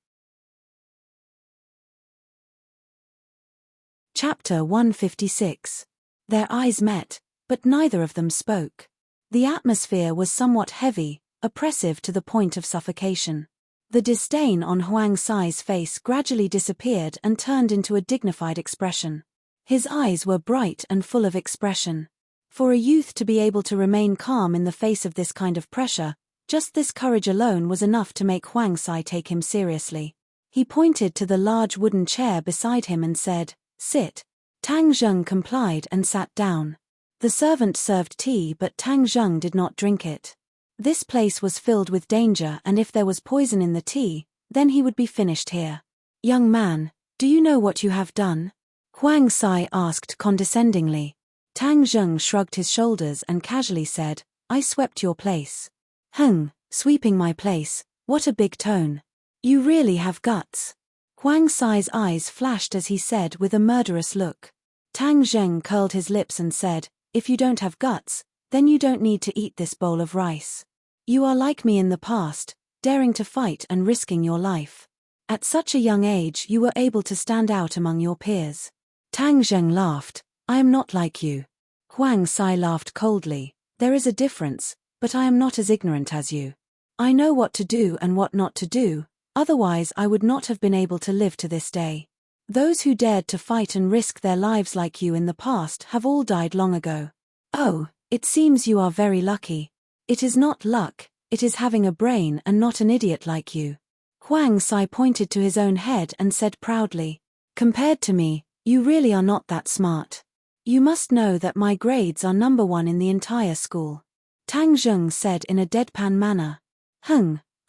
A: Chapter 156. Their eyes met, but neither of them spoke. The atmosphere was somewhat heavy, oppressive to the point of suffocation. The disdain on Huang Sai's face gradually disappeared and turned into a dignified expression. His eyes were bright and full of expression. For a youth to be able to remain calm in the face of this kind of pressure, just this courage alone was enough to make Huang Sai take him seriously. He pointed to the large wooden chair beside him and said, "Sit." Tang Zheng complied and sat down. The servant served tea, but Tang Zheng did not drink it. This place was filled with danger, and if there was poison in the tea, then he would be finished here. "Young man, do you know what you have done?" Huang Sai asked condescendingly. Tang Zheng shrugged his shoulders and casually said, "I swept your place." Sweeping my place, what a big tone. You really have guts." Huang Sai's eyes flashed as he said with a murderous look. Tang Zheng curled his lips and said, "If you don't have guts, then you don't need to eat this bowl of rice. You are like me in the past, daring to fight and risking your life. At such a young age you were able to stand out among your peers." Tang Zheng laughed. "I am not like you." Huang Sai laughed coldly. "There is a difference, but I am not as ignorant as you. I know what to do and what not to do, otherwise I would not have been able to live to this day. Those who dared to fight and risk their lives like you in the past have all died long ago." "Oh, it seems you are very lucky." "It is not luck, it is having a brain and not an idiot like you." Huang Sai pointed to his own head and said proudly, "Compared to me, you really are not that smart. You must know that my grades are number 1 in the entire school." Tang Zheng said in a deadpan manner.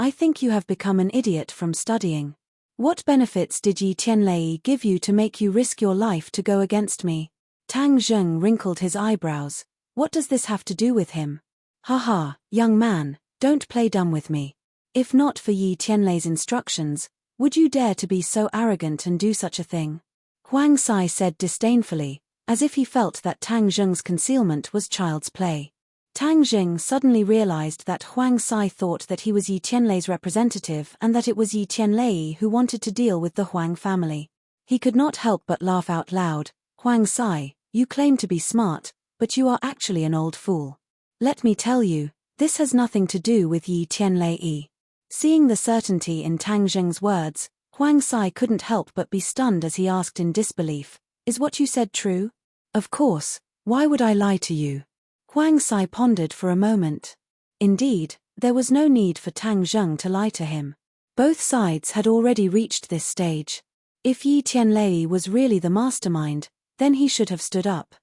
A: I think you have become an idiot from studying. What benefits did Yi Tianlei give you to make you risk your life to go against me?" Tang Zheng wrinkled his eyebrows. "What does this have to do with him?" "Haha, young man, don't play dumb with me. If not for Yi Tianlei's instructions, would you dare to be so arrogant and do such a thing?" Huang Sai said disdainfully, as if he felt that Tang Zheng's concealment was child's play. Tang Zheng suddenly realized that Huang Sai thought that he was Yi Tianlei's representative and that it was Yi Tianlei who wanted to deal with the Huang family. He could not help but laugh out loud. "Huang Sai, you claim to be smart, but you are actually an old fool. Let me tell you, this has nothing to do with Yi Tianlei." Seeing the certainty in Tang Zheng's words, Huang Sai couldn't help but be stunned as he asked in disbelief, "Is what you said true?" "Of course, why would I lie to you?" Huang Sai pondered for a moment. Indeed, there was no need for Tang Zheng to lie to him. Both sides had already reached this stage. If Yi Tianlei was really the mastermind, then he should have stood up.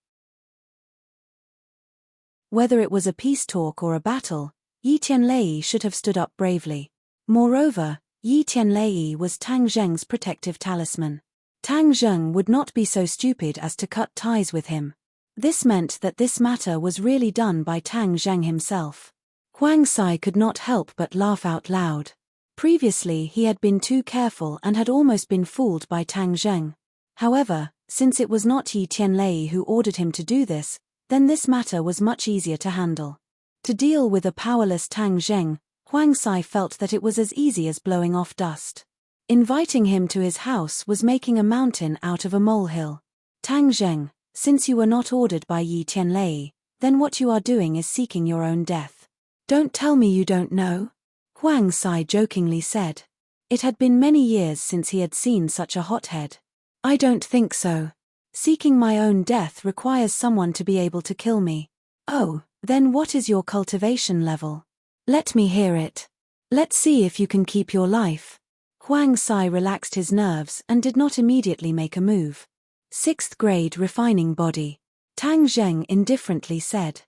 A: Whether it was a peace talk or a battle, Yi Tianlei should have stood up bravely. Moreover, Yi Tianlei was Tang Zheng's protective talisman. Tang Zheng would not be so stupid as to cut ties with him. This meant that this matter was really done by Tang Zheng himself. Huang Sai could not help but laugh out loud. Previously he had been too careful and had almost been fooled by Tang Zheng. However, since it was not Yi Tianlei who ordered him to do this, then this matter was much easier to handle. To deal with a powerless Tang Zheng, Huang Sai felt that it was as easy as blowing off dust. Inviting him to his house was making a mountain out of a molehill. "Tang Zheng, since you were not ordered by Yi Tianlei, then what you are doing is seeking your own death. Don't tell me you don't know." Huang Sai jokingly said. It had been many years since he had seen such a hothead. I don't think so. Seeking my own death requires someone to be able to kill me. Oh, then what is your cultivation level? Let me hear it. Let's see if you can keep your life. Huang Sai relaxed his nerves and did not immediately make a move. 6th grade refining body. Tang Zheng indifferently said.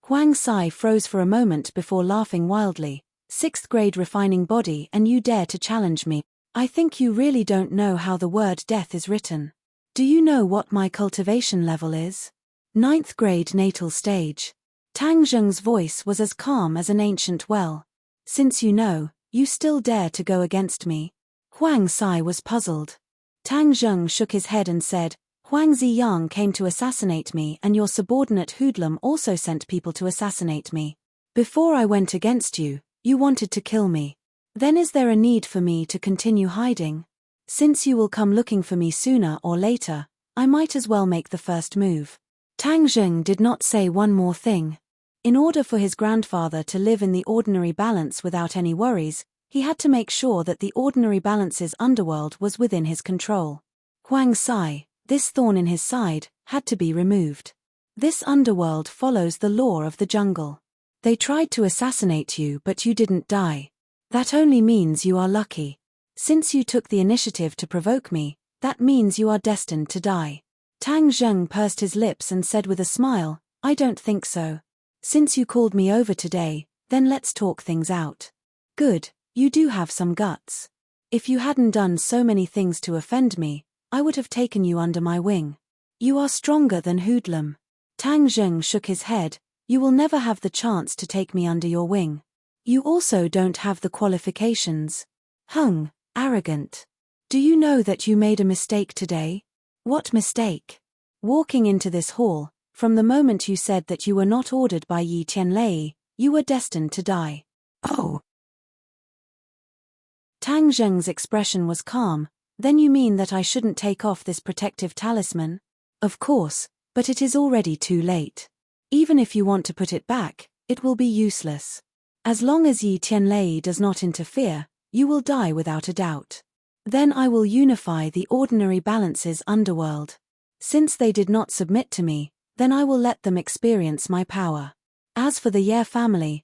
A: Huang Sai froze for a moment before laughing wildly. 6th grade refining body, and you dare to challenge me? I think you really don't know how the word death is written. Do you know what my cultivation level is? 9th grade natal stage. Tang Zheng's voice was as calm as an ancient well. Since you know, you still dare to go against me? Huang Sai was puzzled. Tang Zheng shook his head and said, Huang Ziyang came to assassinate me, and your subordinate hoodlum also sent people to assassinate me. Before I went against you, you wanted to kill me. Then is there a need for me to continue hiding? Since you will come looking for me sooner or later, I might as well make the first move. Tang Zheng did not say one more thing. In order for his grandfather to live in the ordinary balance without any worries, he had to make sure that the ordinary balance's underworld was within his control. Huang Sai, this thorn in his side, had to be removed. This underworld follows the law of the jungle. They tried to assassinate you, but you didn't die. That only means you are lucky. Since you took the initiative to provoke me, that means you are destined to die. Tang Zheng pursed his lips and said with a smile, I don't think so. Since you called me over today, then let's talk things out. Good, you do have some guts. If you hadn't done so many things to offend me, I would have taken you under my wing. You are stronger than hoodlum. Tang Zheng shook his head. You will never have the chance to take me under your wing. You also don't have the qualifications. Arrogant. Do you know that you made a mistake today? What mistake? Walking into this hall, from the moment you said that you were not ordered by Yi Tianlei, you were destined to die. Oh. Tang Zheng's expression was calm. Then you mean that I shouldn't take off this protective talisman? Of course, but it is already too late. Even if you want to put it back, it will be useless. As long as Yi Tianlei does not interfere, you will die without a doubt. Then I will unify the ordinary balance's underworld. Since they did not submit to me, then I will let them experience my power. As for the Ye family,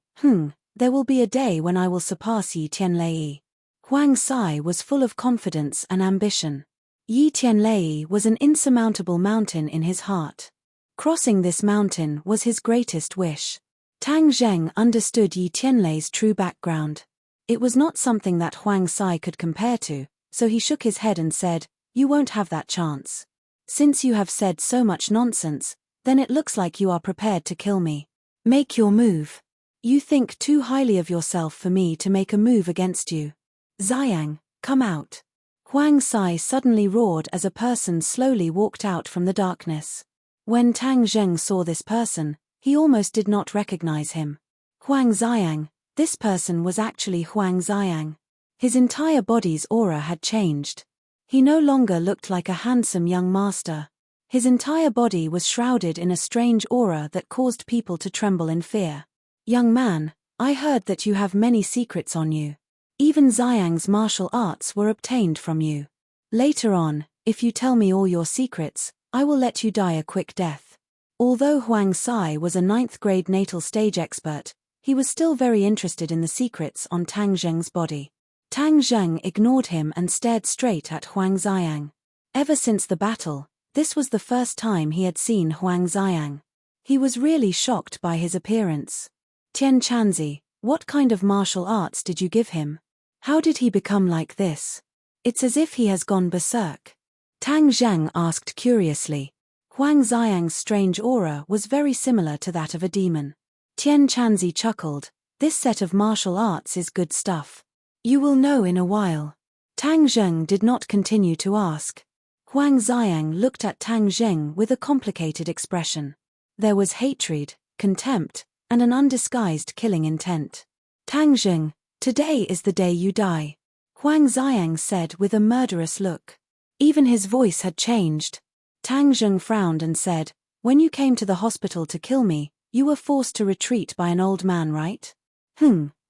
A: there will be a day when I will surpass Yi Tianlei. Huang Sai was full of confidence and ambition. Yi Tianlei was an insurmountable mountain in his heart. Crossing this mountain was his greatest wish. Tang Zheng understood Yi Tianlei's true background. It was not something that Huang Sai could compare to, so he shook his head and said, You won't have that chance. Since you have said so much nonsense, then it looks like you are prepared to kill me. Make your move. You think too highly of yourself for me to make a move against you. Ziyang, come out. Huang Sai suddenly roared as a person slowly walked out from the darkness. When Tang Zheng saw this person, he almost did not recognize him. Huang Ziyang, this person was actually Huang Ziyang. His entire body's aura had changed. He no longer looked like a handsome young master. His entire body was shrouded in a strange aura that caused people to tremble in fear. Young man, I heard that you have many secrets on you. Even Ziyang's martial arts were obtained from you. Later on, if you tell me all your secrets, I will let you die a quick death. Although Huang Sai was a 9th grade natal stage expert, he was still very interested in the secrets on Tang Zheng's body. Tang Zheng ignored him and stared straight at Huang Ziyang. Ever since the battle, this was the first time he had seen Huang Ziyang. He was really shocked by his appearance. Tian Chanzi, what kind of martial arts did you give him? How did he become like this? It's as if he has gone berserk. Tang Zheng asked curiously. Huang Ziyang's strange aura was very similar to that of a demon. Tian Chanzi chuckled. This set of martial arts is good stuff. You will know in a while. Tang Zheng did not continue to ask. Huang Ziyang looked at Tang Zheng with a complicated expression. There was hatred, contempt, and an undisguised killing intent. Tang Zheng, today is the day you die. Huang Ziyang said with a murderous look. Even his voice had changed. Tang Zheng frowned and said, When you came to the hospital to kill me, you were forced to retreat by an old man, right?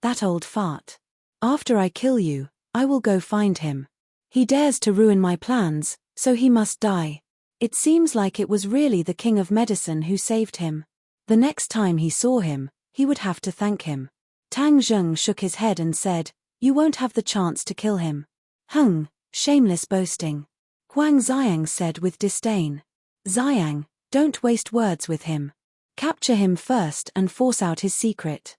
A: That old fart. After I kill you, I will go find him. He dares to ruin my plans, so he must die. It seems like it was really the king of medicine who saved him. The next time he saw him, he would have to thank him. Tang Zheng shook his head and said, "You won't have the chance to kill him." Shameless boasting. Huang Xiang said with disdain. "Xiang, don't waste words with him. Capture him first and force out his secret.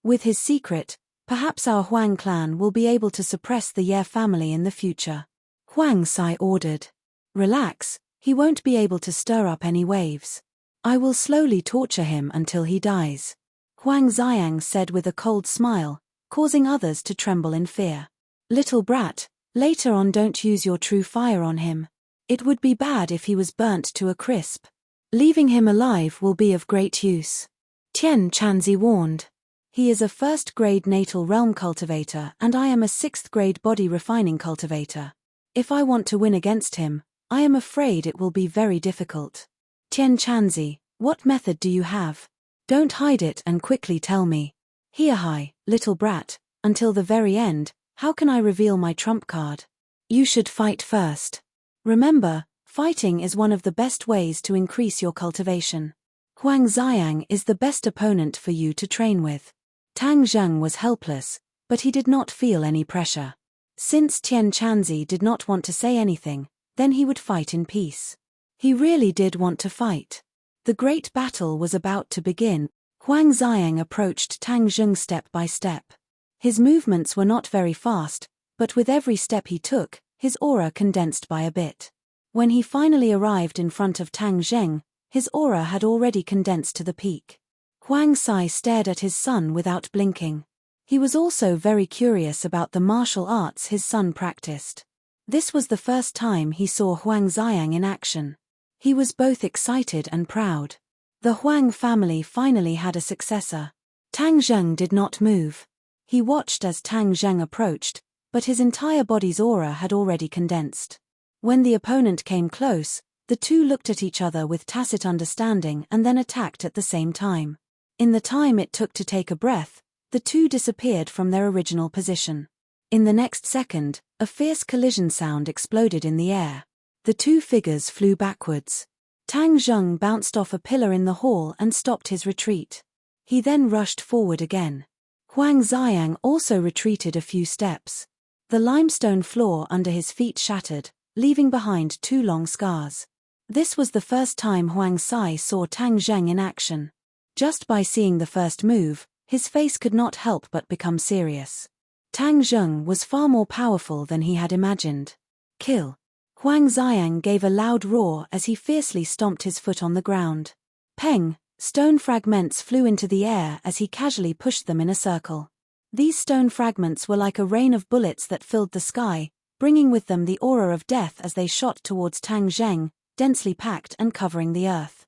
A: With his secret, perhaps our Huang clan will be able to suppress the Ye family in the future." Huang Sai ordered. "Relax, he won't be able to stir up any waves. I will slowly torture him until he dies," Huang Xiang said with a cold smile, causing others to tremble in fear. "Little brat, later on don't use your true fire on him. It would be bad if he was burnt to a crisp. Leaving him alive will be of great use," Tian Chanzi warned. "He is a first-grade natal realm cultivator and I am a 6th-grade body refining cultivator. If I want to win against him, I am afraid it will be very difficult. Tian Chanzi, what method do you have? Don't hide it and quickly tell me. Hi, little brat, until the very end, how can I reveal my trump card? You should fight first. Remember, fighting is one of the best ways to increase your cultivation. Huang Xiang is the best opponent for you to train with." Tang Zheng was helpless, but he did not feel any pressure. Since Tian Chanzi did not want to say anything, then he would fight in peace. He really did want to fight. The great battle was about to begin. Huang Xiang approached Tang Zheng step by step. His movements were not very fast, but with every step he took, his aura condensed by a bit. When he finally arrived in front of Tang Zheng, his aura had already condensed to the peak. Huang Sai stared at his son without blinking. He was also very curious about the martial arts his son practiced. This was the first time he saw Huang Xiang in action. He was both excited and proud. The Huang family finally had a successor. Tang Zheng did not move. He watched as Tang Zheng approached, but his entire body's aura had already condensed. When the opponent came close, the two looked at each other with tacit understanding and then attacked at the same time. In the time it took to take a breath, the two disappeared from their original position. In the next second, a fierce collision sound exploded in the air. The two figures flew backwards. Tang Zheng bounced off a pillar in the hall and stopped his retreat. He then rushed forward again. Huang Xiang also retreated a few steps. The limestone floor under his feet shattered, leaving behind 2 long scars. This was the first time Huang Sai saw Tang Zheng in action. Just by seeing the first move, his face could not help but become serious. Tang Zheng was far more powerful than he had imagined. "Kill!" Huang Xiang gave a loud roar as he fiercely stomped his foot on the ground. Peng! Stone fragments flew into the air as he casually pushed them in a circle. These stone fragments were like a rain of bullets that filled the sky, bringing with them the aura of death as they shot towards Tang Zheng, densely packed and covering the earth.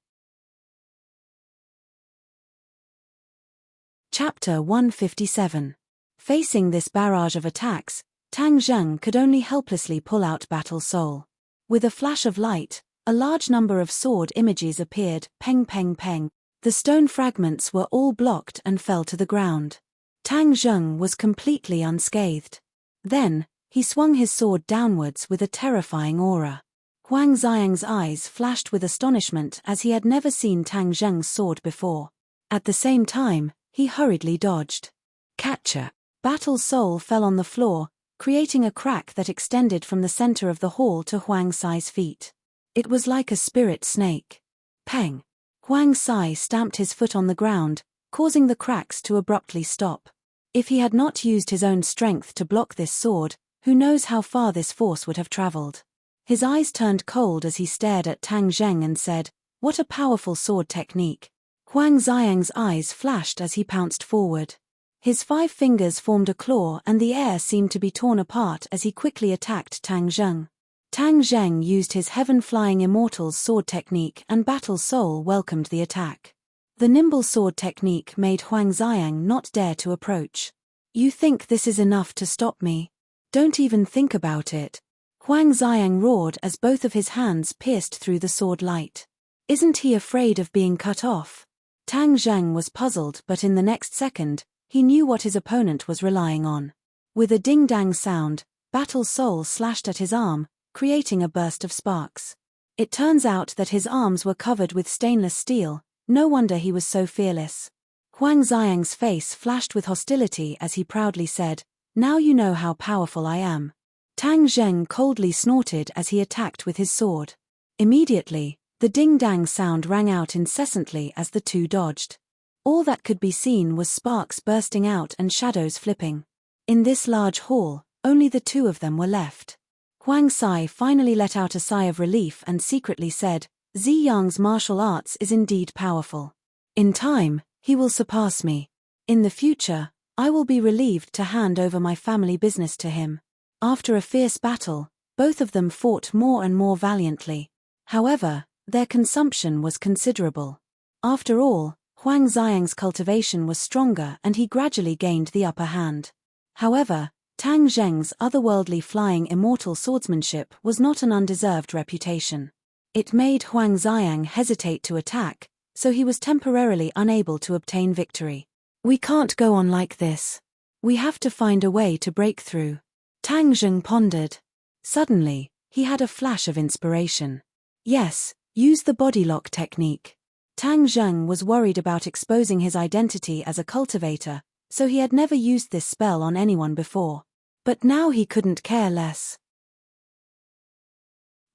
A: Chapter 157. Facing this barrage of attacks, Tang Zheng could only helplessly pull out Battle Soul. With a flash of light, a large number of sword images appeared, peng peng peng. The stone fragments were all blocked and fell to the ground. Tang Zheng was completely unscathed. Then, he swung his sword downwards with a terrifying aura. Huang Xiang's eyes flashed with astonishment as he had never seen Tang Zheng's sword before. At the same time, he hurriedly dodged. Catcher! Battle Soul fell on the floor, creating a crack that extended from the center of the hall to Huang Sai's feet. It was like a spirit snake. Peng! Huang Sai stamped his foot on the ground, causing the cracks to abruptly stop. If he had not used his own strength to block this sword, who knows how far this force would have traveled. His eyes turned cold as he stared at Tang Zheng and said, "What a powerful sword technique." Huang Xiang's eyes flashed as he pounced forward. His 5 fingers formed a claw and the air seemed to be torn apart as he quickly attacked Tang Zheng. Tang Zheng used his Heaven-Flying Immortal's sword technique and Battle Soul welcomed the attack. The nimble sword technique made Huang Xiang not dare to approach. "You think this is enough to stop me? Don't even think about it." Huang Xiang roared as both of his hands pierced through the sword light. Isn't he afraid of being cut off? Tang Zheng was puzzled, but in the next second, He knew what his opponent was relying on. With a ding-dang sound, Battle's soul slashed at his arm, creating a burst of sparks. It turns out that his arms were covered with stainless steel. No wonder he was so fearless. Huang Xiang's face flashed with hostility as he proudly said, "Now you know how powerful I am." Tang Zheng coldly snorted as he attacked with his sword. Immediately, the ding-dang sound rang out incessantly as the two dodged. All that could be seen was sparks bursting out and shadows flipping. In this large hall, only the two of them were left. Huang Sai finally let out a sigh of relief and secretly said, "Zi Yang's martial arts is indeed powerful. In time, he will surpass me. In the future, I will be relieved to hand over my family business to him." After a fierce battle, both of them fought more and more valiantly. However, their consumption was considerable. After all, Huang Xiang's cultivation was stronger and he gradually gained the upper hand. However, Tang Zheng's otherworldly flying immortal swordsmanship was not an undeserved reputation. It made Huang Xiang hesitate to attack, so he was temporarily unable to obtain victory. "We can't go on like this. We have to find a way to break through." Tang Zheng pondered. Suddenly, he had a flash of inspiration. Yes, use the body lock technique. Tang Zheng was worried about exposing his identity as a cultivator, so he had never used this spell on anyone before. But now he couldn't care less.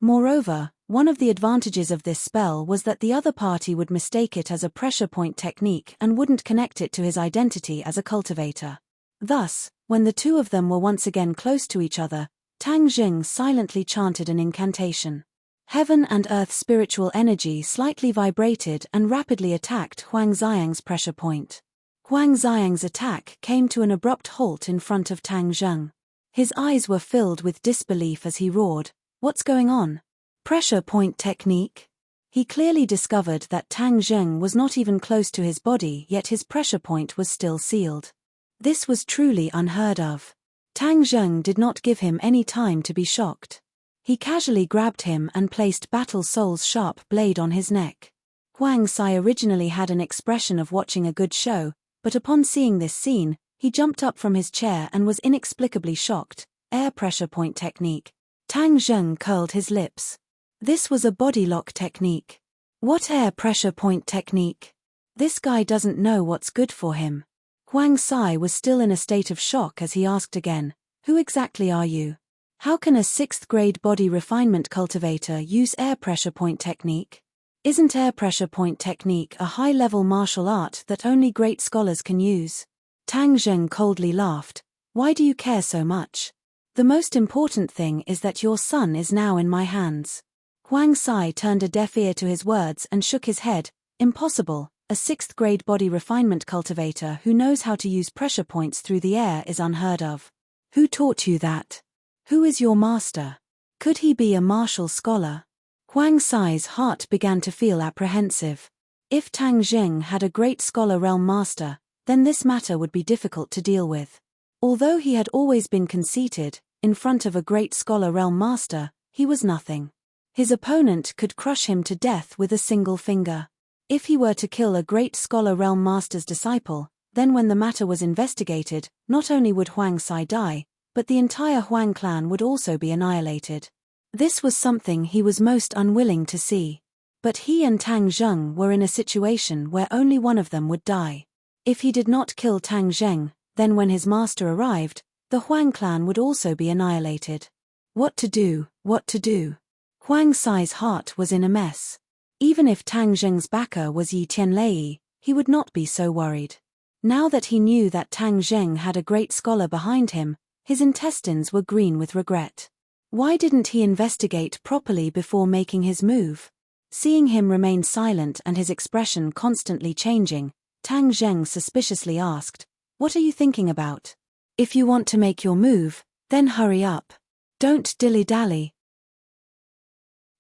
A: Moreover, one of the advantages of this spell was that the other party would mistake it as a pressure point technique and wouldn't connect it to his identity as a cultivator. Thus, when the two of them were once again close to each other, Tang Zheng silently chanted an incantation. Heaven and earth spiritual energy slightly vibrated and rapidly attacked Huang Xiang's pressure point. Huang Xiang's attack came to an abrupt halt in front of Tang Zheng. His eyes were filled with disbelief as he roared, "What's going on? Pressure point technique?" He clearly discovered that Tang Zheng was not even close to his body, yet his pressure point was still sealed. This was truly unheard of. Tang Zheng did not give him any time to be shocked. He casually grabbed him and placed Battle Soul's sharp blade on his neck. Huang Sai originally had an expression of watching a good show, but upon seeing this scene, he jumped up from his chair and was inexplicably shocked. Air pressure point technique. Tang Zheng curled his lips. This was a body lock technique. What air pressure point technique? This guy doesn't know what's good for him. Huang Sai was still in a state of shock as he asked again, "Who exactly are you? How can a 6th grade body refinement cultivator use air pressure point technique? Isn't air pressure point technique a high-level martial art that only great scholars can use?" Tang Zheng coldly laughed. "Why do you care so much? The most important thing is that your son is now in my hands." Huang Sai turned a deaf ear to his words and shook his head. "Impossible. A 6th grade body refinement cultivator who knows how to use pressure points through the air is unheard of. Who taught you that? Who is your master? Could he be a martial scholar?" Huang Sai's heart began to feel apprehensive. If Tang Zheng had a great scholar realm master, then this matter would be difficult to deal with. Although he had always been conceited, in front of a great scholar realm master, he was nothing. His opponent could crush him to death with a single finger. If he were to kill a great scholar realm master's disciple, then when the matter was investigated, not only would Huang Sai die, but the entire Huang clan would also be annihilated. This was something he was most unwilling to see. But he and Tang Zheng were in a situation where only one of them would die. If he did not kill Tang Zheng, then when his master arrived, the Huang clan would also be annihilated. What to do, what to do? Huang Sai's heart was in a mess. Even if Tang Zheng's backer was Yi Tianlei, he would not be so worried. Now that he knew that Tang Zheng had a great scholar behind him, his intestines were green with regret. Why didn't he investigate properly before making his move? Seeing him remain silent and his expression constantly changing, Tang Zheng suspiciously asked, "What are you thinking about? If you want to make your move, then hurry up. Don't dilly-dally."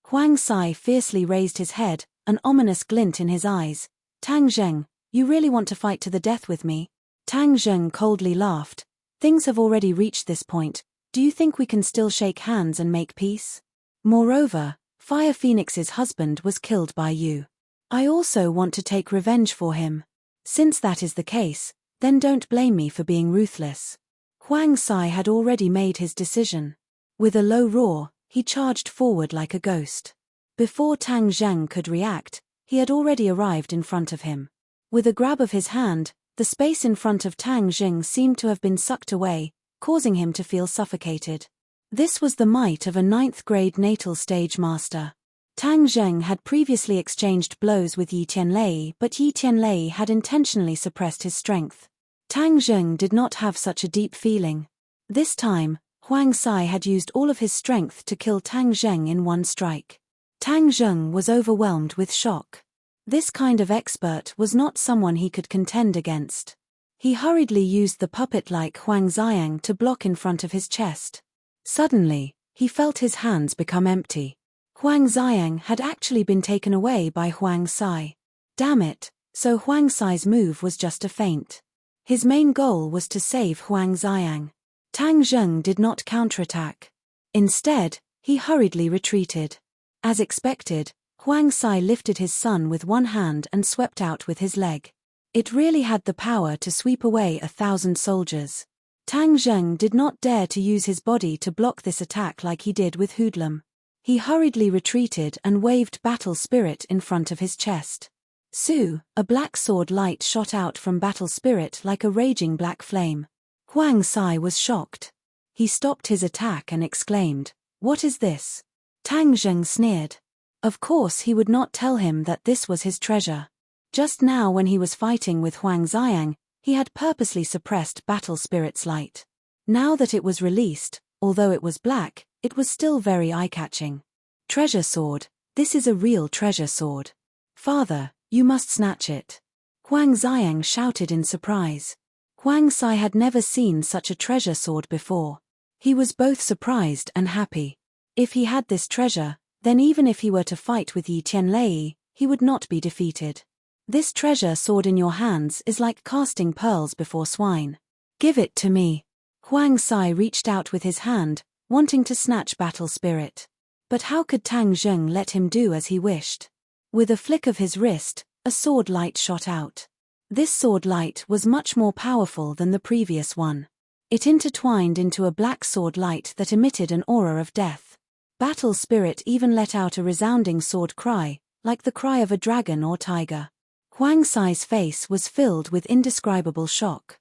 A: Huang Sai fiercely raised his head, an ominous glint in his eyes. "Tang Zheng, you really want to fight to the death with me?" Tang Zheng coldly laughed. "Things have already reached this point. Do you think we can still shake hands and make peace? Moreover, Fire Phoenix's husband was killed by you. I also want to take revenge for him. Since that is the case, Then don't blame me for being ruthless. Huang Sai had already made his decision. With a low roar, he charged forward like a ghost. Before Tang Zheng could react, he had already arrived in front of him. With a grab of his hand, the space in front of Tang Zheng seemed to have been sucked away, causing him to feel suffocated. This was the might of a 9th-grade natal stage master. Tang Zheng had previously exchanged blows with Yi Tianlei, but Yi Tianlei had intentionally suppressed his strength. Tang Zheng did not have such a deep feeling. This time, Huang Sai had used all of his strength to kill Tang Zheng in one strike. Tang Zheng was overwhelmed with shock. This kind of expert was not someone he could contend against. He hurriedly used the puppet-like Huang Xiang to block in front of his chest. Suddenly, he felt his hands become empty. Huang Xiang had actually been taken away by Huang Sai. Damn it, so Huang Sai's move was just a feint. His main goal was to save Huang Xiang. Tang Zheng did not counterattack. Instead, he hurriedly retreated. As expected, Huang Sai lifted his son with one hand and swept out with his leg. It really had the power to sweep away 1,000 soldiers. Tang Zheng did not dare to use his body to block this attack like he did with hoodlum. He hurriedly retreated and waved Battle Spirit in front of his chest. Su, a black sword light shot out from Battle Spirit like a raging black flame. Huang Sai was shocked. He stopped his attack and exclaimed, "What is this?" Tang Zheng sneered. Of course he would not tell him that this was his treasure. Just now when he was fighting with Huang Xiang, he had purposely suppressed Battle Spirit's light. Now that it was released, although it was black, it was still very eye-catching. Treasure sword, this is a real treasure sword. Father, you must snatch it. Huang Xiang shouted in surprise. Huang Sai had never seen such a treasure sword before. He was both surprised and happy. If he had this treasure, then even if he were to fight with Yi Tianlei, he would not be defeated. This treasure sword in your hands is like casting pearls before swine. Give it to me. Huang Sai reached out with his hand, wanting to snatch Battle Spirit. But how could Tang Zheng let him do as he wished? With a flick of his wrist, a sword light shot out. This sword light was much more powerful than the previous one. It intertwined into a black sword light that emitted an aura of death. Battle Spirit even let out a resounding sword cry, like the cry of a dragon or tiger. Huang Sai's face was filled with indescribable shock.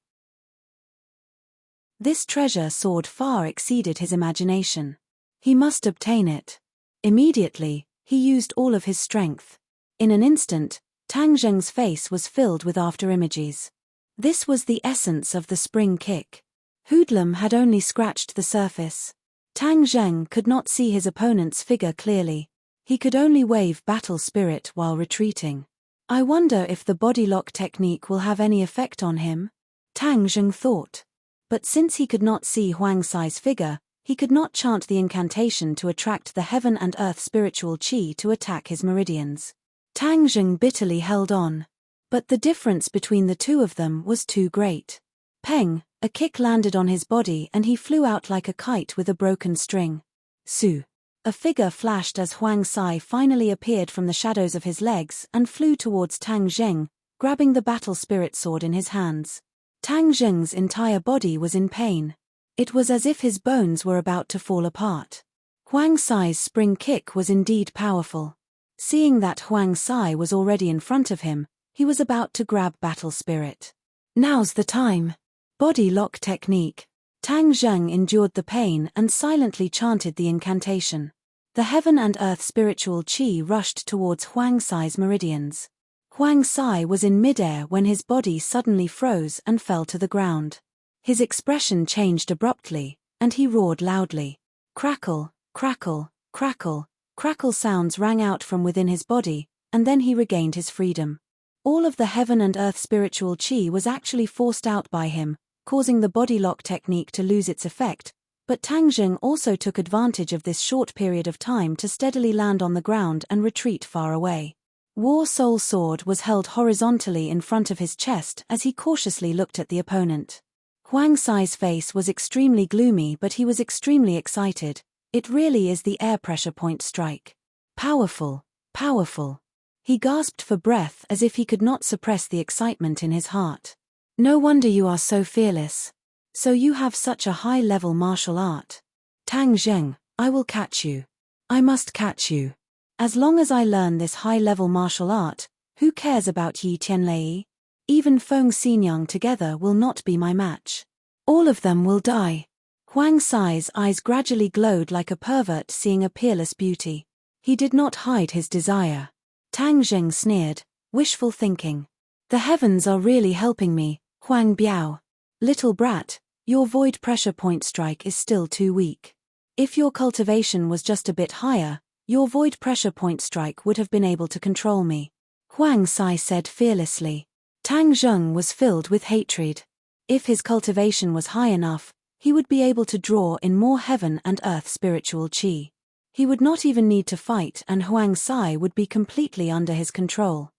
A: This treasure sword far exceeded his imagination. He must obtain it. Immediately, he used all of his strength. In an instant, Tang Zheng's face was filled with afterimages. This was the essence of the spring kick. Hoodlum had only scratched the surface. Tang Zheng could not see his opponent's figure clearly. He could only wave Battle Spirit while retreating. I wonder if the body lock technique will have any effect on him? Tang Zheng thought. But since he could not see Huang Sai's figure, he could not chant the incantation to attract the heaven and earth spiritual qi to attack his meridians. Tang Zheng bitterly held on. But the difference between the two of them was too great. Peng, a kick landed on his body and he flew out like a kite with a broken string. Su. A figure flashed as Huang Sai finally appeared from the shadows of his legs and flew towards Tang Zheng, grabbing the Battle Spirit sword in his hands. Tang Zheng's entire body was in pain. It was as if his bones were about to fall apart. Huang Sai's spring kick was indeed powerful. Seeing that Huang Sai was already in front of him, he was about to grab Battle Spirit. Now's the time. Body lock technique. Tang Zheng endured the pain and silently chanted the incantation. The heaven and earth spiritual qi rushed towards Huang Sai's meridians. Huang Sai was in midair when his body suddenly froze and fell to the ground. His expression changed abruptly, and he roared loudly. Crackle, crackle, crackle, crackle sounds rang out from within his body, and then he regained his freedom. All of the heaven and earth spiritual qi was actually forced out by him, causing the body lock technique to lose its effect, but Tang Zheng also took advantage of this short period of time to steadily land on the ground and retreat far away. War Soul Sword was held horizontally in front of his chest as he cautiously looked at the opponent. Huang Sai's face was extremely gloomy, but he was extremely excited. It really is the air pressure point strike. Powerful, powerful. He gasped for breath as if he could not suppress the excitement in his heart. No wonder you are so fearless. So you have such a high-level martial art. Tang Zheng, I will catch you. I must catch you. As long as I learn this high-level martial art, who cares about Yi Tianlei? Even Feng Xinyang together will not be my match. All of them will die. Huang Sai's eyes gradually glowed like a pervert seeing a peerless beauty. He did not hide his desire. Tang Zheng sneered, wishful thinking. The heavens are really helping me, Huang Biao. Little brat, your void pressure point strike is still too weak. If your cultivation was just a bit higher, your void pressure point strike would have been able to control me. Huang Sai said fearlessly. Tang Zheng was filled with hatred. If his cultivation was high enough, he would be able to draw in more heaven and earth spiritual qi. He would not even need to fight and Huang Sai would be completely under his control.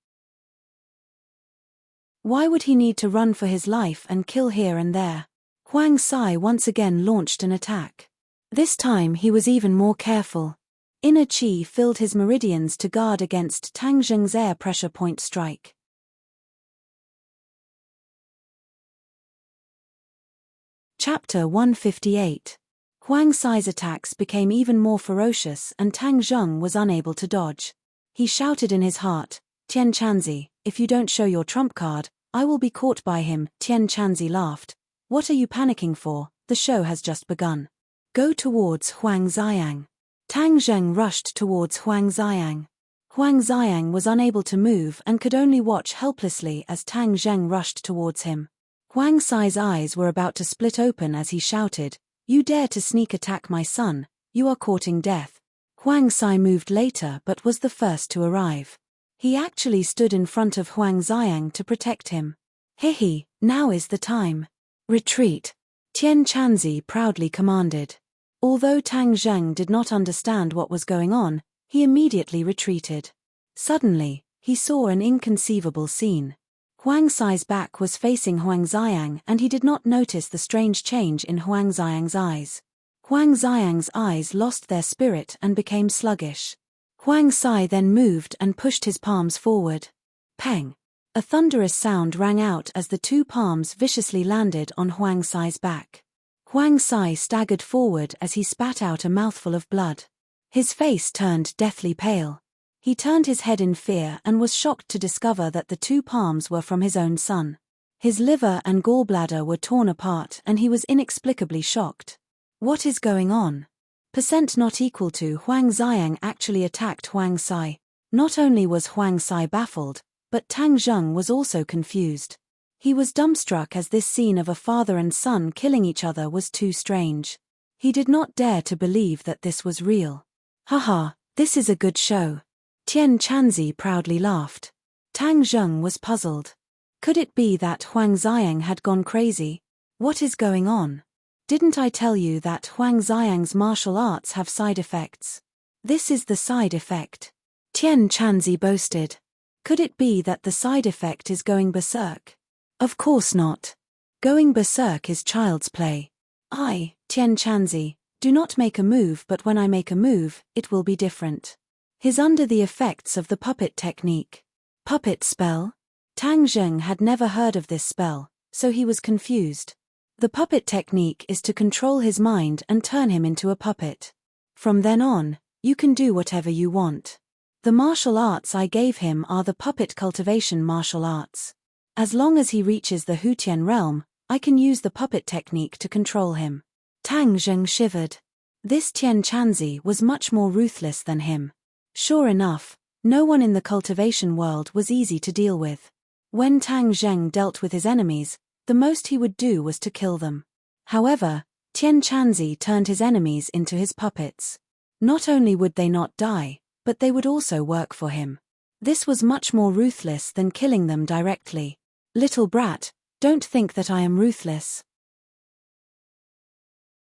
A: Why would he need to run for his life and kill here and there? Huang Sai once again launched an attack. This time he was even more careful. Inner qi filled his meridians to guard against Tang Zheng's air pressure point strike. Chapter 158. Huang Sai's attacks became even more ferocious and Tang Zheng was unable to dodge. He shouted in his heart, Tian Chanzi, if you don't show your trump card, I will be caught by him. Tian Chanzi laughed. What are you panicking for? The show has just begun. Go towards Huang Xiang. Tang Zheng rushed towards Huang Xiang. Huang Xiang was unable to move and could only watch helplessly as Tang Zheng rushed towards him. Huang Sai's eyes were about to split open as he shouted, You dare to sneak attack my son, you are courting death. Huang Sai moved later but was the first to arrive. He actually stood in front of Huang Xiang to protect him. Hihi, now is the time. Retreat. Tian Chanzi proudly commanded. Although Tang Zheng did not understand what was going on, he immediately retreated. Suddenly, he saw an inconceivable scene. Huang Sai's back was facing Huang Xiang and he did not notice the strange change in Huang Xiang's eyes. Huang Xiang's eyes lost their spirit and became sluggish. Huang Sai then moved and pushed his palms forward. Peng! A thunderous sound rang out as the two palms viciously landed on Huang Sai's back. Huang Sai staggered forward as he spat out a mouthful of blood. His face turned deathly pale. He turned his head in fear and was shocked to discover that the two palms were from his own son. His liver and gallbladder were torn apart and he was inexplicably shocked. What is going on? Percent not equal to Huang Xiang actually attacked Huang Sai. Not only was Huang Sai baffled, but Tang Zheng was also confused. He was dumbstruck as this scene of a father and son killing each other was too strange. He did not dare to believe that this was real. Haha, this is a good show. Tian Chanzi proudly laughed. Tang Zheng was puzzled. Could it be that Huang Xiang had gone crazy? What is going on? Didn't I tell you that Huang Xiang's martial arts have side effects? This is the side effect. Tian Chanzi boasted. Could it be that the side effect is going berserk? Of course not. Going berserk is child's play. Tian Chanzi, do not make a move, but when I make a move, it will be different. He's under the effects of the puppet technique. Puppet spell? Tang Zheng had never heard of this spell, so he was confused. The puppet technique is to control his mind and turn him into a puppet. From then on, you can do whatever you want. The martial arts I gave him are the puppet cultivation martial arts. As long as he reaches the Hutian realm, I can use the puppet technique to control him. Tang Zheng shivered. This Tian Chanzi was much more ruthless than him. Sure enough, no one in the cultivation world was easy to deal with. When Tang Zheng dealt with his enemies, the most he would do was to kill them. However, Tian Chanzi turned his enemies into his puppets. Not only would they not die, but they would also work for him. This was much more ruthless than killing them directly. Little brat, don't think that I am ruthless.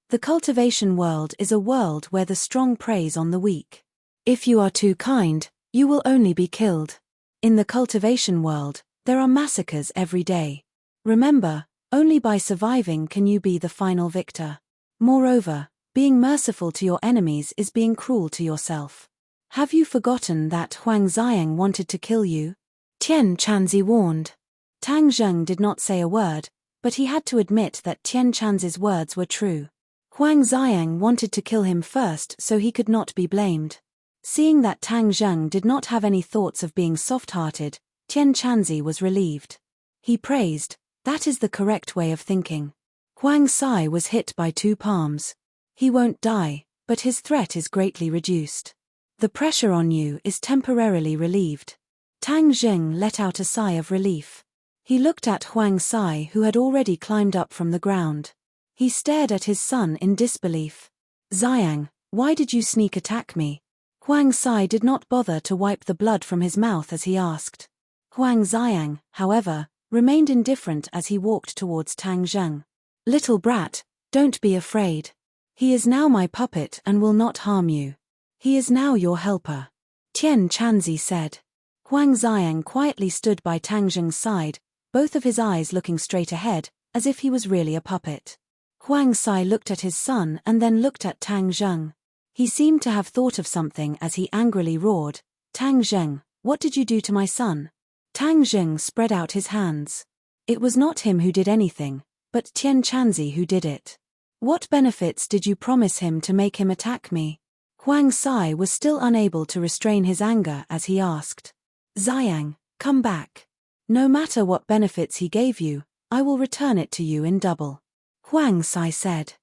A: The cultivation world is a world where the strong preys on the weak. If you are too kind, you will only be killed. In the cultivation world, there are massacres every day. Remember, only by surviving can you be the final victor. Moreover, being merciful to your enemies is being cruel to yourself. Have you forgotten that Huang Xiang wanted to kill you? Tian Chanzi warned. Tang Zheng did not say a word, but he had to admit that Tian Chanzi's words were true. Huang Xiang wanted to kill him first so he could not be blamed. Seeing that Tang Zheng did not have any thoughts of being soft-hearted, Tian Chanzi was relieved. He praised, "That is the correct way of thinking." Huang Sai was hit by 2 palms. He won't die, but his threat is greatly reduced. The pressure on you is temporarily relieved. Tang Zheng let out a sigh of relief. He looked at Huang Sai, who had already climbed up from the ground. He stared at his son in disbelief. "Xiang, why did you sneak attack me?" Huang Sai did not bother to wipe the blood from his mouth as he asked. Huang Xiang, however, remained indifferent as he walked towards Tang Zheng. "Little brat, don't be afraid. He is now my puppet and will not harm you. He is now your helper," Tian Chanzi said. Huang Xiang quietly stood by Tang Zheng's side, both of his eyes looking straight ahead, as if he was really a puppet. Huang Sai looked at his son and then looked at Tang Zheng. He seemed to have thought of something as he angrily roared, "Tang Zheng, what did you do to my son?" Tang Zheng spread out his hands. "It was not him who did anything, but Tian Chanzi who did it. What benefits did you promise him to make him attack me?" Huang Sai was still unable to restrain his anger as he asked. "Xiang, come back. No matter what benefits he gave you, I will return it to you in double," Huang Sai said.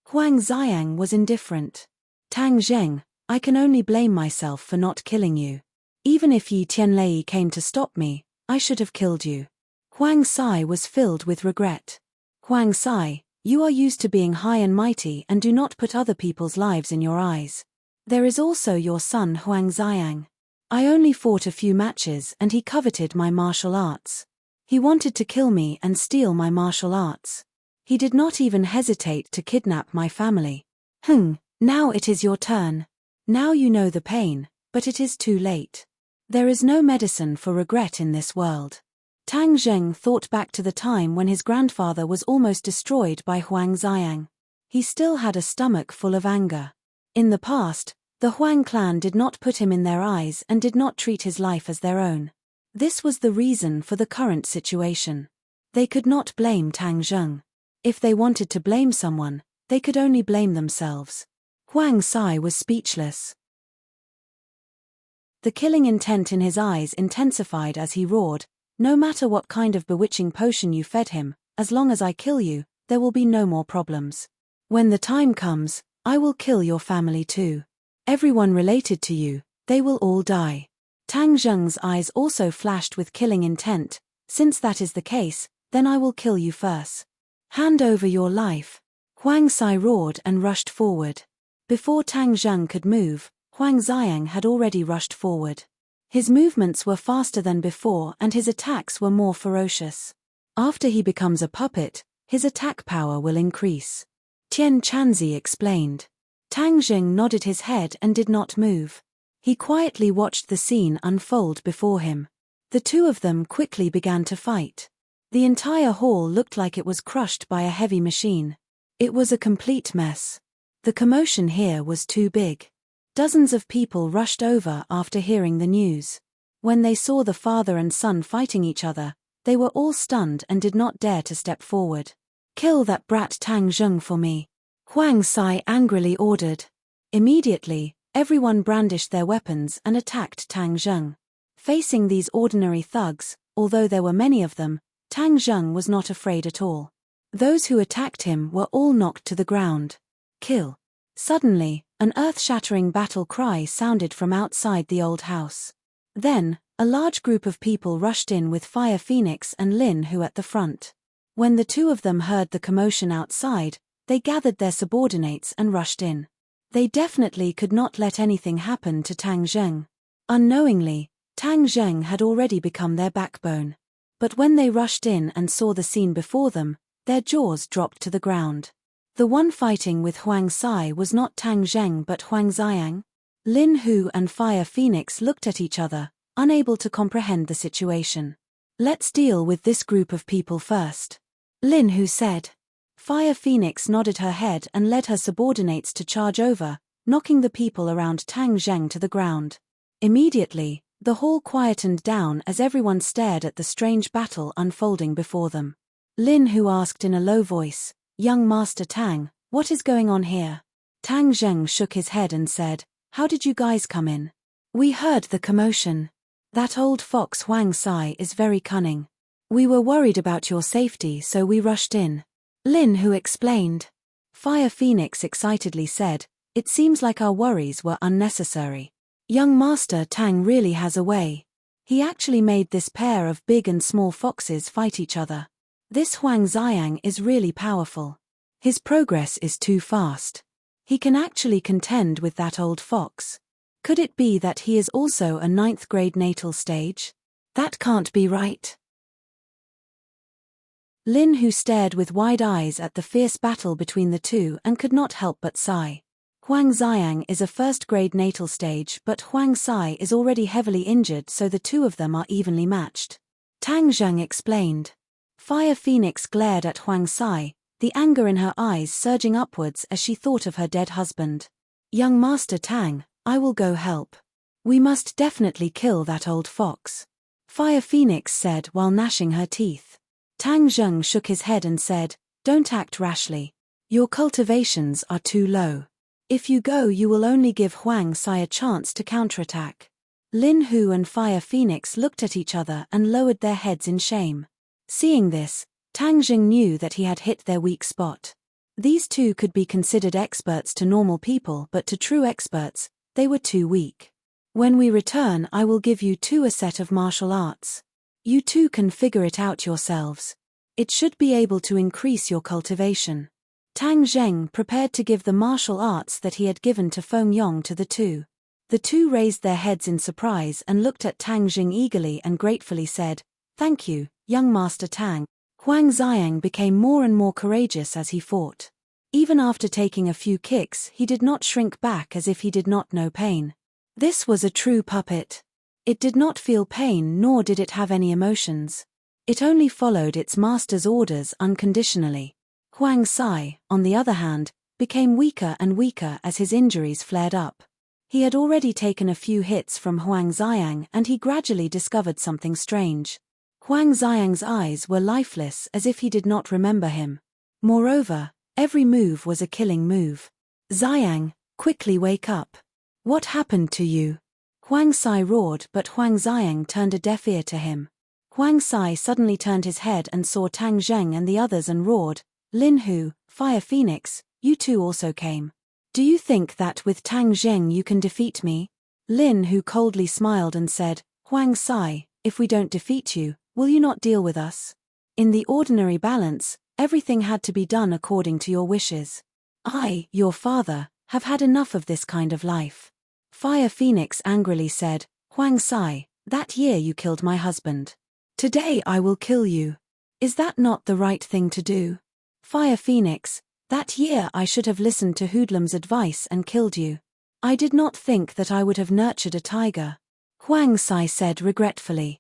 A: Huang Xiang was indifferent. "Tang Zheng, I can only blame myself for not killing you. Even if Yi Tianlei came to stop me, I should have killed you." Huang Sai was filled with regret. "Huang Sai, you are used to being high and mighty and do not put other people's lives in your eyes. There is also your son Huang Xiang. I only fought a few matches and he coveted my martial arts. He wanted to kill me and steal my martial arts. He did not even hesitate to kidnap my family. Now it is your turn. Now you know the pain, but it is too late. There is no medicine for regret in this world." Tang Zheng thought back to the time when his grandfather was almost destroyed by Huang Xiang. He still had a stomach full of anger. In the past, the Huang clan did not put him in their eyes and did not treat his life as their own. This was the reason for the current situation. They could not blame Tang Zheng. If they wanted to blame someone, they could only blame themselves. Huang Sai was speechless. The killing intent in his eyes intensified as he roared, "No matter what kind of bewitching potion you fed him, as long as I kill you, there will be no more problems. When the time comes, I will kill your family too. Everyone related to you, they will all die." Tang Zheng's eyes also flashed with killing intent. "Since that is the case, then I will kill you first. Hand over your life." Huang Sai roared and rushed forward. Before Tang Zheng could move, Huang Xiang had already rushed forward. His movements were faster than before and his attacks were more ferocious. After he becomes a puppet, his attack power will increase, Tian Chanzi explained. Tang Zheng nodded his head and did not move. He quietly watched the scene unfold before him. The two of them quickly began to fight. The entire hall looked like it was crushed by a heavy machine. It was a complete mess. The commotion here was too big. Dozens of people rushed over after hearing the news. When they saw the father and son fighting each other, they were all stunned and did not dare to step forward. "Kill that brat Tang Zheng for me," Huang Sai angrily ordered. Immediately, everyone brandished their weapons and attacked Tang Zheng. Facing these ordinary thugs, although there were many of them, Tang Zheng was not afraid at all. Those who attacked him were all knocked to the ground. "Kill." Suddenly, an earth-shattering battle cry sounded from outside the old house. Then, a large group of people rushed in with Fire Phoenix and Lin Hu at the front. When the two of them heard the commotion outside, they gathered their subordinates and rushed in. They definitely could not let anything happen to Tang Zheng. Unknowingly, Tang Zheng had already become their backbone. But when they rushed in and saw the scene before them, their jaws dropped to the ground. The one fighting with Huang Sai was not Tang Zheng but Huang Xiang. Lin Hu and Fire Phoenix looked at each other, unable to comprehend the situation. "Let's deal with this group of people first," Lin Hu said. Fire Phoenix nodded her head and led her subordinates to charge over, knocking the people around Tang Zheng to the ground. Immediately, The hall quietened down as everyone stared at the strange battle unfolding before them. Lin Hu asked in a low voice, "Young Master Tang, what is going on here?" Tang Zheng shook his head and said, "How did you guys come in?" "We heard the commotion. That old fox Huang Sai is very cunning. We were worried about your safety, so we rushed in," Lin Hu explained. Fire Phoenix excitedly said, "It seems like our worries were unnecessary. Young Master Tang really has a way. He actually made this pair of big and small foxes fight each other. This Huang Xiang is really powerful. His progress is too fast. He can actually contend with that old fox. Could it be that he is also a 9th grade natal stage? That can't be right." Lin Hu stared with wide eyes at the fierce battle between the two and could not help but sigh. Huang Xiang is a 1st grade natal stage, but Huang Sai is already heavily injured, so the two of them are evenly matched. Tang Zheng explained. Fire Phoenix glared at Huang Sai, the anger in her eyes surging upwards as she thought of her dead husband. "Young Master Tang, I will go help. We must definitely kill that old fox," Fire Phoenix said while gnashing her teeth. Tang Zheng shook his head and said, "Don't act rashly. Your cultivations are too low. If you go, you will only give Huang Sai a chance to counterattack." Lin Hu and Fire Phoenix looked at each other and lowered their heads in shame. Seeing this, Tang Zheng knew that he had hit their weak spot. These two could be considered experts to normal people, but to true experts, they were too weak. "When we return, I will give you two a set of martial arts. You two can figure it out yourselves. It should be able to increase your cultivation." Tang Zheng prepared to give the martial arts that he had given to Feng Yong to the two. The two raised their heads in surprise and looked at Tang Zheng eagerly and gratefully said, "Thank you, young Master Tang." Huang Xiang became more and more courageous as he fought. Even after taking a few kicks, he did not shrink back as if he did not know pain. This was a true puppet. It did not feel pain, nor did it have any emotions. It only followed its master's orders unconditionally. Huang Sai, on the other hand, became weaker and weaker as his injuries flared up. He had already taken a few hits from Huang Xiang and he gradually discovered something strange. Huang Xiang's eyes were lifeless as if he did not remember him. Moreover, every move was a killing move. "Xiang, quickly wake up. What happened to you?" Huang Sai roared, but Huang Xiang turned a deaf ear to him. Huang Sai suddenly turned his head and saw Tang Zheng and the others and roared, "Lin Hu, Fire Phoenix, you two also came. Do you think that with Tang Zheng you can defeat me?" Lin Hu coldly smiled and said, "Huang Sai, if we don't defeat you, will you not deal with us? In the ordinary balance, everything had to be done according to your wishes. I, your father, have had enough of this kind of life." Fire Phoenix angrily said, "Huang Sai, that year you killed my husband. Today I will kill you. Is that not the right thing to do?" Fire Phoenix, "That year I should have listened to Hoodlum's advice and killed you. I did not think that I would have nurtured a tiger." Huang Sai said regretfully,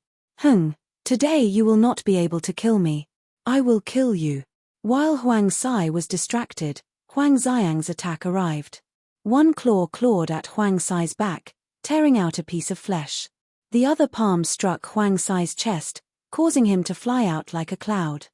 A: "Today you will not be able to kill me. I will kill you." While Huang Sai was distracted, Huang Xiang's attack arrived. One claw clawed at Huang Sai's back, tearing out a piece of flesh. The other palm struck Huang Sai's chest, causing him to fly out like a cloud.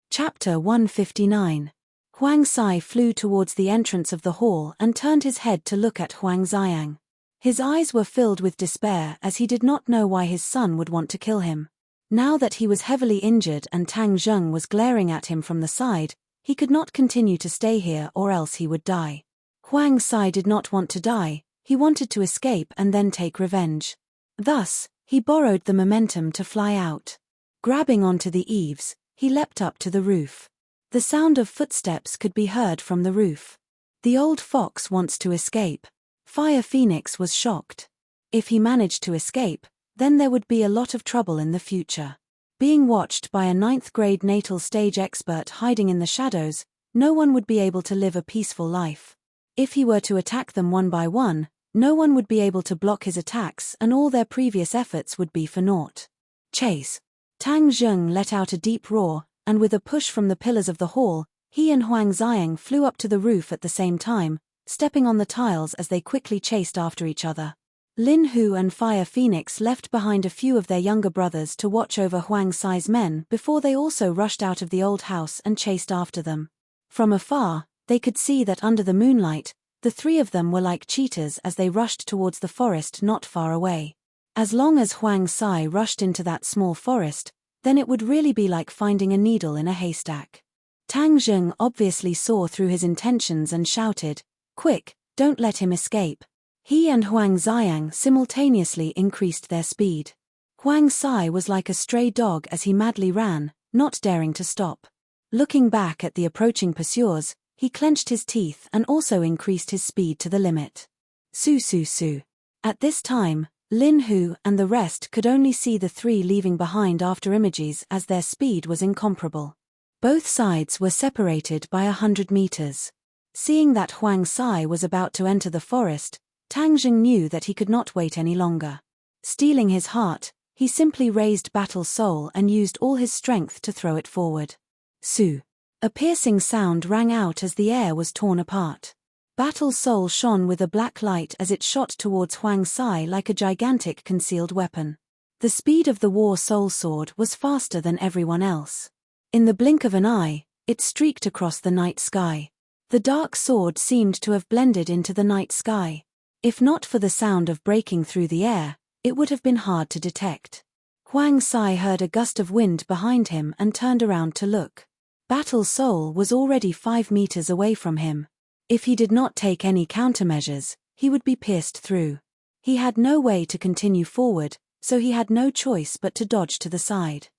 A: Chapter 159. Huang Sai flew towards the entrance of the hall and turned his head to look at Huang Xiang. His eyes were filled with despair as he did not know why his son would want to kill him. Now that he was heavily injured and Tang Zheng was glaring at him from the side, he could not continue to stay here or else he would die. Huang Sai did not want to die, he wanted to escape and then take revenge. Thus, he borrowed the momentum to fly out. Grabbing onto the eaves, he leapt up to the roof. The sound of footsteps could be heard from the roof. "The old fox wants to escape." Fire Phoenix was shocked. If he managed to escape, then there would be a lot of trouble in the future. Being watched by a 9th grade natal stage expert hiding in the shadows, no one would be able to live a peaceful life. If he were to attack them one by one, no one would be able to block his attacks and all their previous efforts would be for naught. Chase. Tang Zheng let out a deep roar, and with a push from the pillars of the hall, he and Huang Xiang flew up to the roof at the same time, stepping on the tiles as they quickly chased after each other. Lin Hu and Fire Phoenix left behind a few of their younger brothers to watch over Huang Sai's men before they also rushed out of the old house and chased after them. From afar, they could see that under the moonlight, the three of them were like cheetahs as they rushed towards the forest not far away. As long as Huang Sai rushed into that small forest, then it would really be like finding a needle in a haystack. Tang Zheng obviously saw through his intentions and shouted, "Quick, don't let him escape." He and Huang Xiang simultaneously increased their speed. Huang Sai was like a stray dog as he madly ran, not daring to stop. Looking back at the approaching pursuers, he clenched his teeth and also increased his speed to the limit. Su su su. At this time, Lin Hu and the rest could only see the three leaving behind after images as their speed was incomparable. Both sides were separated by 100 meters. Seeing that Huang Sai was about to enter the forest, Tang Zheng knew that he could not wait any longer. Steeling his heart, he simply raised Battle Soul and used all his strength to throw it forward. Su. A piercing sound rang out as the air was torn apart. Battle Soul shone with a black light as it shot towards Huang Sai like a gigantic concealed weapon. The speed of the War Soul Sword was faster than everyone else. In the blink of an eye, it streaked across the night sky. The dark sword seemed to have blended into the night sky. If not for the sound of breaking through the air, it would have been hard to detect. Huang Sai heard a gust of wind behind him and turned around to look. Battle Soul was already 5 meters away from him. If he did not take any countermeasures, he would be pierced through. He had no way to continue forward, so he had no choice but to dodge to the side.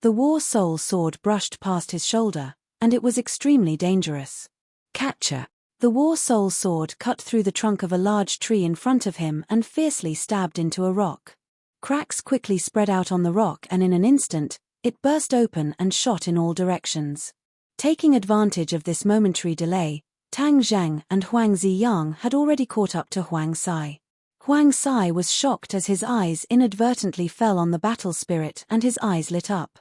A: The War Soul Sword brushed past his shoulder, and it was extremely dangerous. Catcher. The War Soul Sword cut through the trunk of a large tree in front of him and fiercely stabbed into a rock. Cracks quickly spread out on the rock and in an instant, it burst open and shot in all directions. Taking advantage of this momentary delay, Tang Zheng and Huang Ziyang had already caught up to Huang Sai. Huang Sai was shocked as his eyes inadvertently fell on the battle spirit and his eyes lit up.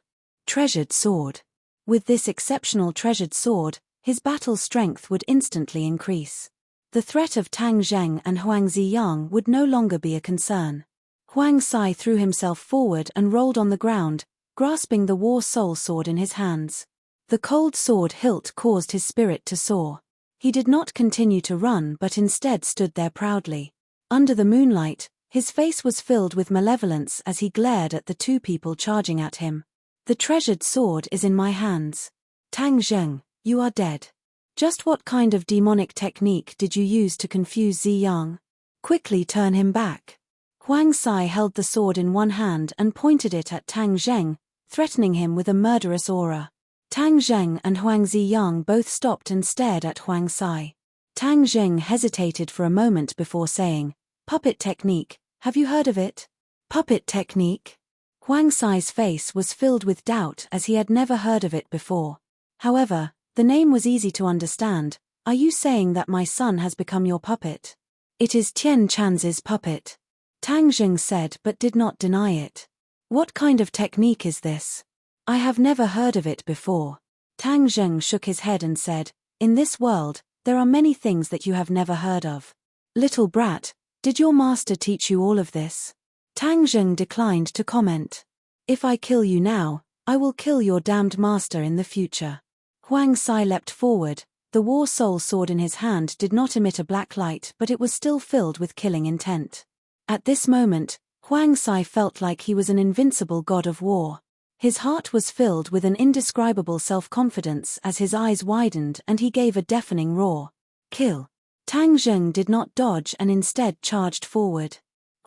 A: Treasured sword. With this exceptional treasured sword, his battle strength would instantly increase. The threat of Tang Zheng and Huang Ziyang would no longer be a concern. Huang Sai threw himself forward and rolled on the ground, grasping the War Soul Sword in his hands. The cold sword hilt caused his spirit to soar. He did not continue to run but instead stood there proudly. Under the moonlight, his face was filled with malevolence as he glared at the two people charging at him. The treasured sword is in my hands. Tang Zheng, you are dead. Just what kind of demonic technique did you use to confuse Ziyang? Quickly turn him back. Huang Sai held the sword in one hand and pointed it at Tang Zheng, threatening him with a murderous aura. Tang Zheng and Huang Ziyang both stopped and stared at Huang Sai. Tang Zheng hesitated for a moment before saying, "Puppet technique, have you heard of it?" Puppet technique? Huang Sai's face was filled with doubt as he had never heard of it before. However, the name was easy to understand. Are you saying that my son has become your puppet? It is Tian Chanz's puppet. Tang Zheng said but did not deny it. What kind of technique is this? I have never heard of it before. Tang Zheng shook his head and said, in this world, there are many things that you have never heard of. Little brat, did your master teach you all of this? Tang Zheng declined to comment. If I kill you now, I will kill your damned master in the future. Huang Sai leapt forward. The War Soul Sword in his hand did not emit a black light but it was still filled with killing intent. At this moment, Huang Sai felt like he was an invincible god of war. His heart was filled with an indescribable self-confidence as his eyes widened and he gave a deafening roar. Kill. Tang Zheng did not dodge and instead charged forward.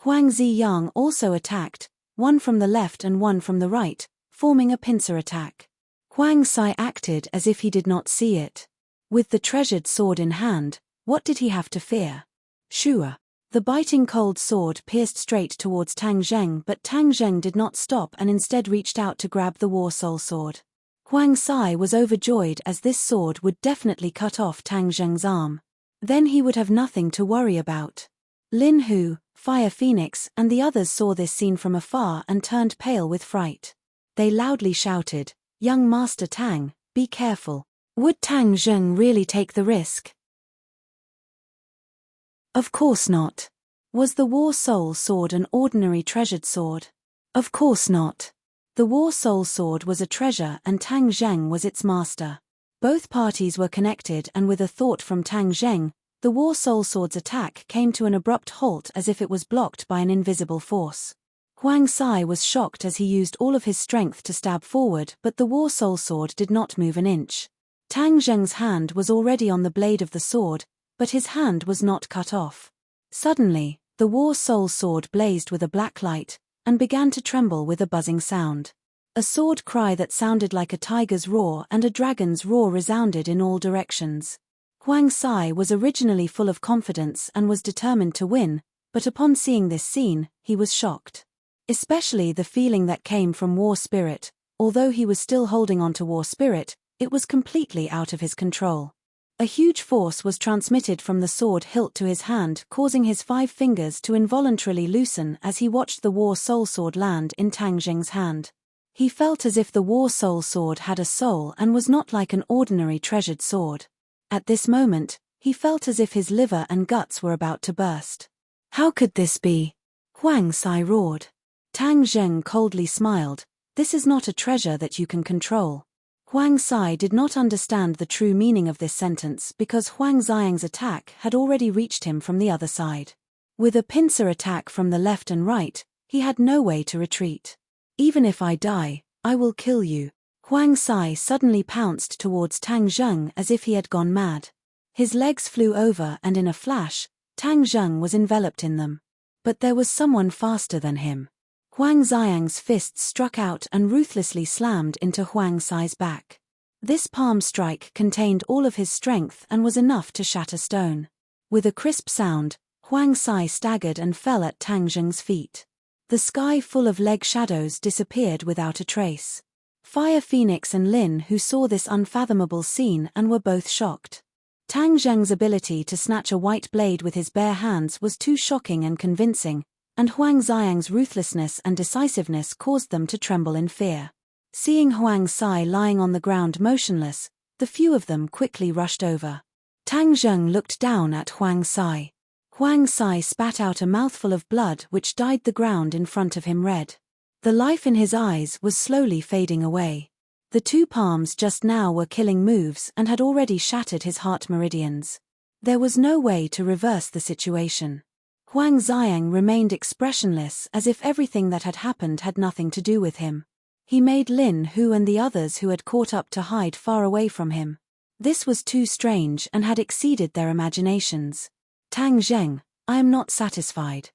A: Huang Ziyang also attacked, one from the left and one from the right, forming a pincer attack. Huang Sai acted as if he did not see it. With the treasured sword in hand, what did he have to fear? Shua. The biting cold sword pierced straight towards Tang Zheng but Tang Zheng did not stop and instead reached out to grab the War Soul Sword. Huang Sai was overjoyed as this sword would definitely cut off Tang Zheng's arm. Then he would have nothing to worry about. Lin Hu, Fire Phoenix and the others saw this scene from afar and turned pale with fright. They loudly shouted, "Young Master Tang, be careful. Would Tang Zheng really take the risk? Of course not. Was the War Soul Sword an ordinary treasured sword? Of course not. The War Soul Sword was a treasure and Tang Zheng was its master. Both parties were connected, and with a thought from Tang Zheng, the War Soul Sword's attack came to an abrupt halt as if it was blocked by an invisible force. Huang Sai was shocked as he used all of his strength to stab forward, but the War Soul Sword did not move an inch. Tang Zheng's hand was already on the blade of the sword, but his hand was not cut off. Suddenly, the War Soul Sword blazed with a black light, and began to tremble with a buzzing sound. A sword cry that sounded like a tiger's roar and a dragon's roar resounded in all directions. Huang Sai was originally full of confidence and was determined to win, but upon seeing this scene, he was shocked. Especially the feeling that came from War Spirit. Although he was still holding on to War Spirit, it was completely out of his control. A huge force was transmitted from the sword hilt to his hand, causing his 5 fingers to involuntarily loosen as he watched the War Soul Sword land in Tang Zheng's hand. He felt as if the War Soul Sword had a soul and was not like an ordinary treasured sword. At this moment, he felt as if his liver and guts were about to burst. How could this be? Huang Sai roared. Tang Zheng coldly smiled. This is not a treasure that you can control. Huang Sai did not understand the true meaning of this sentence because Huang Xiang's attack had already reached him from the other side. With a pincer attack from the left and right, he had no way to retreat. Even if I die, I will kill you. Huang Sai suddenly pounced towards Tang Zheng as if he had gone mad. His legs flew over and in a flash, Tang Zheng was enveloped in them. But there was someone faster than him. Huang Xiang's fists struck out and ruthlessly slammed into Huang Sai's back. This palm strike contained all of his strength and was enough to shatter stone. With a crisp sound, Huang Sai staggered and fell at Tang Zheng's feet. The sky full of leg shadows disappeared without a trace. Fire Phoenix and Lin who saw this unfathomable scene and were both shocked. Tang Zheng's ability to snatch a white blade with his bare hands was too shocking and convincing, and Huang Xiang's ruthlessness and decisiveness caused them to tremble in fear. Seeing Huang Sai lying on the ground motionless, the few of them quickly rushed over. Tang Zheng looked down at Huang Sai. Huang Sai spat out a mouthful of blood which dyed the ground in front of him red. The life in his eyes was slowly fading away. The 2 palms just now were killing moves and had already shattered his heart meridians. There was no way to reverse the situation. Huang Xiang remained expressionless as if everything that had happened had nothing to do with him. He made Lin Hu and the others who had caught up to hide far away from him. This was too strange and had exceeded their imaginations. Tang Zheng, I am not satisfied.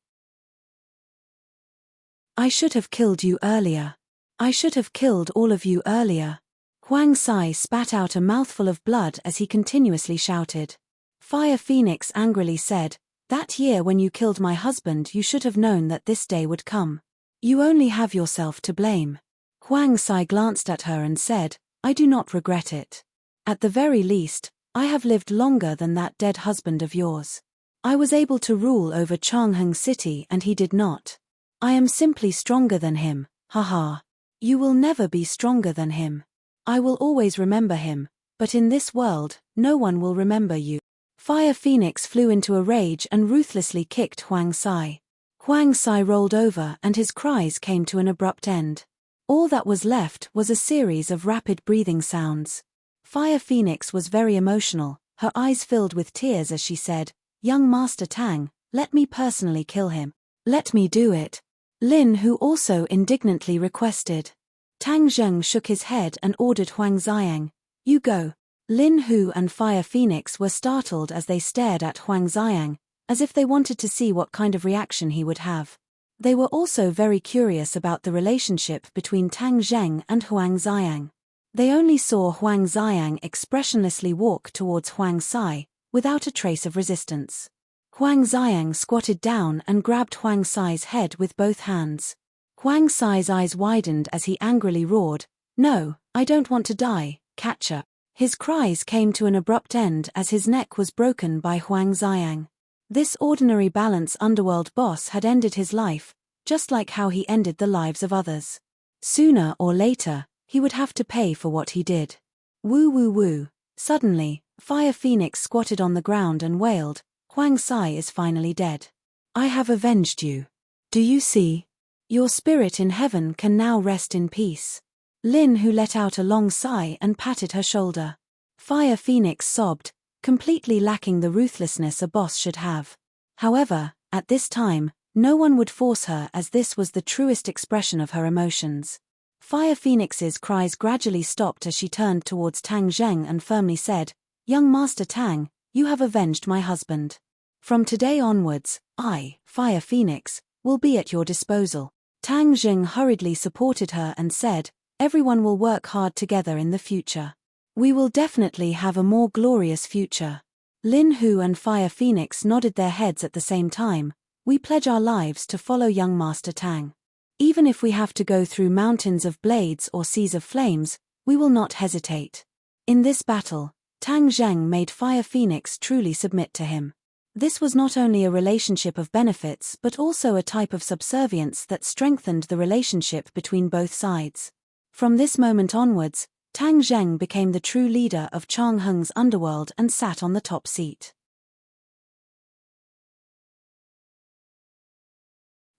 A: I should have killed you earlier. I should have killed all of you earlier. Huang Sai spat out a mouthful of blood as he continuously shouted. Fire Phoenix angrily said, That year when you killed my husband you should have known that this day would come. You only have yourself to blame. Huang Sai glanced at her and said, I do not regret it. At the very least, I have lived longer than that dead husband of yours. I was able to rule over Changheng City and he did not. I am simply stronger than him, haha. You will never be stronger than him. I will always remember him, but in this world, no one will remember you. Fire Phoenix flew into a rage and ruthlessly kicked Huang Sai. Huang Sai rolled over and his cries came to an abrupt end. All that was left was a series of rapid breathing sounds. Fire Phoenix was very emotional, her eyes filled with tears as she said, Young Master Tang, let me personally kill him. Let me do it. Lin Hu also indignantly requested. Tang Zheng shook his head and ordered Huang Xiang, You go. Lin Hu and Fire Phoenix were startled as they stared at Huang Xiang, as if they wanted to see what kind of reaction he would have. They were also very curious about the relationship between Tang Zheng and Huang Xiang. They only saw Huang Xiang expressionlessly walk towards Huang Sai, without a trace of resistance. Huang Xiang squatted down and grabbed Huang Sai's head with both hands. Huang Sai's eyes widened as he angrily roared, No, I don't want to die, catcher. His cries came to an abrupt end as his neck was broken by Huang Xiang. This ordinary balance underworld boss had ended his life, just like how he ended the lives of others. Sooner or later, he would have to pay for what he did. Woo woo woo. Suddenly, Fire Phoenix squatted on the ground and wailed, "Huang Sai is finally dead. I have avenged you. Do you see? Your spirit in heaven can now rest in peace." Lin Hu let out a long sigh and patted her shoulder. Fire Phoenix sobbed, completely lacking the ruthlessness a boss should have. However, at this time, no one would force her as this was the truest expression of her emotions. Fire Phoenix's cries gradually stopped as she turned towards Tang Zheng and firmly said, "Young Master Tang, you have avenged my husband. From today onwards, I, Fire Phoenix, will be at your disposal." Tang Zheng hurriedly supported her and said, "Everyone will work hard together in the future. We will definitely have a more glorious future." Lin Hu and Fire Phoenix nodded their heads at the same time. "We pledge our lives to follow young Master Tang. Even if we have to go through mountains of blades or seas of flames, we will not hesitate." In this battle, Tang Zheng made Fire Phoenix truly submit to him. This was not only a relationship of benefits but also a type of subservience that strengthened the relationship between both sides. From this moment onwards, Tang Zheng became the true leader of Changheng's underworld and sat on the top seat.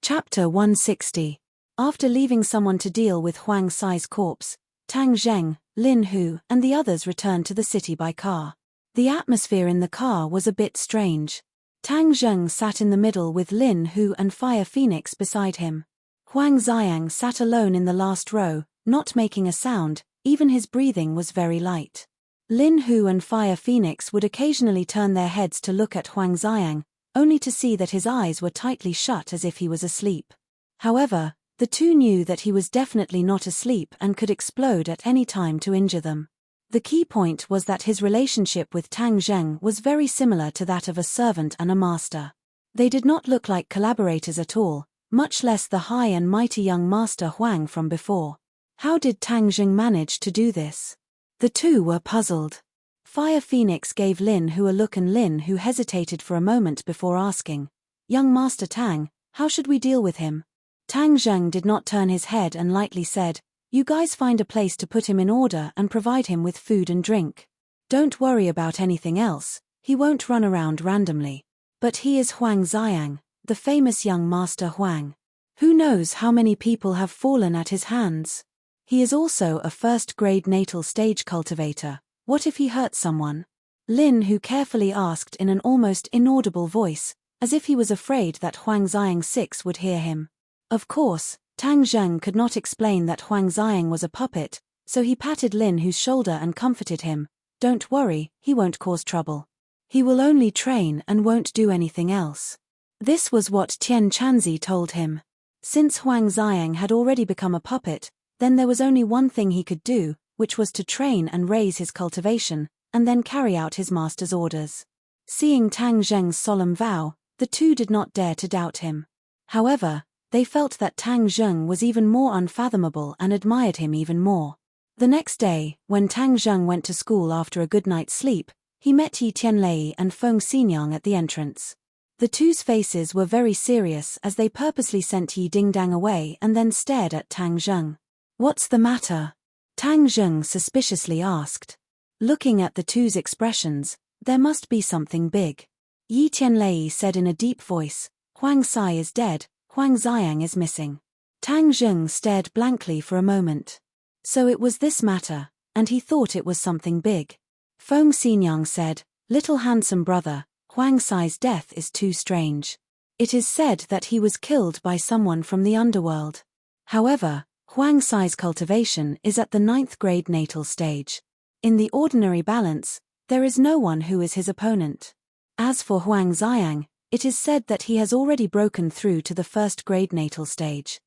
A: Chapter 160. After leaving someone to deal with Huang Sai's corpse, Tang Zheng, Lin Hu, and the others returned to the city by car. The atmosphere in the car was a bit strange. Tang Zheng sat in the middle with Lin Hu and Fire Phoenix beside him. Huang Xiang sat alone in the last row, not making a sound, even his breathing was very light. Lin Hu and Fire Phoenix would occasionally turn their heads to look at Huang Xiang, only to see that his eyes were tightly shut as if he was asleep. However, the two knew that he was definitely not asleep and could explode at any time to injure them. The key point was that his relationship with Tang Zheng was very similar to that of a servant and a master. They did not look like collaborators at all, much less the high and mighty young Master Huang from before. How did Tang Zheng manage to do this? The two were puzzled. Fire Phoenix gave Lin Hu a look and Lin Hu hesitated for a moment before asking, "Young Master Tang, how should we deal with him?" Tang Zheng did not turn his head and lightly said, "You guys find a place to put him in order and provide him with food and drink. Don't worry about anything else, he won't run around randomly. But he is Huang Xiang, the famous young Master Huang. Who knows how many people have fallen at his hands? He is also a first-grade natal stage cultivator. What if he hurts someone?" Lin Hu carefully asked in an almost inaudible voice, as if he was afraid that Huang Xiang 6 would hear him. Of course, Tang Zheng could not explain that Huang Xiang was a puppet, so he patted Lin Hu's shoulder and comforted him. "Don't worry, he won't cause trouble. He will only train and won't do anything else." This was what Tian Chanzi told him. Since Huang Xiang had already become a puppet, then there was only one thing he could do, which was to train and raise his cultivation, and then carry out his master's orders. Seeing Tang Zheng's solemn vow, the two did not dare to doubt him. However, they felt that Tang Zheng was even more unfathomable and admired him even more. The next day, when Tang Zheng went to school after a good night's sleep, he met Yi Tianlei and Feng Xinyang at the entrance. The two's faces were very serious as they purposely sent Yi Dingdang away and then stared at Tang Zheng. "What's the matter?" Tang Zheng suspiciously asked. Looking at the two's expressions, there must be something big. Yi Tianlei said in a deep voice, "Huang Sai is dead, Huang Xiang is missing." Tang Zheng stared blankly for a moment. So it was this matter, and he thought it was something big. Feng Xinyang said, "Little handsome brother, Huang Sai's death is too strange. It is said that he was killed by someone from the underworld. However, Huang Sai's cultivation is at the 9th grade natal stage. In the ordinary balance, there is no one who is his opponent. As for Huang Xiang, it is said that he has already broken through to the 1st grade natal stage.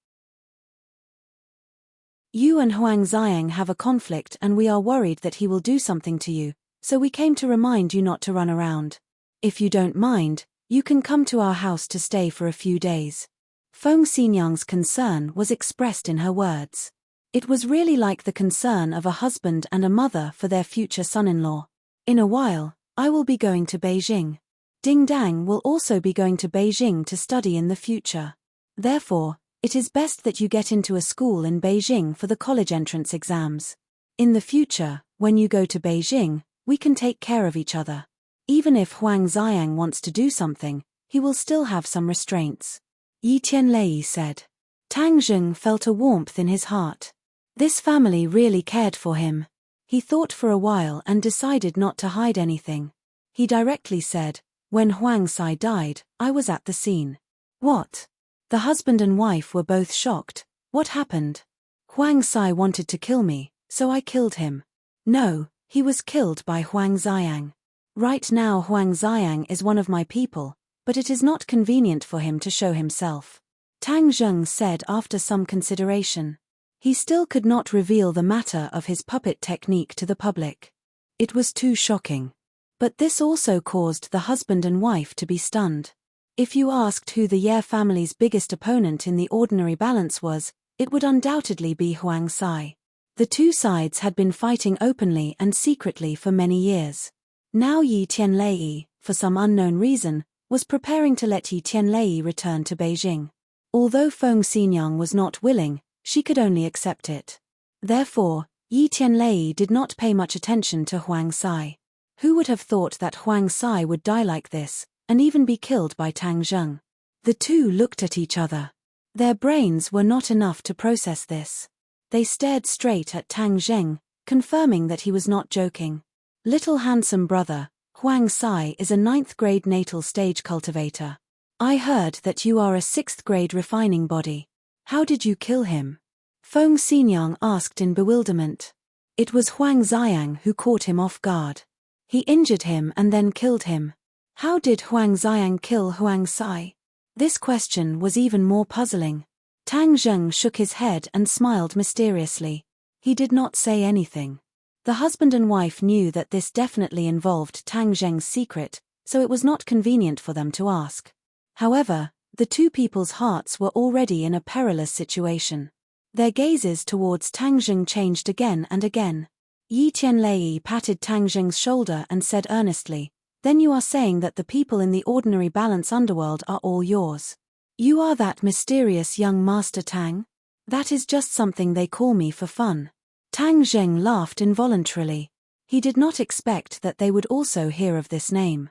A: You and Huang Xiang have a conflict and we are worried that he will do something to you, so we came to remind you not to run around. If you don't mind, you can come to our house to stay for a few days." Feng Xinyang's concern was expressed in her words. It was really like the concern of a husband and a mother for their future son-in-law. "In a while, I will be going to Beijing. Ding Dang will also be going to Beijing to study in the future. Therefore, it is best that you get into a school in Beijing for the college entrance exams. In the future, when you go to Beijing, We can take care of each other. Even if Huang Xiang wants to do something, he will still have some restraints. Yi Tianlei said. Tang Zheng felt a warmth in his heart. This family really cared for him. He thought for a while and decided not to hide anything. He directly said, "When Huang Sai died, I was at the scene." What? The husband and wife were both shocked. What happened? Huang Sai wanted to kill me, so I killed him. No, he was killed by Huang Xiang. Right now Huang Xiang is one of my people, but it is not convenient for him to show himself. Tang Zheng said after some consideration. He still could not reveal the matter of his puppet technique to the public. It was too shocking. But this also caused the husband and wife to be stunned. If you asked who the Ye family's biggest opponent in the ordinary balance was, it would undoubtedly be Huang Sai. The two sides had been fighting openly and secretly for many years. Now Yi Tianlei, for some unknown reason, was preparing to let Yi Tianlei return to Beijing. Although Feng Xinyang was not willing, she could only accept it. Therefore, Yi Tianlei did not pay much attention to Huang Sai. Who would have thought that Huang Sai would die like this, and even be killed by Tang Zheng? The two looked at each other. Their brains were not enough to process this. They stared straight at Tang Zheng, confirming that he was not joking. Little handsome brother, Huang Sai is a 9th grade natal stage cultivator. I heard that you are a 6th grade refining body. How did you kill him? Feng Xinyang asked in bewilderment. It was Huang Xiang who caught him off guard. He injured him and then killed him. How did Huang Xiang kill Huang Sai? This question was even more puzzling. Tang Zheng shook his head and smiled mysteriously. He did not say anything. The husband and wife knew that this definitely involved Tang Zheng's secret, so it was not convenient for them to ask. However, the two people's hearts were already in a perilous situation. Their gazes towards Tang Zheng changed again and again. Yi Tianlei patted Tang Zheng's shoulder and said earnestly, "Then you are saying that the people in the ordinary balance underworld are all yours. You are that mysterious young Master Tang? That is just something they call me for fun." Tang Zheng laughed involuntarily. He did not expect that they would also hear of this name.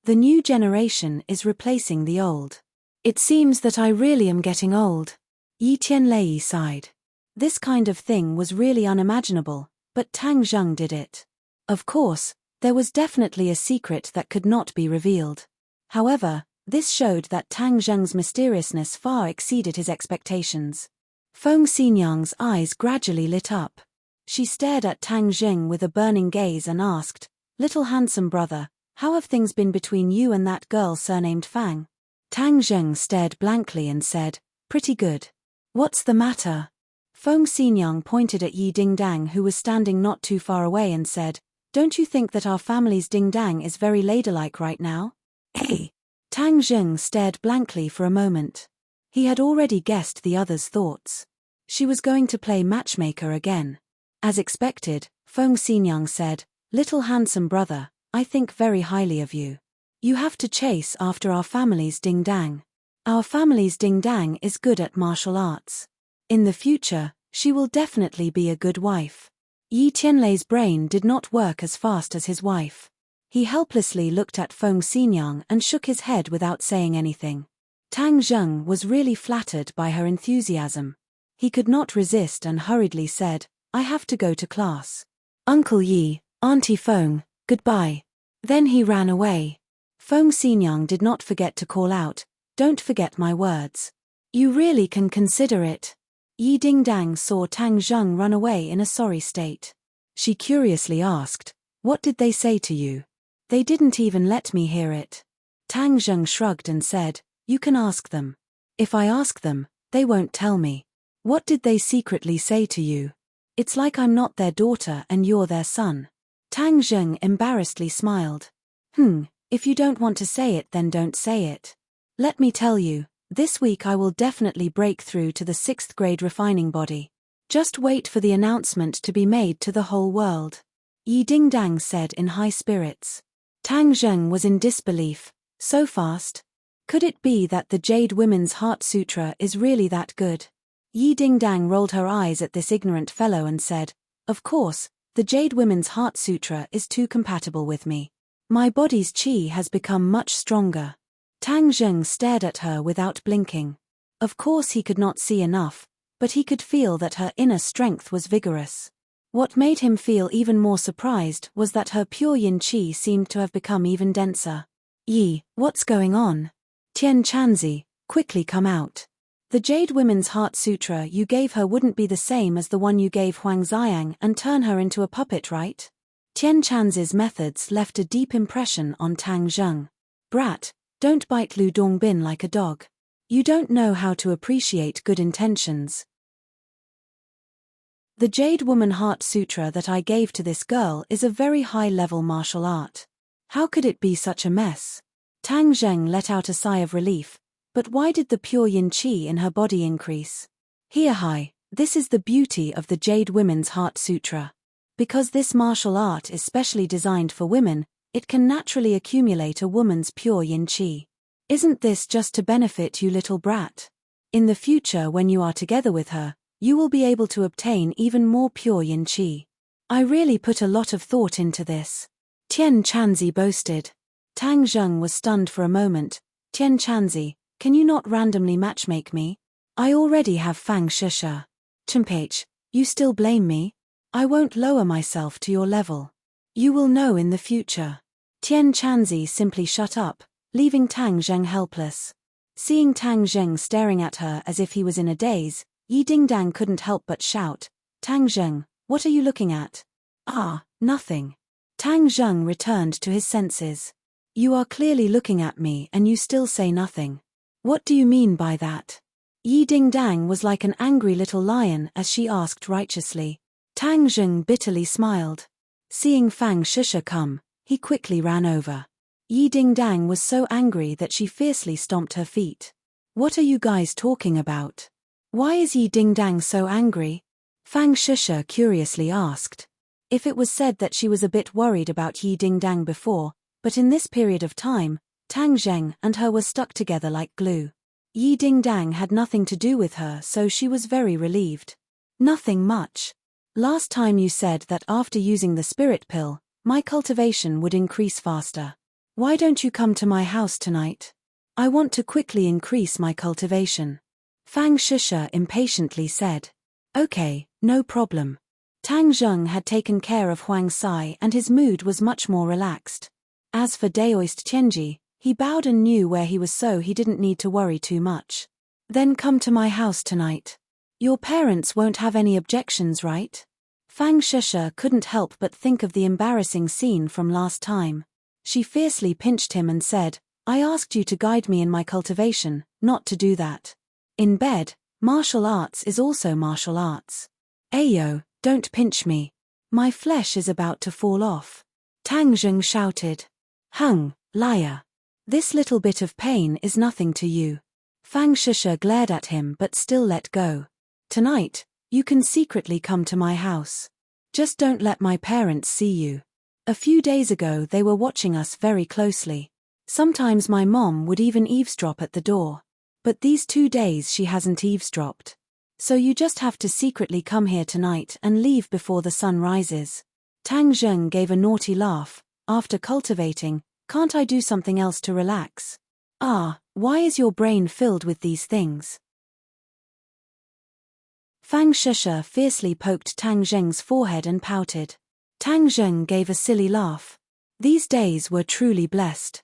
A: The new generation is replacing the old. It seems that I really am getting old. Yi Tianlei sighed. This kind of thing was really unimaginable, but Tang Zheng did it. Of course, there was definitely a secret that could not be revealed. However, this showed that Tang Zheng's mysteriousness far exceeded his expectations. Feng Xinyang's eyes gradually lit up. She stared at Tang Zheng with a burning gaze and asked, "Little handsome brother, how have things been between you and that girl surnamed Fang?" Tang Zheng stared blankly and said, "Pretty good." "What's the matter?" Feng Xinyang pointed at Yi Dingdang, who was standing not too far away, and said, "Don't you think that our family's Dingdang is very ladylike right now?" Hey! Tang Zheng stared blankly for a moment. He had already guessed the other's thoughts. She was going to play matchmaker again. As expected, Feng Xinyang said, "Little handsome brother, I think very highly of you. You have to chase after our family's Dingdang. Our family's Dingdang is good at martial arts. In the future, she will definitely be a good wife." Yi Tianlei's brain did not work as fast as his wife. He helplessly looked at Feng Xinyang and shook his head without saying anything. Tang Zheng was really flattered by her enthusiasm. He could not resist and hurriedly said, "I have to go to class. Uncle Yi, Auntie Feng, goodbye." Then he ran away. Feng Xinyang did not forget to call out, "Don't forget my words. You really can consider it." Yi Dingdang saw Tang Zheng run away in a sorry state. She curiously asked, "What did they say to you?" "They didn't even let me hear it." Tang Zheng shrugged and said, "You can ask them. If I ask them, they won't tell me." "What did they secretly say to you?" "It's like I'm not their daughter and you're their son." Tang Zheng embarrassedly smiled. If you don't want to say it, then don't say it. Let me tell you, this week I will definitely break through to the 6th grade refining body. Just wait for the announcement to be made to the whole world." Yi Dingdang said in high spirits. Tang Zheng was in disbelief. So fast? Could it be that the Jade Women's Heart Sutra is really that good? Yi Dingdang rolled her eyes at this ignorant fellow and said, "Of course, The Jade Women's Heart Sutra is too compatible with me. My body's chi has become much stronger. Tang Zheng stared at her without blinking. Of course he could not see enough, but he could feel that her inner strength was vigorous. What made him feel even more surprised was that her pure yin chi seemed to have become even denser. Yi, what's going on? Tian Chanzi, quickly come out. The Jade Women's Heart Sutra you gave her wouldn't be the same as the one you gave Huang Xiang and turn her into a puppet, right? Tian Chanzi's methods left a deep impression on Tang Zheng. Brat, don't bite Lu Dongbin like a dog. You don't know how to appreciate good intentions. The Jade Woman Heart Sutra that I gave to this girl is a very high-level martial art. How could it be such a mess? Tang Zheng let out a sigh of relief, but why did the pure yin chi in her body increase? Here hi, this is the beauty of the Jade Women's Heart Sutra. Because this martial art is specially designed for women, it can naturally accumulate a woman's pure yin chi. Isn't this just to benefit you, little brat? In the future when you are together with her, you will be able to obtain even more pure yin chi. I really put a lot of thought into this. Tian Chanzi boasted. Tang Zheng was stunned for a moment. Tian Chanzi, can you not randomly matchmake me? I already have Fang Shisha. Chimpage, you still blame me? I won't lower myself to your level. You will know in the future. Tian Chanzi simply shut up, leaving Tang Zheng helpless. Seeing Tang Zheng staring at her as if he was in a daze, Yi Dingdang couldn't help but shout, Tang Zheng, what are you looking at? Ah, nothing. Tang Zheng returned to his senses. You are clearly looking at me and you still say nothing. What do you mean by that? Yi Dingdang was like an angry little lion as she asked righteously. Tang Zheng bitterly smiled. Seeing Fang Shisha come, he quickly ran over. Yi Dingdang was so angry that she fiercely stomped her feet. What are you guys talking about? Why is Yi Dingdang so angry? Fang Shisha curiously asked. If it was said that she was a bit worried about Yi Dingdang before, but in this period of time, Tang Zheng and her were stuck together like glue. Yi Dingdang had nothing to do with her, so she was very relieved. Nothing much. Last time you said that after using the spirit pill, my cultivation would increase faster. Why don't you come to my house tonight? I want to quickly increase my cultivation. Fang Shisha impatiently said. Okay, no problem. Tang Zheng had taken care of Huang Sai and his mood was much more relaxed. As for Daoist Tianji, he bowed and knew where he was, so he didn't need to worry too much. Then come to my house tonight. Your parents won't have any objections, right? Fang Shisha couldn't help but think of the embarrassing scene from last time. She fiercely pinched him and said, I asked you to guide me in my cultivation, not to do that. In bed, martial arts is also martial arts. Ayo, don't pinch me. My flesh is about to fall off. Tang Zheng shouted. Hung, liar. This little bit of pain is nothing to you. Fang Shisha glared at him but still let go. Tonight, you can secretly come to my house. Just don't let my parents see you. A few days ago they were watching us very closely. Sometimes my mom would even eavesdrop at the door. But these 2 days she hasn't eavesdropped. So you just have to secretly come here tonight and leave before the sun rises. Tang Zheng gave a naughty laugh. After cultivating, can't I do something else to relax? Ah, why is your brain filled with these things? Fang Shisha fiercely poked Tang Zheng's forehead and pouted. Tang Zheng gave a silly laugh. These days were truly blessed.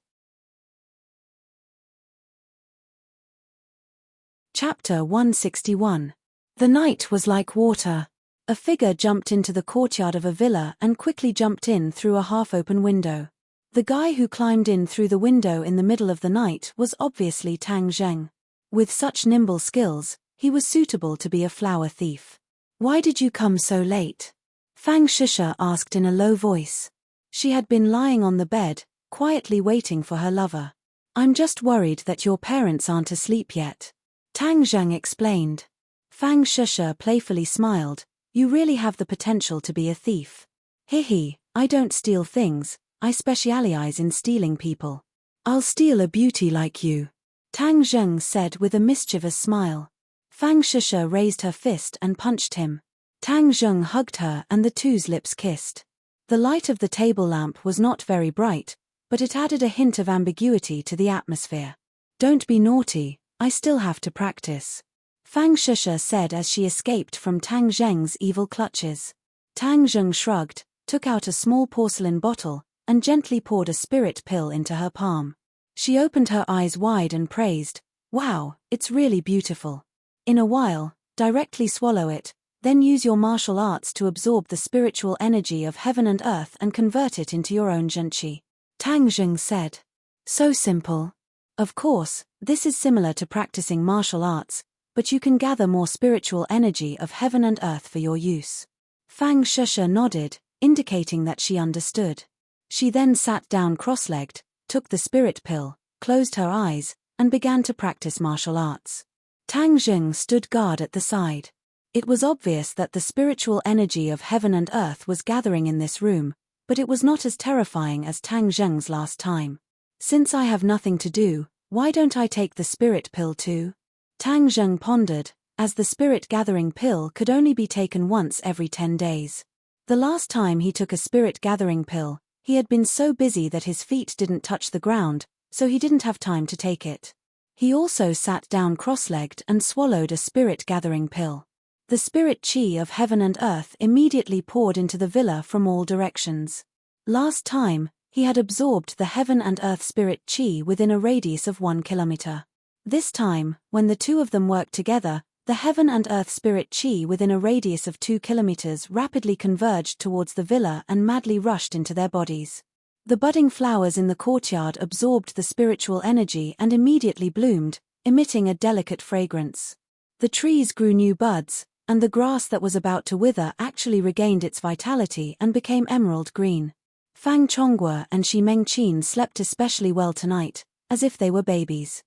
A: Chapter 161. The night was like water. A figure jumped into the courtyard of a villa and quickly jumped in through a half-open window. The guy who climbed in through the window in the middle of the night was obviously Tang Zheng. With such nimble skills, he was suitable to be a flower thief. Why did you come so late? Fang Shisha asked in a low voice. She had been lying on the bed, quietly waiting for her lover. I'm just worried that your parents aren't asleep yet. Tang Zheng explained. Fang Shisha playfully smiled. You really have the potential to be a thief. Hehe, I don't steal things, I specialize in stealing people. I'll steal a beauty like you. Tang Zheng said with a mischievous smile. Fang Shisha raised her fist and punched him. Tang Zheng hugged her and the two's lips kissed. The light of the table lamp was not very bright, but it added a hint of ambiguity to the atmosphere. Don't be naughty, I still have to practice, Fang Shusha said as she escaped from Tang Zheng's evil clutches. Tang Zheng shrugged, took out a small porcelain bottle, and gently poured a spirit pill into her palm. She opened her eyes wide and praised, "Wow, it's really beautiful. In a while, directly swallow it, then use your martial arts to absorb the spiritual energy of heaven and earth and convert it into your own zhenqi," Tang Zheng said. So simple. Of course, this is similar to practicing martial arts, but you can gather more spiritual energy of heaven and earth for your use. Fang Shusha nodded, indicating that she understood. She then sat down cross-legged, took the spirit pill, closed her eyes, and began to practice martial arts. Tang Zheng stood guard at the side. It was obvious that the spiritual energy of heaven and earth was gathering in this room, but it was not as terrifying as Tang Zheng's last time. Since I have nothing to do, why don't I take the spirit pill too? Tang Zheng pondered, as the spirit gathering pill could only be taken once every 10 days. The last time he took a spirit gathering pill, he had been so busy that his feet didn't touch the ground, so he didn't have time to take it. He also sat down cross-legged and swallowed a spirit gathering pill. The spirit chi of heaven and earth immediately poured into the villa from all directions. Last time, he had absorbed the heaven and earth spirit chi within a radius of 1 kilometer. This time, when the two of them worked together, the heaven and earth spirit chi within a radius of 2 kilometers rapidly converged towards the villa and madly rushed into their bodies. The budding flowers in the courtyard absorbed the spiritual energy and immediately bloomed, emitting a delicate fragrance. The trees grew new buds, and the grass that was about to wither actually regained its vitality and became emerald green. Fang Chonghua and Shi Mengqin slept especially well tonight, as if they were babies.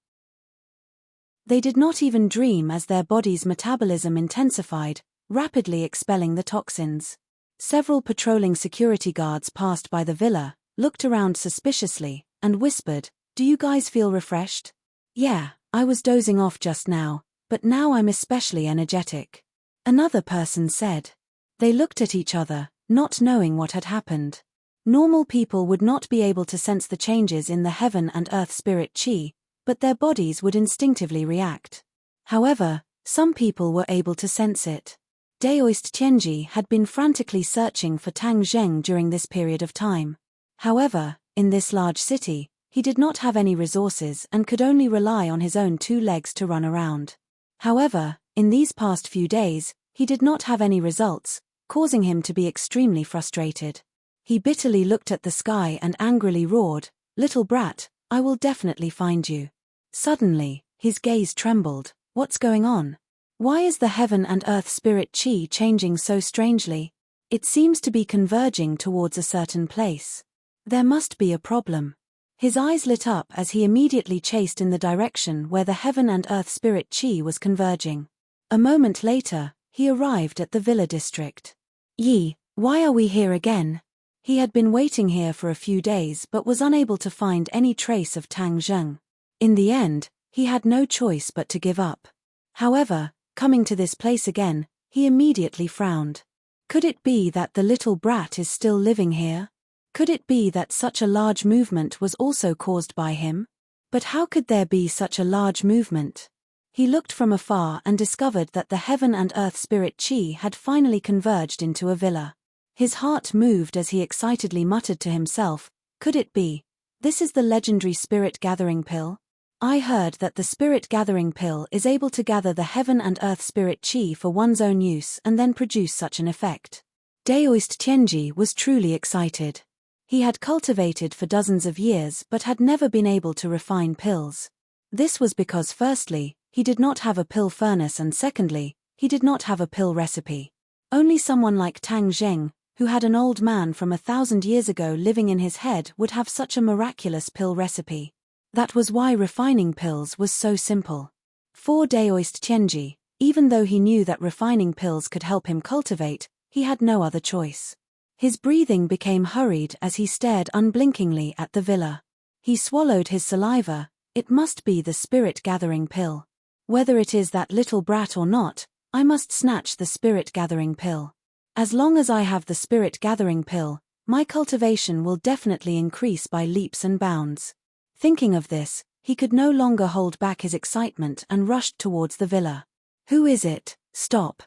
A: They did not even dream as their body's metabolism intensified, rapidly expelling the toxins. Several patrolling security guards passed by the villa, looked around suspiciously, and whispered, "Do you guys feel refreshed?" "Yeah, I was dozing off just now, but now I'm especially energetic," another person said. They looked at each other, not knowing what had happened. Normal people would not be able to sense the changes in the heaven and earth spirit chi, but their bodies would instinctively react. However, some people were able to sense it. Daoist Tianji had been frantically searching for Tang Zheng during this period of time. However, in this large city, he did not have any resources and could only rely on his own 2 legs to run around. However, in these past few days, he did not have any results, causing him to be extremely frustrated. He bitterly looked at the sky and angrily roared, "Little brat, I will definitely find you." Suddenly, his gaze trembled. What's going on? Why is the heaven and earth spirit chi changing so strangely? It seems to be converging towards a certain place. There must be a problem. His eyes lit up as he immediately chased in the direction where the heaven and earth spirit chi was converging. A moment later, he arrived at the villa district. "Yi, why are we here again?" He had been waiting here for a few days but was unable to find any trace of Tang Zheng. In the end, he had no choice but to give up. However, coming to this place again, he immediately frowned. Could it be that the little brat is still living here? Could it be that such a large movement was also caused by him? But how could there be such a large movement? He looked from afar and discovered that the heaven and earth spirit chi had finally converged into a villa. His heart moved as he excitedly muttered to himself, "Could it be? This is the legendary spirit gathering pill? I heard that the spirit gathering pill is able to gather the heaven and earth spirit chi for one's own use and then produce such an effect." Daoist Tianji was truly excited. He had cultivated for dozens of years but had never been able to refine pills. This was because firstly, he did not have a pill furnace and secondly, he did not have a pill recipe. Only someone like Tang Zheng, who had an old man from 1,000 years ago living in his head, would have such a miraculous pill recipe. That was why refining pills was so simple. For Daoist Tianji, even though he knew that refining pills could help him cultivate, he had no other choice. His breathing became hurried as he stared unblinkingly at the villa. He swallowed his saliva. It must be the spirit gathering pill. Whether it is that little brat or not, I must snatch the spirit-gathering pill. As long as I have the spirit-gathering pill, my cultivation will definitely increase by leaps and bounds. Thinking of this, he could no longer hold back his excitement and rushed towards the villa. Who is it? Stop.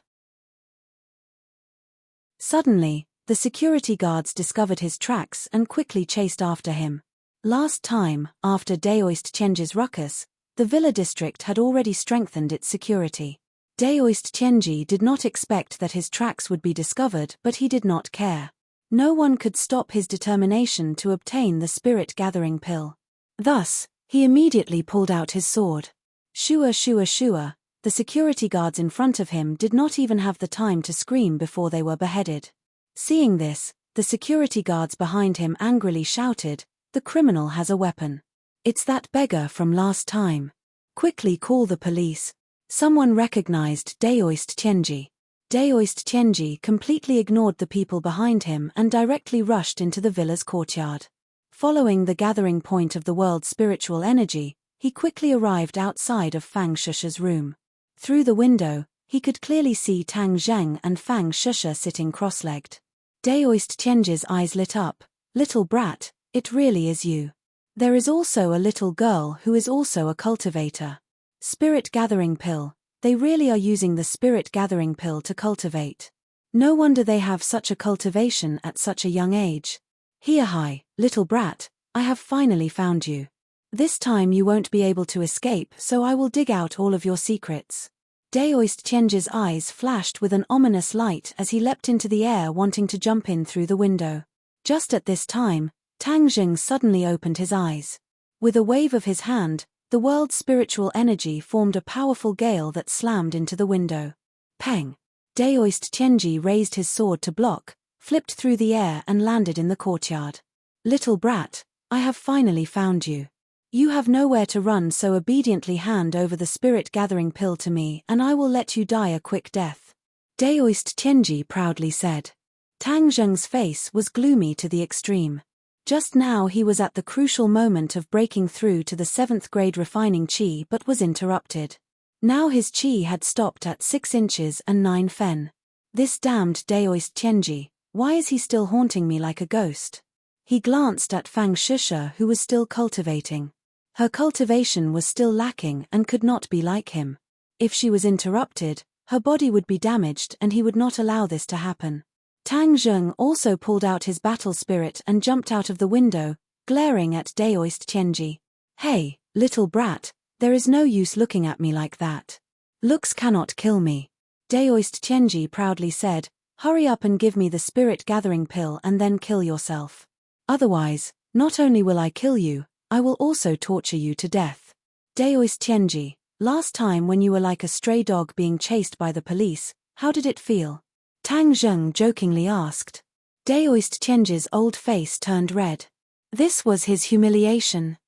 A: Suddenly, the security guards discovered his tracks and quickly chased after him. Last time, after Daoist Chenji's ruckus, the villa district had already strengthened its security. Daoist Chenji did not expect that his tracks would be discovered, but he did not care. No one could stop his determination to obtain the spirit-gathering pill. Thus, he immediately pulled out his sword. Shua shua shua, the security guards in front of him did not even have the time to scream before they were beheaded. Seeing this, the security guards behind him angrily shouted, "The criminal has a weapon. It's that beggar from last time. Quickly call the police." Someone recognized Daoist Chenji. Daoist Chenji completely ignored the people behind him and directly rushed into the villa's courtyard. Following the gathering point of the world's spiritual energy, he quickly arrived outside of Fang Shusha's room. Through the window, he could clearly see Tang Zheng and Fang Shusha sitting cross-legged. Daoist Chenji's eyes lit up. "Little brat, it really is you. There is also a little girl who is also a cultivator. Spirit-gathering pill, they really are using the spirit-gathering pill to cultivate. No wonder they have such a cultivation at such a young age. Here hi, little brat, I have finally found you. This time you won't be able to escape, so I will dig out all of your secrets." Daoist Chenji's eyes flashed with an ominous light as he leapt into the air wanting to jump in through the window. Just at this time, Tang Zheng suddenly opened his eyes. With a wave of his hand, the world's spiritual energy formed a powerful gale that slammed into the window. Peng! Daoist Chenji raised his sword to block, flipped through the air and landed in the courtyard. "Little brat, I have finally found you. You have nowhere to run, so obediently hand over the spirit-gathering pill to me and I will let you die a quick death," Daoist Chenji proudly said. Tang Zheng's face was gloomy to the extreme. Just now he was at the crucial moment of breaking through to the 7th grade refining qi but was interrupted. Now his qi had stopped at 6 inches and 9 fen. This damned Daoist Chenji, why is he still haunting me like a ghost? He glanced at Fang Shusha, who was still cultivating. Her cultivation was still lacking and could not be like him. If she was interrupted, her body would be damaged and he would not allow this to happen. Tang Zheng also pulled out his battle spirit and jumped out of the window, glaring at Daoist Chenji. "Hey, little brat, there is no use looking at me like that. Looks cannot kill me," Daoist Chenji proudly said. "Hurry up and give me the spirit-gathering pill and then kill yourself. Otherwise, not only will I kill you, I will also torture you to death." Daoist Chenji, last time when you were like a stray dog being chased by the police, how did it feel? Tang Zheng jokingly asked. Daoist Chenji's old face turned red. This was his humiliation.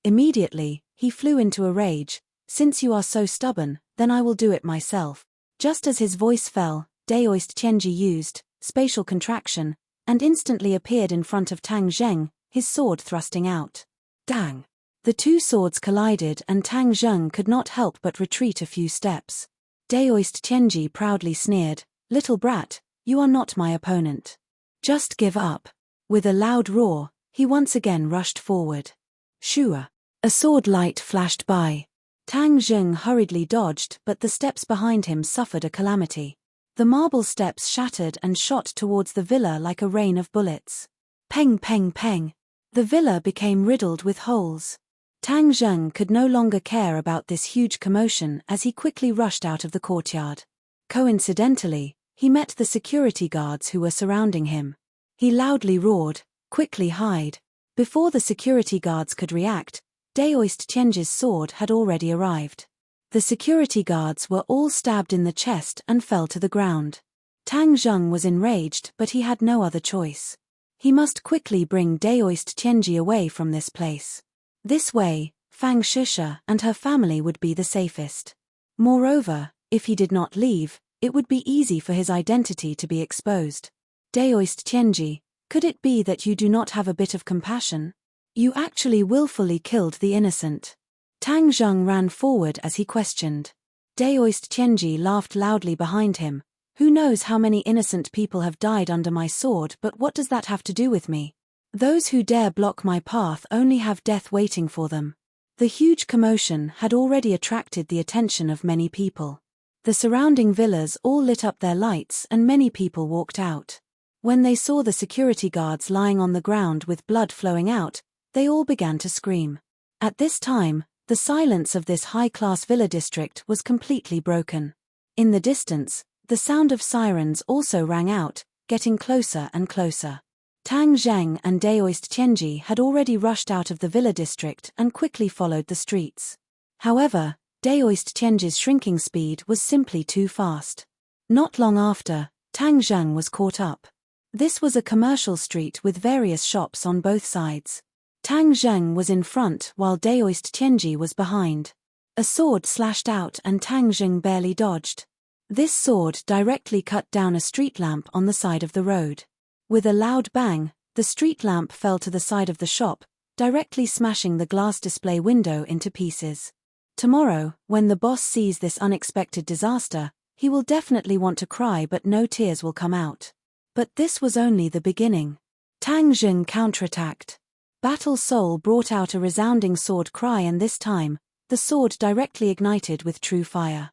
A: Immediately, he flew into a rage. "Since you are so stubborn, then I will do it myself." Just as his voice fell, Daoist Chenji used spatial contraction and instantly appeared in front of Tang Zheng, his sword thrusting out. Dang! The two swords collided and Tang Zheng could not help but retreat a few steps. Daoist Chenji proudly sneered, "Little brat, you are not my opponent. Just give up." With a loud roar, he once again rushed forward. Shua! A sword light flashed by. Tang Zheng hurriedly dodged, but the steps behind him suffered a calamity. The marble steps shattered and shot towards the villa like a rain of bullets. Peng peng peng! The villa became riddled with holes. Tang Zheng could no longer care about this huge commotion as he quickly rushed out of the courtyard. Coincidentally, he met the security guards who were surrounding him. He loudly roared, "Quickly hide!" Before the security guards could react, Daoist Chenji's sword had already arrived. The security guards were all stabbed in the chest and fell to the ground. Tang Zheng was enraged, but he had no other choice. He must quickly bring Daoist Chenji away from this place. This way, Fang Shusha and her family would be the safest. Moreover, if he did not leave, it would be easy for his identity to be exposed. Daoist Chenji, could it be that you do not have a bit of compassion? You actually willfully killed the innocent. Tang Zheng ran forward as he questioned. Daoist Qianji laughed loudly behind him. Who knows how many innocent people have died under my sword, but what does that have to do with me? Those who dare block my path only have death waiting for them. The huge commotion had already attracted the attention of many people. The surrounding villas all lit up their lights and many people walked out. When they saw the security guards lying on the ground with blood flowing out, they all began to scream. At this time, the silence of this high-class villa district was completely broken. In the distance, the sound of sirens also rang out, getting closer and closer. Tang Zheng and Daoist Qianji had already rushed out of the villa district and quickly followed the streets. However, Daoist Qianji's shrinking speed was simply too fast. Not long after, Tang Zheng was caught up. This was a commercial street with various shops on both sides. Tang Zheng was in front while Daoist Qianji was behind. A sword slashed out and Tang Zheng barely dodged. This sword directly cut down a street lamp on the side of the road. With a loud bang, the street lamp fell to the side of the shop, directly smashing the glass display window into pieces. Tomorrow, when the boss sees this unexpected disaster, he will definitely want to cry, but no tears will come out. But this was only the beginning. Tang Zheng counterattacked. Battle Soul brought out a resounding sword cry, and this time, the sword directly ignited with true fire.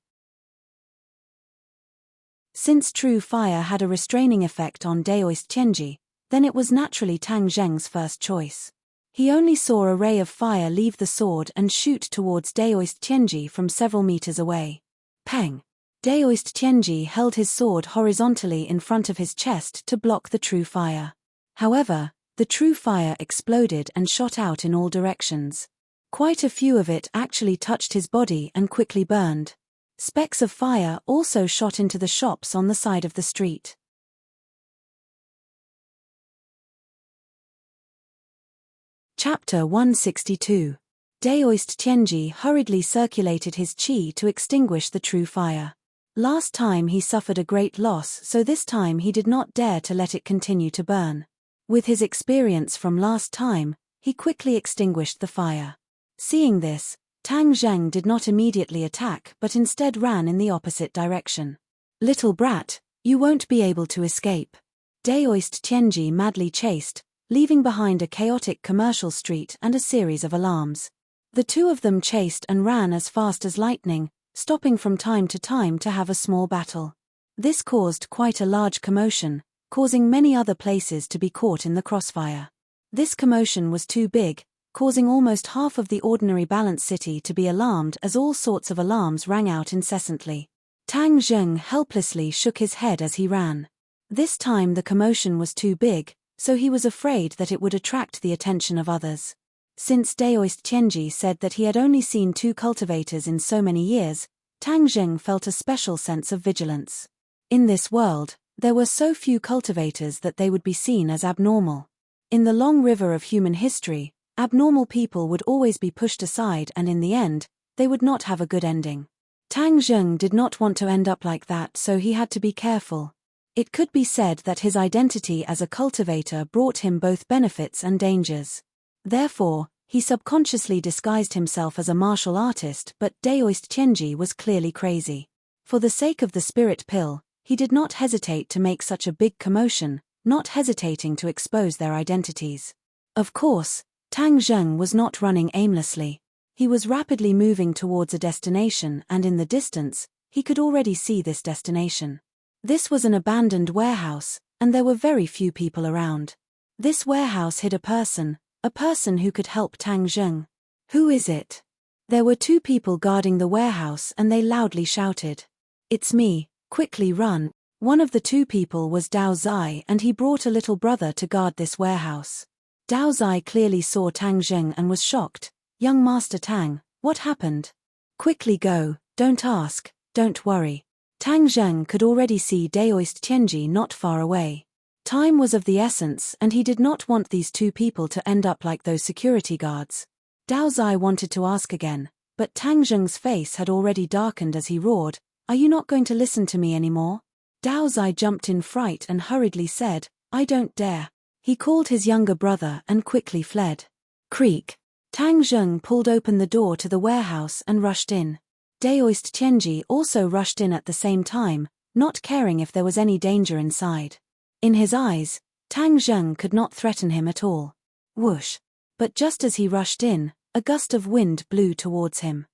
A: Since true fire had a restraining effect on Daoist Qianji, then it was naturally Tang Zheng's first choice. He only saw a ray of fire leave the sword and shoot towards Daoist Qianji from several meters away. Peng! Daoist Qianji held his sword horizontally in front of his chest to block the true fire. However, the true fire exploded and shot out in all directions. Quite a few of it actually touched his body and quickly burned. Specks of fire also shot into the shops on the side of the street. Chapter 162. Daoist Qianji hurriedly circulated his qi to extinguish the true fire. Last time he suffered a great loss, so this time he did not dare to let it continue to burn. With his experience from last time, he quickly extinguished the fire. Seeing this, Tang Zheng did not immediately attack but instead ran in the opposite direction. Little brat, you won't be able to escape. Daoist Qianji madly chased, leaving behind a chaotic commercial street and a series of alarms. The two of them chased and ran as fast as lightning, stopping from time to have a small battle. This caused quite a large commotion, causing many other places to be caught in the crossfire. This commotion was too big, causing almost half of the ordinary balanced city to be alarmed as all sorts of alarms rang out incessantly. Tang Zheng helplessly shook his head as he ran. This time the commotion was too big, so he was afraid that it would attract the attention of others. Since Daoist Qianji said that he had only seen 2 cultivators in so many years, Tang Zheng felt a special sense of vigilance. In this world, there were so few cultivators that they would be seen as abnormal. In the long river of human history, abnormal people would always be pushed aside and in the end, they would not have a good ending. Tang Zheng did not want to end up like that, so he had to be careful. It could be said that his identity as a cultivator brought him both benefits and dangers. Therefore, he subconsciously disguised himself as a martial artist, but Daoist Qianji was clearly crazy. For the sake of the spirit pill, he did not hesitate to make such a big commotion, not hesitating to expose their identities. Of course, Tang Zheng was not running aimlessly. He was rapidly moving towards a destination, and in the distance, he could already see this destination. This was an abandoned warehouse, and there were very few people around. This warehouse hid a person who could help Tang Zheng. Who is it? There were 2 people guarding the warehouse and they loudly shouted. It's me, quickly run. One of the 2 people was Dao Zai and he brought a little brother to guard this warehouse. Dao Zai clearly saw Tang Zheng and was shocked. Young Master Tang, what happened? Quickly go, don't ask, don't worry. Tang Zheng could already see Daoist Qianji not far away. Time was of the essence and he did not want these 2 people to end up like those security guards. Dao Zai wanted to ask again, but Tang Zheng's face had already darkened as he roared, "Are you not going to listen to me anymore?" Dao Zai jumped in fright and hurriedly said, "I don't dare." He called his younger brother and quickly fled. Creak. Tang Zheng pulled open the door to the warehouse and rushed in. Daoist Tianji also rushed in at the same time, not caring if there was any danger inside. In his eyes, Tang Zheng could not threaten him at all. Whoosh! But just as he rushed in, a gust of wind blew towards him.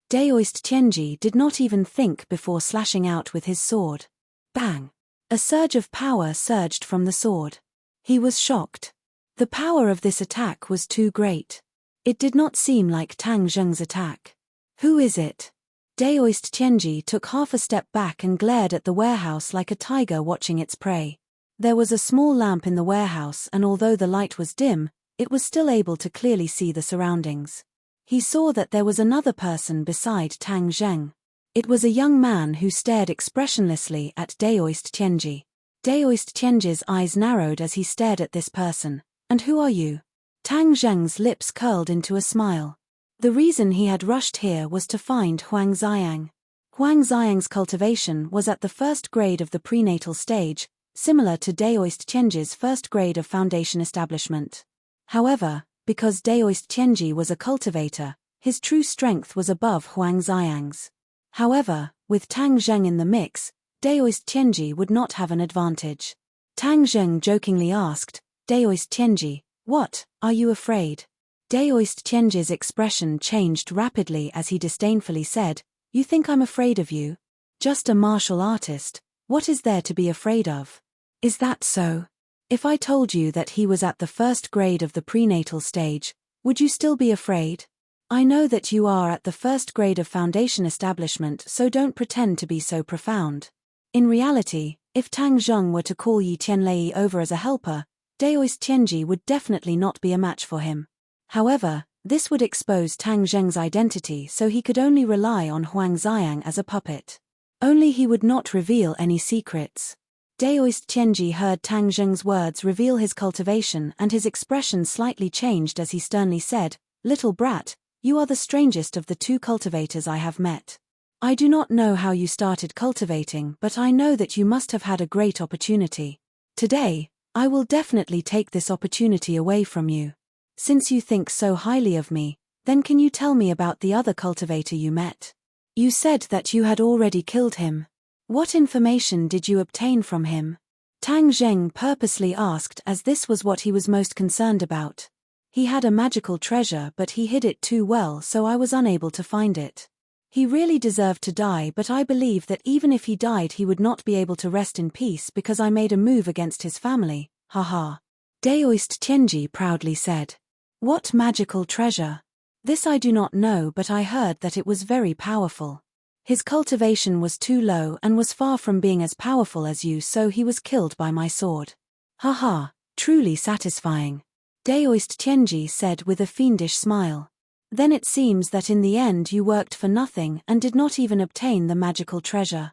A: Daoist Tianji did not even think before slashing out with his sword. Bang! A surge of power surged from the sword. He was shocked. The power of this attack was too great. It did not seem like Tang Zheng's attack. Who is it? Daoist Tianji took half a step back and glared at the warehouse like a tiger watching its prey. There was a small lamp in the warehouse, and although the light was dim, it was still able to clearly see the surroundings. He saw that there was another person beside Tang Zheng. It was a young man who stared expressionlessly at Daoist Tianji. Daoist Tianji's eyes narrowed as he stared at this person. And who are you? Tang Zheng's lips curled into a smile. The reason he had rushed here was to find Huang Xiang. Huang Xiang's cultivation was at the first grade of the prenatal stage, similar to Daoist Tianji's first grade of foundation establishment. However, because Daoist Tianji was a cultivator, his true strength was above Huang Xiang's. However, with Tang Zheng in the mix, Daoist Tianji would not have an advantage. Tang Zheng jokingly asked, Daoist Tianji, what, are you afraid? Daoist Tianji's expression changed rapidly as he disdainfully said, you think I'm afraid of you? Just a martial artist, what is there to be afraid of? Is that so? If I told you that he was at the first grade of the prenatal stage, would you still be afraid? I know that you are at the first grade of foundation establishment, so don't pretend to be so profound. In reality, if Tang Zheng were to call Yi Tianlei over as a helper, Daoist Tianji would definitely not be a match for him. However, this would expose Tang Zheng's identity, so he could only rely on Huang Xiang as a puppet. Only he would not reveal any secrets. Daoist Tianji heard Tang Zheng's words reveal his cultivation, and his expression slightly changed as he sternly said, Little brat, you are the strangest of the two cultivators I have met. I do not know how you started cultivating, but I know that you must have had a great opportunity. Today, I will definitely take this opportunity away from you. Since you think so highly of me, then can you tell me about the other cultivator you met? You said that you had already killed him. What information did you obtain from him? Tang Zheng purposely asked, as this was what he was most concerned about. He had a magical treasure, but he hid it too well, so I was unable to find it. He really deserved to die, but I believe that even if he died he would not be able to rest in peace because I made a move against his family, haha. Daoist Tianji proudly said. What magical treasure? This I do not know, but I heard that it was very powerful. His cultivation was too low and was far from being as powerful as you, so he was killed by my sword. Haha, truly satisfying. Daoist Tianji said with a fiendish smile. Then it seems that in the end you worked for nothing and did not even obtain the magical treasure.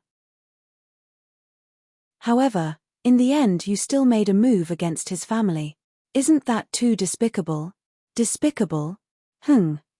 A: However, in the end you still made a move against his family. Isn't that too despicable? Despicable?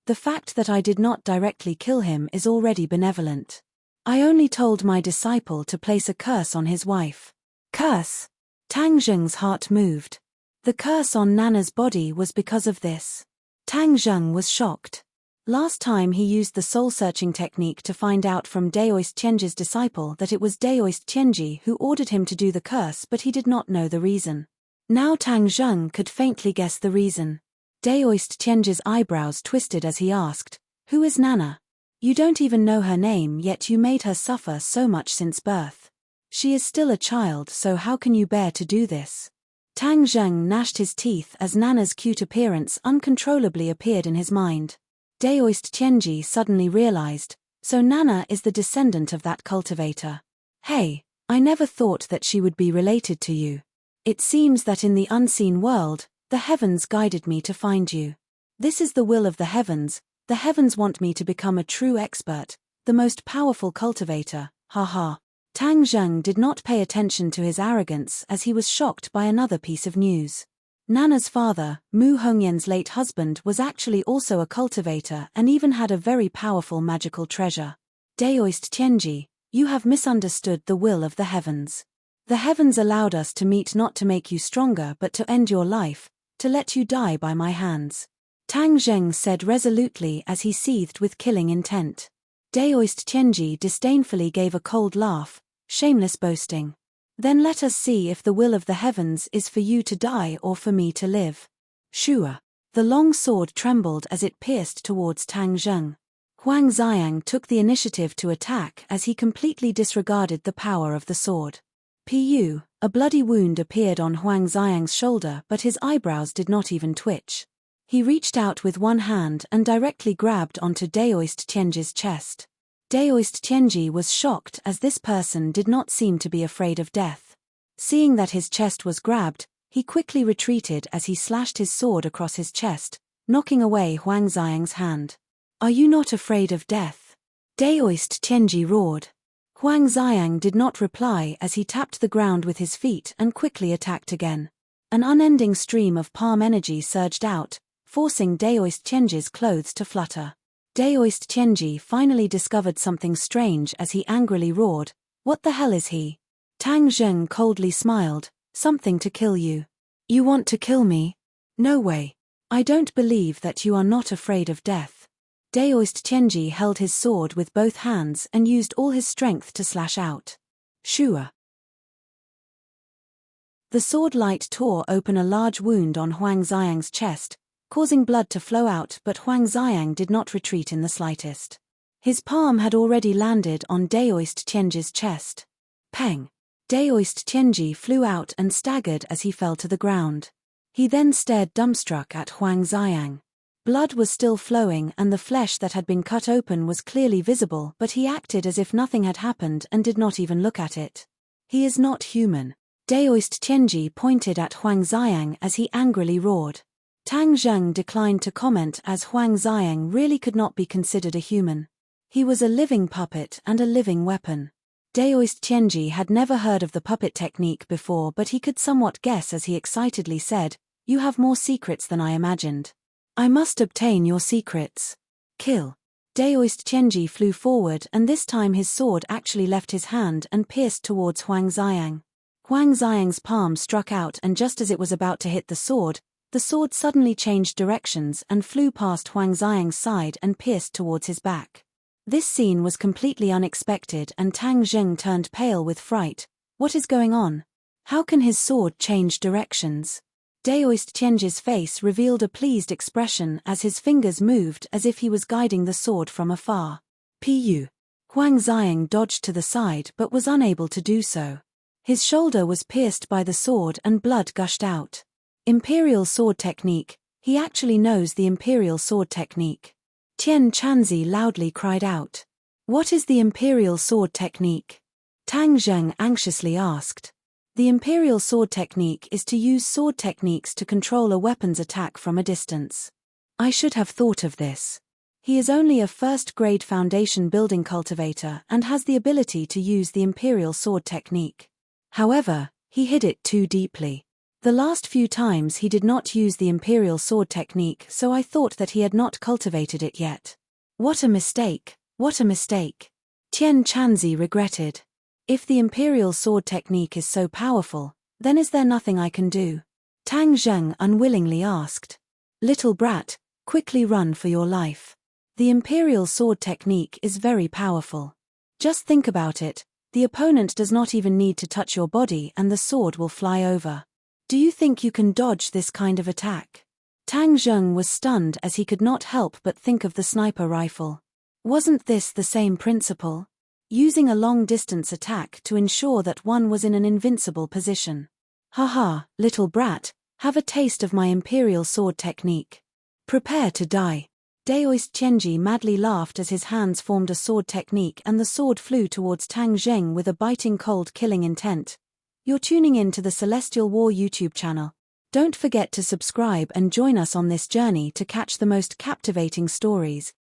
A: The fact that I did not directly kill him is already benevolent. I only told my disciple to place a curse on his wife. Curse? Tang Zheng's heart moved. The curse on Nana's body was because of this. Tang Zheng was shocked. Last time he used the soul-searching technique to find out from Daoist Tianji's disciple that it was Daoist Tianji who ordered him to do the curse, but he did not know the reason. Now Tang Zheng could faintly guess the reason. Daoist Tianji's eyebrows twisted as he asked, Who is Nana? You don't even know her name, yet you made her suffer so much since birth. She is still a child, so how can you bear to do this? Tang Zheng gnashed his teeth as Nana's cute appearance uncontrollably appeared in his mind. Daoist Tianji suddenly realized, so Nana is the descendant of that cultivator. Hey, I never thought that she would be related to you. It seems that in the unseen world, the heavens guided me to find you. This is the will of the heavens want me to become a true expert, the most powerful cultivator, haha. Tang Zheng did not pay attention to his arrogance as he was shocked by another piece of news. Nana's father, Mu Hongyan's late husband, was actually also a cultivator and even had a very powerful magical treasure. Daoist Tianji, you have misunderstood the will of the heavens. The heavens allowed us to meet not to make you stronger but to end your life, to let you die by my hands," Tang Zheng said resolutely as he seethed with killing intent. Daoist Tianji disdainfully gave a cold laugh, shameless boasting. "Then let us see if the will of the heavens is for you to die or for me to live." Shua. The long sword trembled as it pierced towards Tang Zheng. Huang Xiang took the initiative to attack as he completely disregarded the power of the sword. Pu, a bloody wound appeared on Huang Xiang's shoulder, but his eyebrows did not even twitch. He reached out with one hand and directly grabbed onto Daoist Tianji's chest. Daoist Tianji was shocked as this person did not seem to be afraid of death. Seeing that his chest was grabbed, he quickly retreated as he slashed his sword across his chest, knocking away Huang Xiang's hand. "Are you not afraid of death?" Daoist Tianji roared. Huang Xiang did not reply as he tapped the ground with his feet and quickly attacked again. An unending stream of palm energy surged out, forcing Daoist Tianji's clothes to flutter. Daoist Tianji finally discovered something strange as he angrily roared, "What the hell is he?" Tang Zheng coldly smiled, "Something to kill you." "You want to kill me? No way. I don't believe that you are not afraid of death." Daoist Tianji held his sword with both hands and used all his strength to slash out. Shua. The sword light tore open a large wound on Huang Xiang's chest, causing blood to flow out, but Huang Xiang did not retreat in the slightest. His palm had already landed on Daoist Tianji's chest. Peng! Daoist Tianji flew out and staggered as he fell to the ground. He then stared dumbstruck at Huang Xiang. Blood was still flowing and the flesh that had been cut open was clearly visible, but he acted as if nothing had happened and did not even look at it. "He is not human." Daoist Tianji pointed at Huang Xiang as he angrily roared. Tang Zheng declined to comment as Huang Xiang really could not be considered a human. He was a living puppet and a living weapon. Daoist Tianji had never heard of the puppet technique before, but he could somewhat guess as he excitedly said, "You have more secrets than I imagined. I must obtain your secrets. Kill." Daoist Tianji flew forward and this time his sword actually left his hand and pierced towards Huang Xiang. Huang Xiang's palm struck out and just as it was about to hit the sword suddenly changed directions and flew past Huang Xiang's side and pierced towards his back. This scene was completely unexpected and Tang Zheng turned pale with fright. What is going on? How can his sword change directions? Daoist Tianji's face revealed a pleased expression as his fingers moved as if he was guiding the sword from afar. Pu. Huang Xiang dodged to the side but was unable to do so. His shoulder was pierced by the sword and blood gushed out. Imperial sword technique. He actually knows the Imperial sword technique. Tian Chanzi loudly cried out. "What is the Imperial sword technique?" Tang Zheng anxiously asked. The Imperial sword technique is to use sword techniques to control a weapon's attack from a distance. I should have thought of this. He is only a first-grade foundation building cultivator and has the ability to use the Imperial sword technique. However, he hid it too deeply. The last few times he did not use the Imperial sword technique, so I thought that he had not cultivated it yet. What a mistake, what a mistake. Tian Chanzi regretted. If the Imperial sword technique is so powerful, then is there nothing I can do? Tang Zheng unwillingly asked. Little brat, quickly run for your life. The Imperial sword technique is very powerful. Just think about it, the opponent does not even need to touch your body and the sword will fly over. Do you think you can dodge this kind of attack? Tang Zheng was stunned as he could not help but think of the sniper rifle. Wasn't this the same principle? Using a long-distance attack to ensure that one was in an invincible position. Haha, little brat, have a taste of my Imperial sword technique. Prepare to die. Daoist Tianji madly laughed as his hands formed a sword technique and the sword flew towards Tang Zheng with a biting cold killing intent. You're tuning in to the Celestial War YouTube channel. Don't forget to subscribe and join us on this journey to catch the most captivating stories.